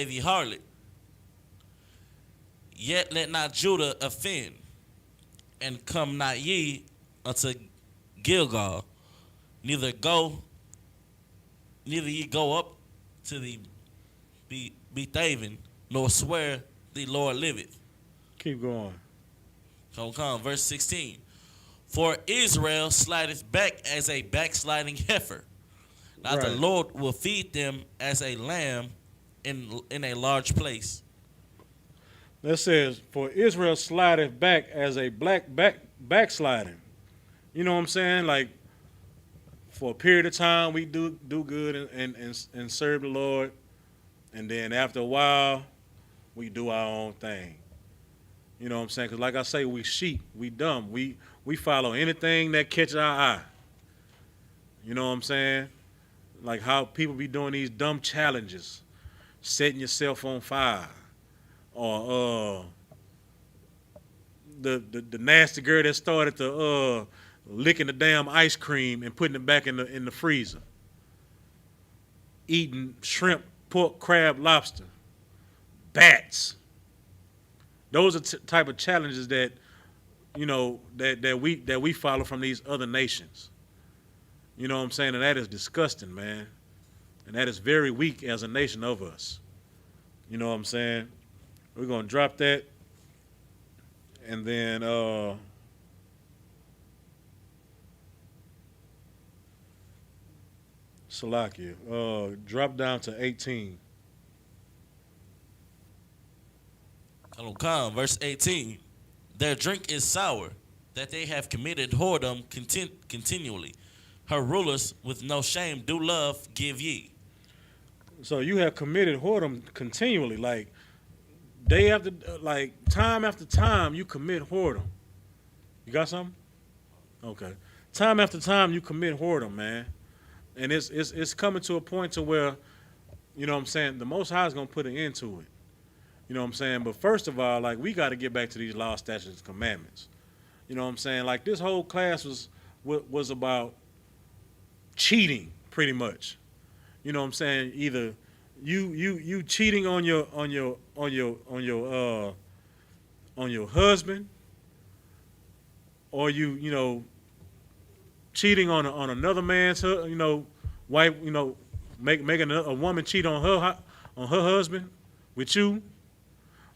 the harlot, yet let not Judah offend, and come not ye unto Gilgal, neither ye go up to the Bethaven, nor swear the Lord liveth. Keep going. Come, verse 16. For Israel slideth back as a backsliding heifer. Now Right. the Lord will feed them as a lamb in a large place. That says, for Israel slideth back as a backsliding. You know what I'm saying? Like, for a period of time, we do good and serve the Lord. And then after a while, we do our own thing. You know what I'm saying? Because like I say, we sheep, we dumb. We follow anything that catches our eye. You know what I'm saying? Like how people be doing these dumb challenges, setting yourself on fire, or the nasty girl that started to licking the damn ice cream and putting it back in the freezer, eating shrimp pork, crab, lobster, bats. Those are type of challenges that, you know, that we follow from these other nations. You know what I'm saying? And that is disgusting, man. And that is very weak as a nation of us. You know what I'm saying? We're gonna drop that, and then Salakia, drop down to 18. Come, verse 18. Their drink is sour, that they have committed whoredom continually. Her rulers with no shame do love give ye. So you have committed whoredom continually, like day after, like time after time, you commit whoredom. You got something? Okay. Time after time, you commit whoredom, man, and it's coming to a point to where, you know what I'm saying, the Most High is gonna put an end to it. You know what I'm saying? But first of all, like, we got to get back to these law, statutes, and commandments. You know what I'm saying? Like, this whole class was about cheating, pretty much. You know what I'm saying? Either you cheating on your husband, or you know, cheating on another man's wife. You know, making a woman cheat on her husband with you.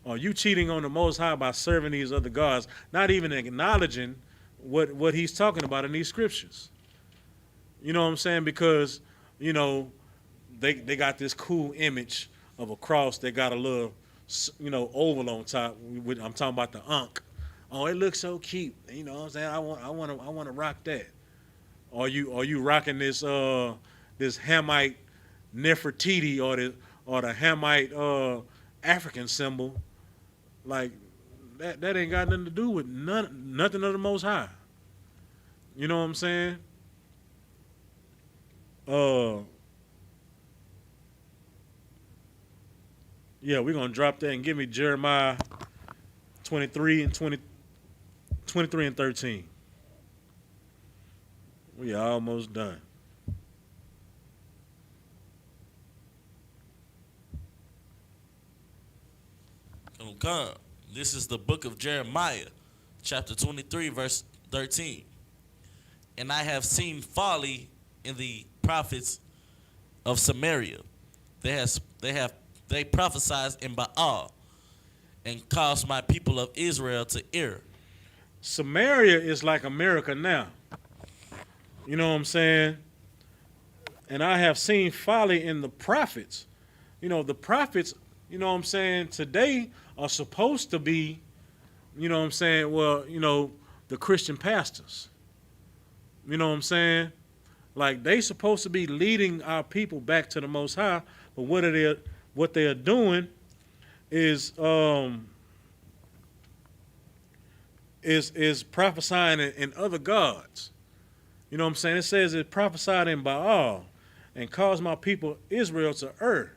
Or you cheating on the Most High by serving these other gods, not even acknowledging what he's talking about in these scriptures. You know what I'm saying? Because, you know, they got this cool image of a cross that got a little, you know, oval on top. I'm talking about the Ankh. Oh, it looks so cute. You know what I'm saying? I want to rock that. Or you rocking this this Hamite Nefertiti or the Hamite African symbol. Like, that ain't got nothing to do with nothing of the Most High. You know what I'm saying? Yeah, we're gonna drop that and give me Jeremiah 23 and 13. We are almost done. Come. This is the book of Jeremiah, chapter 23, verse 13. And I have seen folly in the prophets of Samaria. They prophesied in Baal and caused my people of Israel to err. Samaria is like America now. You know what I'm saying? And I have seen folly in the prophets. You know, the prophets, you know what I'm saying, today are supposed to be, you know what I'm saying, well, you know, the Christian pastors. You know what I'm saying? Like, they supposed to be leading our people back to the Most High, but what they are doing is prophesying in other gods. You know what I'm saying? It says it prophesied in Baal and caused my people Israel to err.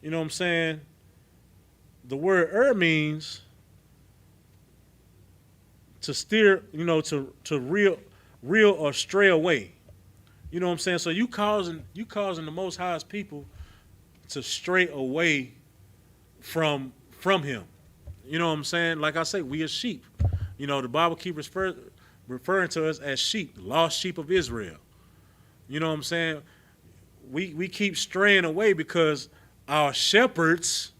You know what I'm saying? The word err means to steer, you know, to real or stray away. You know what I'm saying? So you causing the Most High's people to stray away from him. You know what I'm saying? Like I say, we are sheep. You know, the Bible keeps referring to us as sheep, lost sheep of Israel. You know what I'm saying? We keep straying away because our shepherds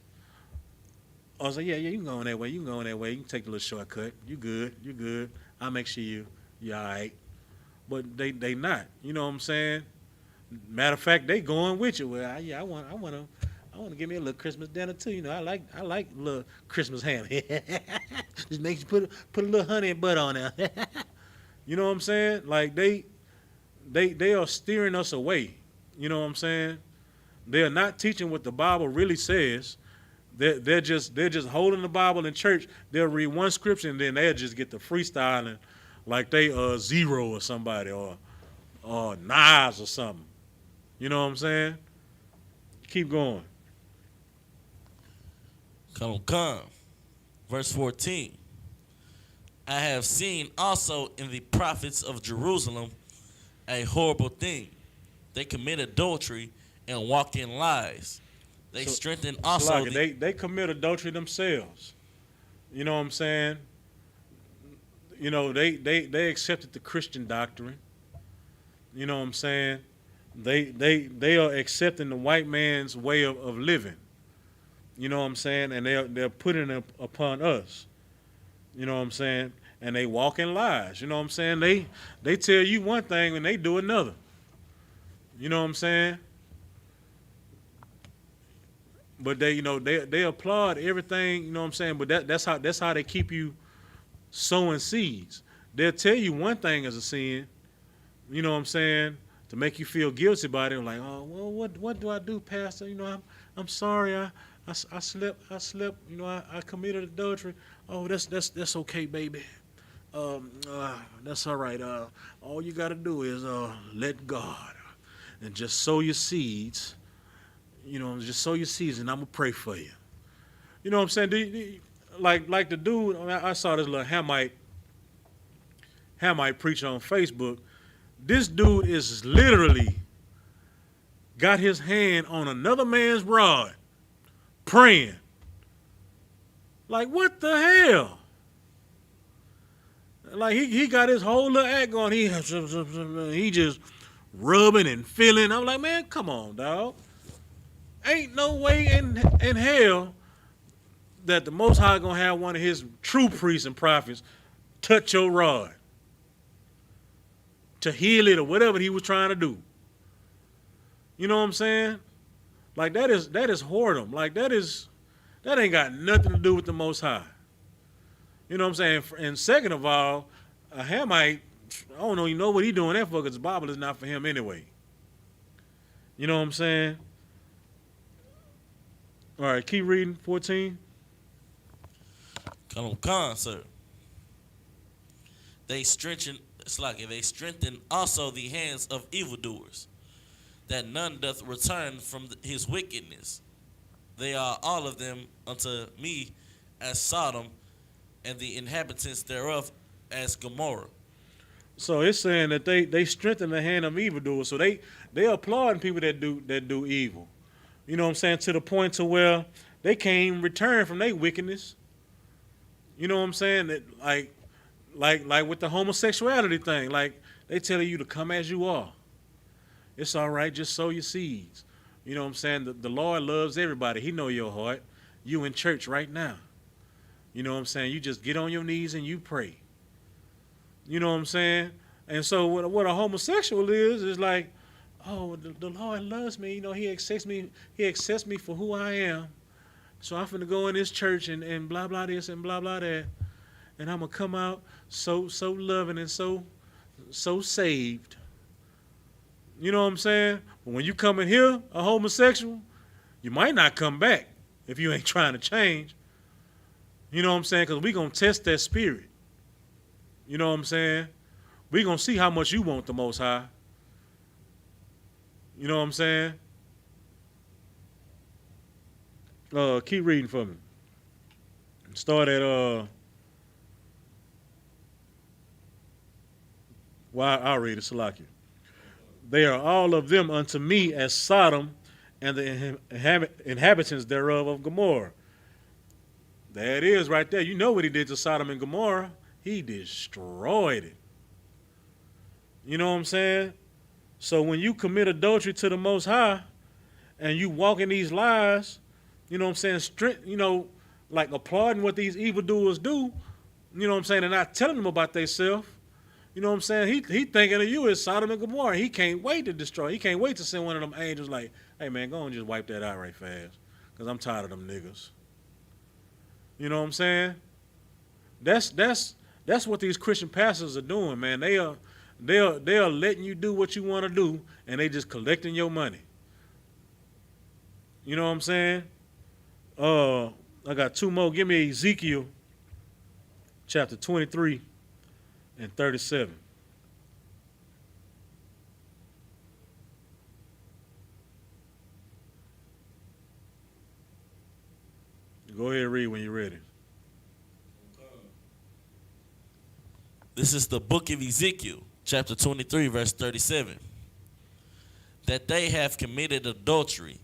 are saying, yeah, you can go on that way, you can take the little shortcut. You good. I'll make sure you all right. But they not. You know what I'm saying? Matter of fact, they going with you. Well, I want to give me a little Christmas dinner too. You know, I like a little Christmas ham. Just make you put a little honey and butter on there. You know what I'm saying? Like they are steering us away. You know what I'm saying? They are not teaching what the Bible really says. They're just holding the Bible in church. They'll read one scripture and then they'll just get the freestyling like they Zero or somebody or Nas or something. You know what I'm saying? Keep going. Come. Verse 14. I have seen also in the prophets of Jerusalem a horrible thing. They commit adultery and walk in lies. They So- strengthen So also like they commit adultery themselves. You know what I'm saying? You know, they accepted the Christian doctrine. You know what I'm saying? They are accepting the white man's way of living. You know what I'm saying? And they're putting it upon us. You know what I'm saying? And they walk in lies. You know what I'm saying? They tell you one thing and they do another. You know what I'm saying? But they applaud everything, you know what I'm saying? But that's how they keep you sowing seeds. They'll tell you one thing is a sin, you know what I'm saying, to make you feel guilty about it. Like, oh, well, what do I do, Pastor? You know, I'm sorry, I slept, you know, I committed adultery. Oh, that's okay, baby. That's all right. All you gotta do is let God and just sow your seeds. You know, just sow your seeds, and I'm gonna pray for you. You know what I'm saying? Like the dude, I saw this little Hamite preacher on Facebook. This dude is literally got his hand on another man's rod, praying. Like, what the hell? Like he got his whole little act going. He just rubbing and feeling. I'm like, man, come on, dog. Ain't no way in hell that the Most High gonna have one of his true priests and prophets touch your rod to heal it or whatever he was trying to do. You know what I'm saying? Like that is whoredom. Like that ain't got nothing to do with the Most High. You know what I'm saying? And second of all, a Hamite, I don't know, you know what he doing that for, because the Bible is not for him anyway. You know what I'm saying? All right, keep reading, 14. Come on, sir. They strengthen also the hands of evildoers, that none doth return from his wickedness. They are all of them unto me as Sodom, and the inhabitants thereof as Gomorrah. So it's saying that they strengthen the hand of evildoers. So they applauding people that do evil. You know what I'm saying? To the point to where they can't even return from their wickedness. You know what I'm saying? That like with the homosexuality thing, like they tell you to come as you are. It's all right, just sow your seeds. You know what I'm saying? The Lord loves everybody. He know your heart. You in church right now. You know what I'm saying? You just get on your knees and you pray. You know what I'm saying? And so what a homosexual is like, oh, the Lord loves me. You know, he accepts me for who I am. So I'm finna go in this church and blah, blah this and blah, blah that. And I'm going to come out so loving and so saved. You know what I'm saying? But when you come in here, a homosexual, you might not come back if you ain't trying to change. You know what I'm saying? Because we going to test that spirit. You know what I'm saying? We going to see how much you want the Most High. You know what I'm saying? Keep reading for me. Start at I'll read it, Salakia. They are all of them unto me as Sodom, and the inhabitants thereof of Gomorrah. There it is right there. You know what he did to Sodom and Gomorrah. He destroyed it. You know what I'm saying? So when you commit adultery to the Most High and you walk in these lies, you know what I'm saying, like applauding what these evildoers do, you know what I'm saying, and not telling them about themselves, you know what I'm saying, he thinking of you as Sodom and Gomorrah. He can't wait to destroy. He can't wait to send one of them angels like, hey, man, go and just wipe that out right fast because I'm tired of them niggas. You know what I'm saying? That's what these Christian pastors are doing, man. They are letting you do what you want to do, and they just collecting your money. You know what I'm saying? I got two more. Give me Ezekiel chapter 23 and 37. Go ahead and read when you're ready. This is the book of Ezekiel, chapter 23, verse 37. That they have committed adultery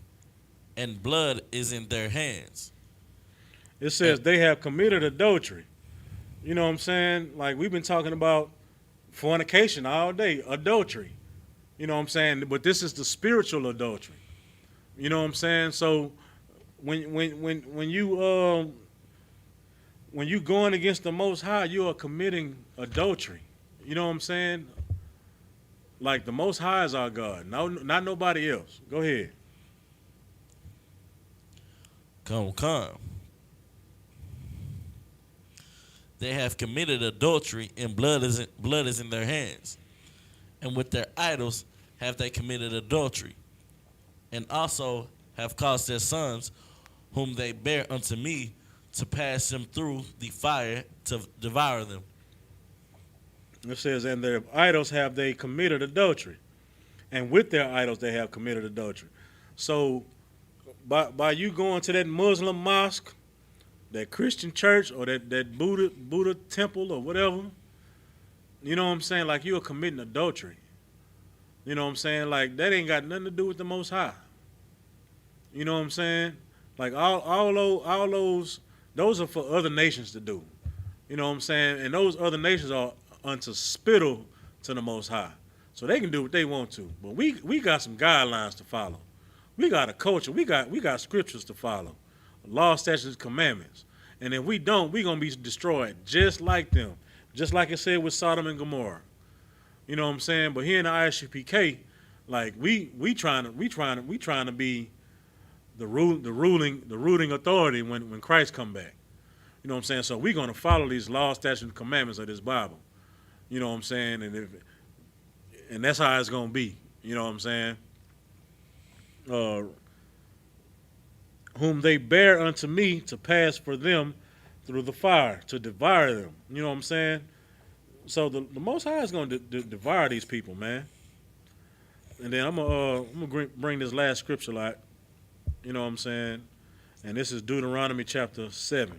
and blood is in their hands. It says they have committed adultery. You know what I'm saying? Like we've been talking about fornication all day, adultery. You know what I'm saying? But this is the spiritual adultery. You know what I'm saying? So when you going against the Most High, you are committing adultery. You know what I'm saying? Like the Most High is our God, no, not nobody else. Go ahead. Come. They have committed adultery, and blood is in their hands. And with their idols have they committed adultery, and also have caused their sons, whom they bear unto me, to pass them through the fire to devour them. It says, and their idols have they committed adultery, and with their idols they have committed adultery. So by you going to that Muslim mosque, that Christian church, or that Buddha temple or whatever, you know what I'm saying? Like you are committing adultery. You know what I'm saying? Like that ain't got nothing to do with the Most High. You know what I'm saying? Like all those are for other nations to do. You know what I'm saying? And those other nations are unto spittle to the Most High. So they can do what they want to. But we got some guidelines to follow. We got a culture. We got scriptures to follow. Law, statutes, commandments. And if we don't, we're gonna be destroyed just like them. Just like it said with Sodom and Gomorrah. You know what I'm saying? But here in the Isupk, like we trying to be the ruling authority when Christ come back. You know what I'm saying? So we're gonna follow these laws, statutes, and commandments of this Bible. You know what I'm saying? And that's how it's gonna be. You know what I'm saying? Whom they bear unto me to pass for them through the fire, to devour them. You know what I'm saying? So the Most High is going to devour these people, man. And then I'm gonna bring this last scripture out. You know what I'm saying? And this is Deuteronomy chapter 7.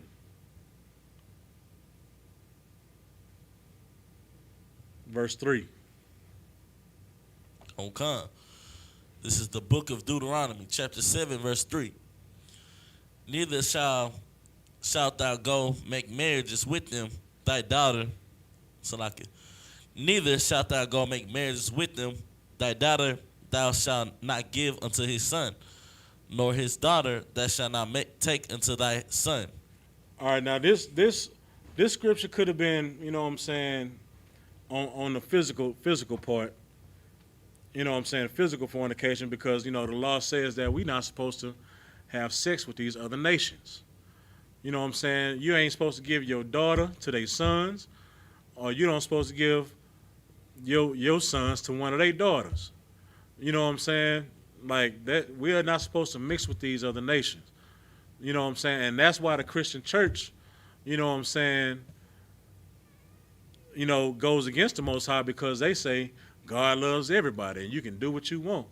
Verse 3. Okay. This is the book of Deuteronomy, chapter 7, verse 3. Neither shalt thou go make marriages with them, thy daughter. Neither shalt thou go make marriages with them, thy daughter thou shalt not give unto his son, nor his daughter thou shalt not take unto thy son. All right, now this scripture could have been, you know what I'm saying, on the physical part. You know what I'm saying, physical fornication, because, you know, the law says that we're not supposed to have sex with these other nations. You know what I'm saying? You ain't supposed to give your daughter to their sons, or you don't supposed to give your sons to one of their daughters. You know what I'm saying? Like that, we are not supposed to mix with these other nations. You know what I'm saying? And that's why the Christian church, you know what I'm saying, you know, goes against the Most High, because they say God loves everybody and you can do what you want.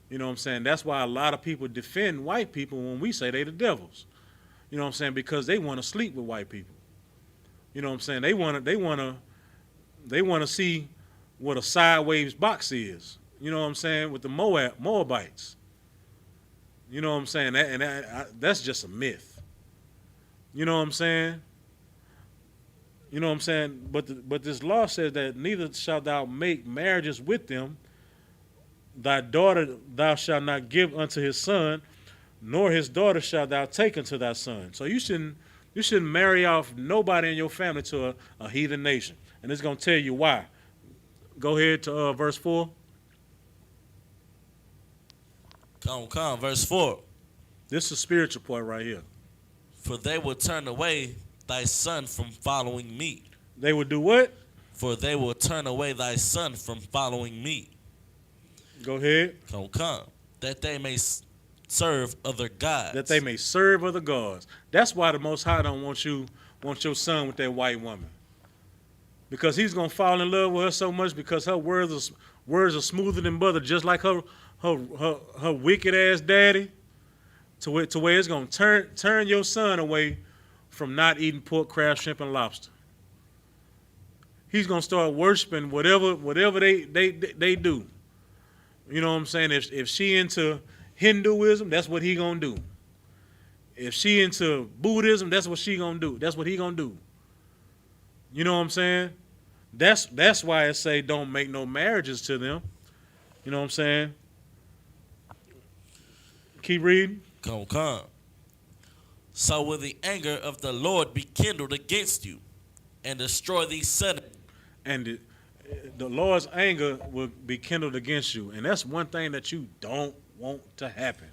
You know what I'm saying? That's why a lot of people defend white people when we say they the devils. You know what I'm saying? Because they want to sleep with white people. You know what I'm saying? They want to see what a sideways box is. You know what I'm saying? With the Moabites. You know what I'm saying? That's just a myth. You know what I'm saying? You know what I'm saying? But this law says that neither shalt thou make marriages with them. Thy daughter thou shalt not give unto his son, nor his daughter shalt thou take unto thy son. So you shouldn't marry off nobody in your family to a heathen nation. And it's going to tell you why. Go ahead to verse 4. Come, verse 4. This is a spiritual part right here. For they will turn away thy son from following me. They will do what? For they will turn away thy son from following me. Go ahead. Come. That they may serve other gods. That they may serve other gods. That's why the Most High don't want your son with that white woman. Because he's going to fall in love with her so much, because her words are smoother than butter, just like her wicked ass daddy, to where it's going to turn your son away from not eating pork, crab, shrimp, and lobster. He's going to start worshiping whatever they do. You know what I'm saying? If she into Hinduism, that's what he gonna do. If she into Buddhism, that's what she gonna do. That's what he gonna do. You know what I'm saying? That's why I say don't make no marriages to them. You know what I'm saying? Keep reading. Come. So will the anger of the Lord be kindled against you, and destroy thee suddenly. And the Lord's anger will be kindled against you. And that's one thing that you don't want to happen.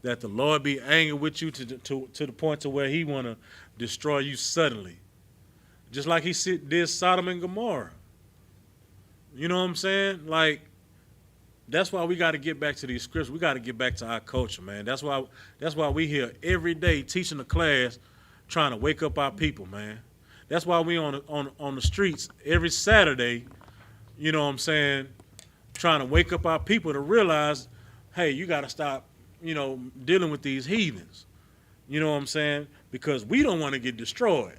That the Lord be angry with you to the point to where he want to destroy you suddenly. Just like he did Sodom and Gomorrah. You know what I'm saying? Like, that's why we got to get back to these scriptures. We got to get back to our culture, man. That's why we here every day teaching the class, trying to wake up our people, man. That's why we on the streets every Saturday, you know what I'm saying, trying to wake up our people to realize, hey, you got to stop, dealing with these heathens. You know what I'm saying? Because we don't want to get destroyed.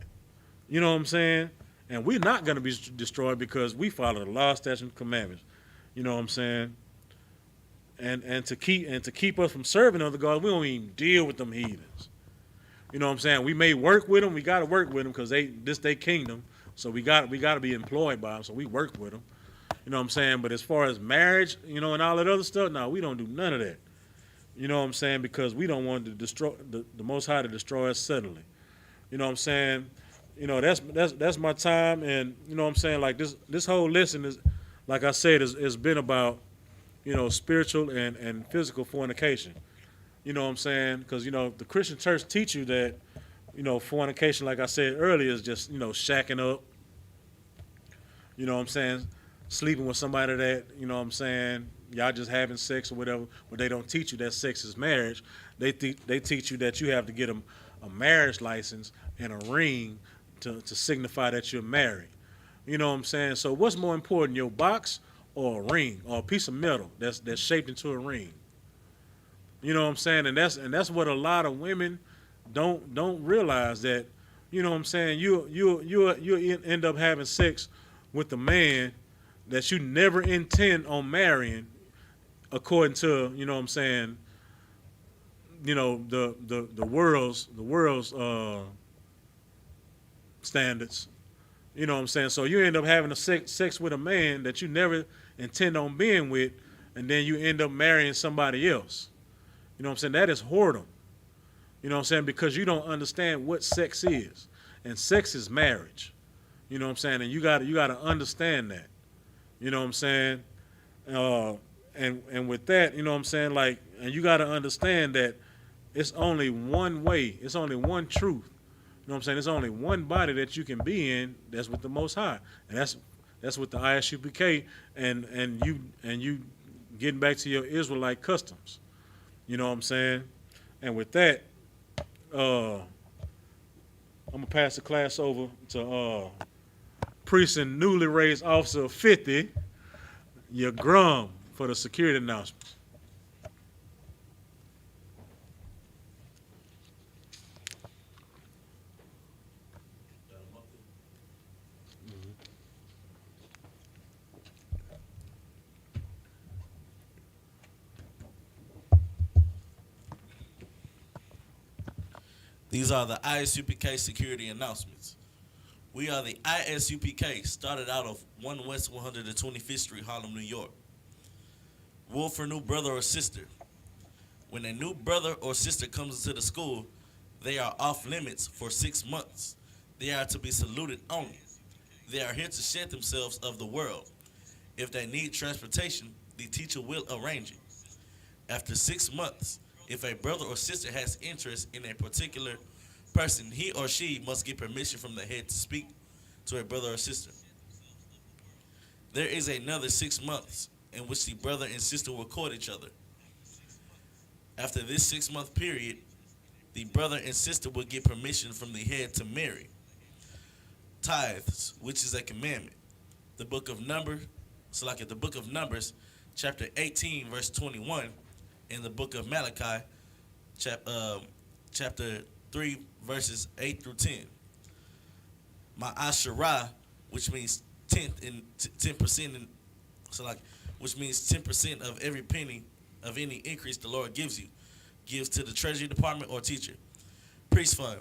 You know what I'm saying? And we're not going to be destroyed because we follow the law, statutes, and commandments. You know what I'm saying? And to keep us from serving other gods, we don't even deal with them heathens. You know what I'm saying? We may work with them. We got to work with them because this their kingdom. So we got to be employed by them. So we work with them. You know what I'm saying? But as far as marriage, and all that other stuff, no, we don't do none of that. You know what I'm saying? Because we don't want to destroy the Most High to destroy us suddenly. You know what I'm saying? That's my time, and you know what I'm saying? Like this whole lesson is, like I said, is been about, spiritual and physical fornication. You know what I'm saying? Because, the Christian church teach you that, fornication, like I said earlier, is just, shacking up. You know what I'm saying? Sleeping with somebody that, y'all just having sex or whatever, but they don't teach you that sex is marriage. They teach you that you have to get a marriage license and a ring to signify that you're married. You know what I'm saying? So what's more important, your box or a ring or a piece of metal that's shaped into a ring? You know what I'm saying? And that's what a lot of women don't realize, that, you know what I'm saying, you end up having sex with a man that you never intend on marrying, according to, you know what I'm saying, the world's standards. You know what I'm saying? So you end up having sex with a man that you never intend on being with, and then you end up marrying somebody else. You know what I'm saying? That is whoredom. You know what I'm saying? Because you don't understand what sex is. And sex is marriage. You know what I'm saying? And you got to understand that. You know what I'm saying? And with that, you know what I'm saying? Like, and you got to understand that it's only one way. It's only one truth. You know what I'm saying? There's only one body that you can be in that's with the Most High. And that's with the Isupk and you getting back to your Israelite customs. You know what I'm saying? And with that, I'm going to pass the class over to Priest and newly raised Officer 50, your Grum, for the security announcements. These are the ISUPK security announcements. We are the ISUPK, started out of 1 West 125th Street, Harlem, New York. Rule for new brother or sister. When a new brother or sister comes into the school, they are off limits for 6 months. They are to be saluted only. They are here to shed themselves of the world. If they need transportation, the teacher will arrange it. After 6 months, if a brother or sister has interest in a particular person, he or she must get permission from the head to speak to a brother or sister. There is another 6 months in which the brother and sister will court each other. After this 6-month period, the brother and sister will get permission from the head to marry. Tithes, which is a commandment. The book of Numbers, chapter 18, verse 21, in the book of Malachi, chapter 3, verses 8 through 10. Ma'asharah, which means 10% which means 10% of every penny of any increase the Lord gives you. Gives to the treasury department or teacher. Priest fund.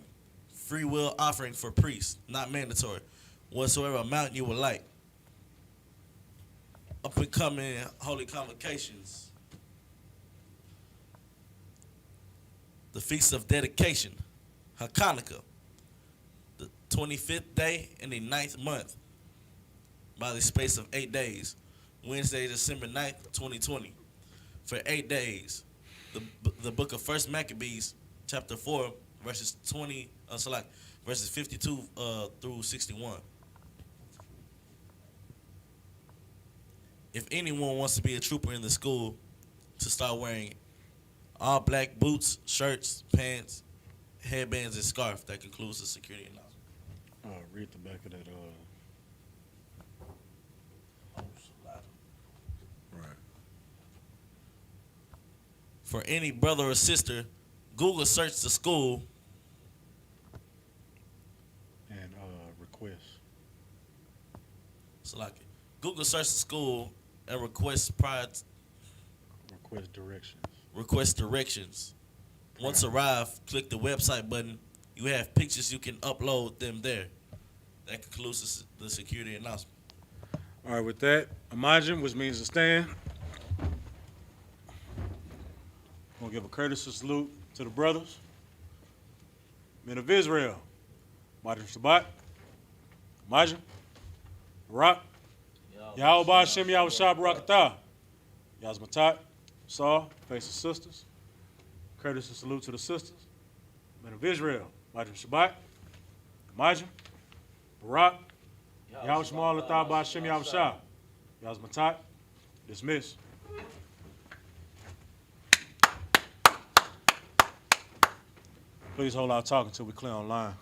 Free will offering for priests, not mandatory. Whatsoever amount you would like. Up and coming holy convocations. The Feast of Dedication. Hanukkah. The 25th day in the 9th month. By the space of 8 days. Wednesday, December 9th, 2020. For 8 days. The book of 1 Maccabees, chapter 4, verses 52 through 61. If anyone wants to be a trooper in the school, to start wearing all black boots, shirts, pants, headbands, and scarf, that concludes the security announcement. Read the back of that. Right. For any brother or sister, Google search the school And request. so like Google search the school and request directions. Once arrived, click the website button. You have pictures, you can upload them there. That concludes the security announcement. All right, with that, Imagine, which means to stand. I'm going to give a courtesy salute to the brothers. Men of Israel. Imagine Shabbat. Imagine. Barak. Yahweh Hashem Yahweh Shah Barakatah. Yazmatat. Saw. Face the sisters. Courtesy salute to the sisters. Men of Israel. Imagine Shabbat. Imagine. Barak. Yahweh Shema Latah Hashem Yahweh Shah. Yazmatat. Dismiss. Please hold our talk until we clear online.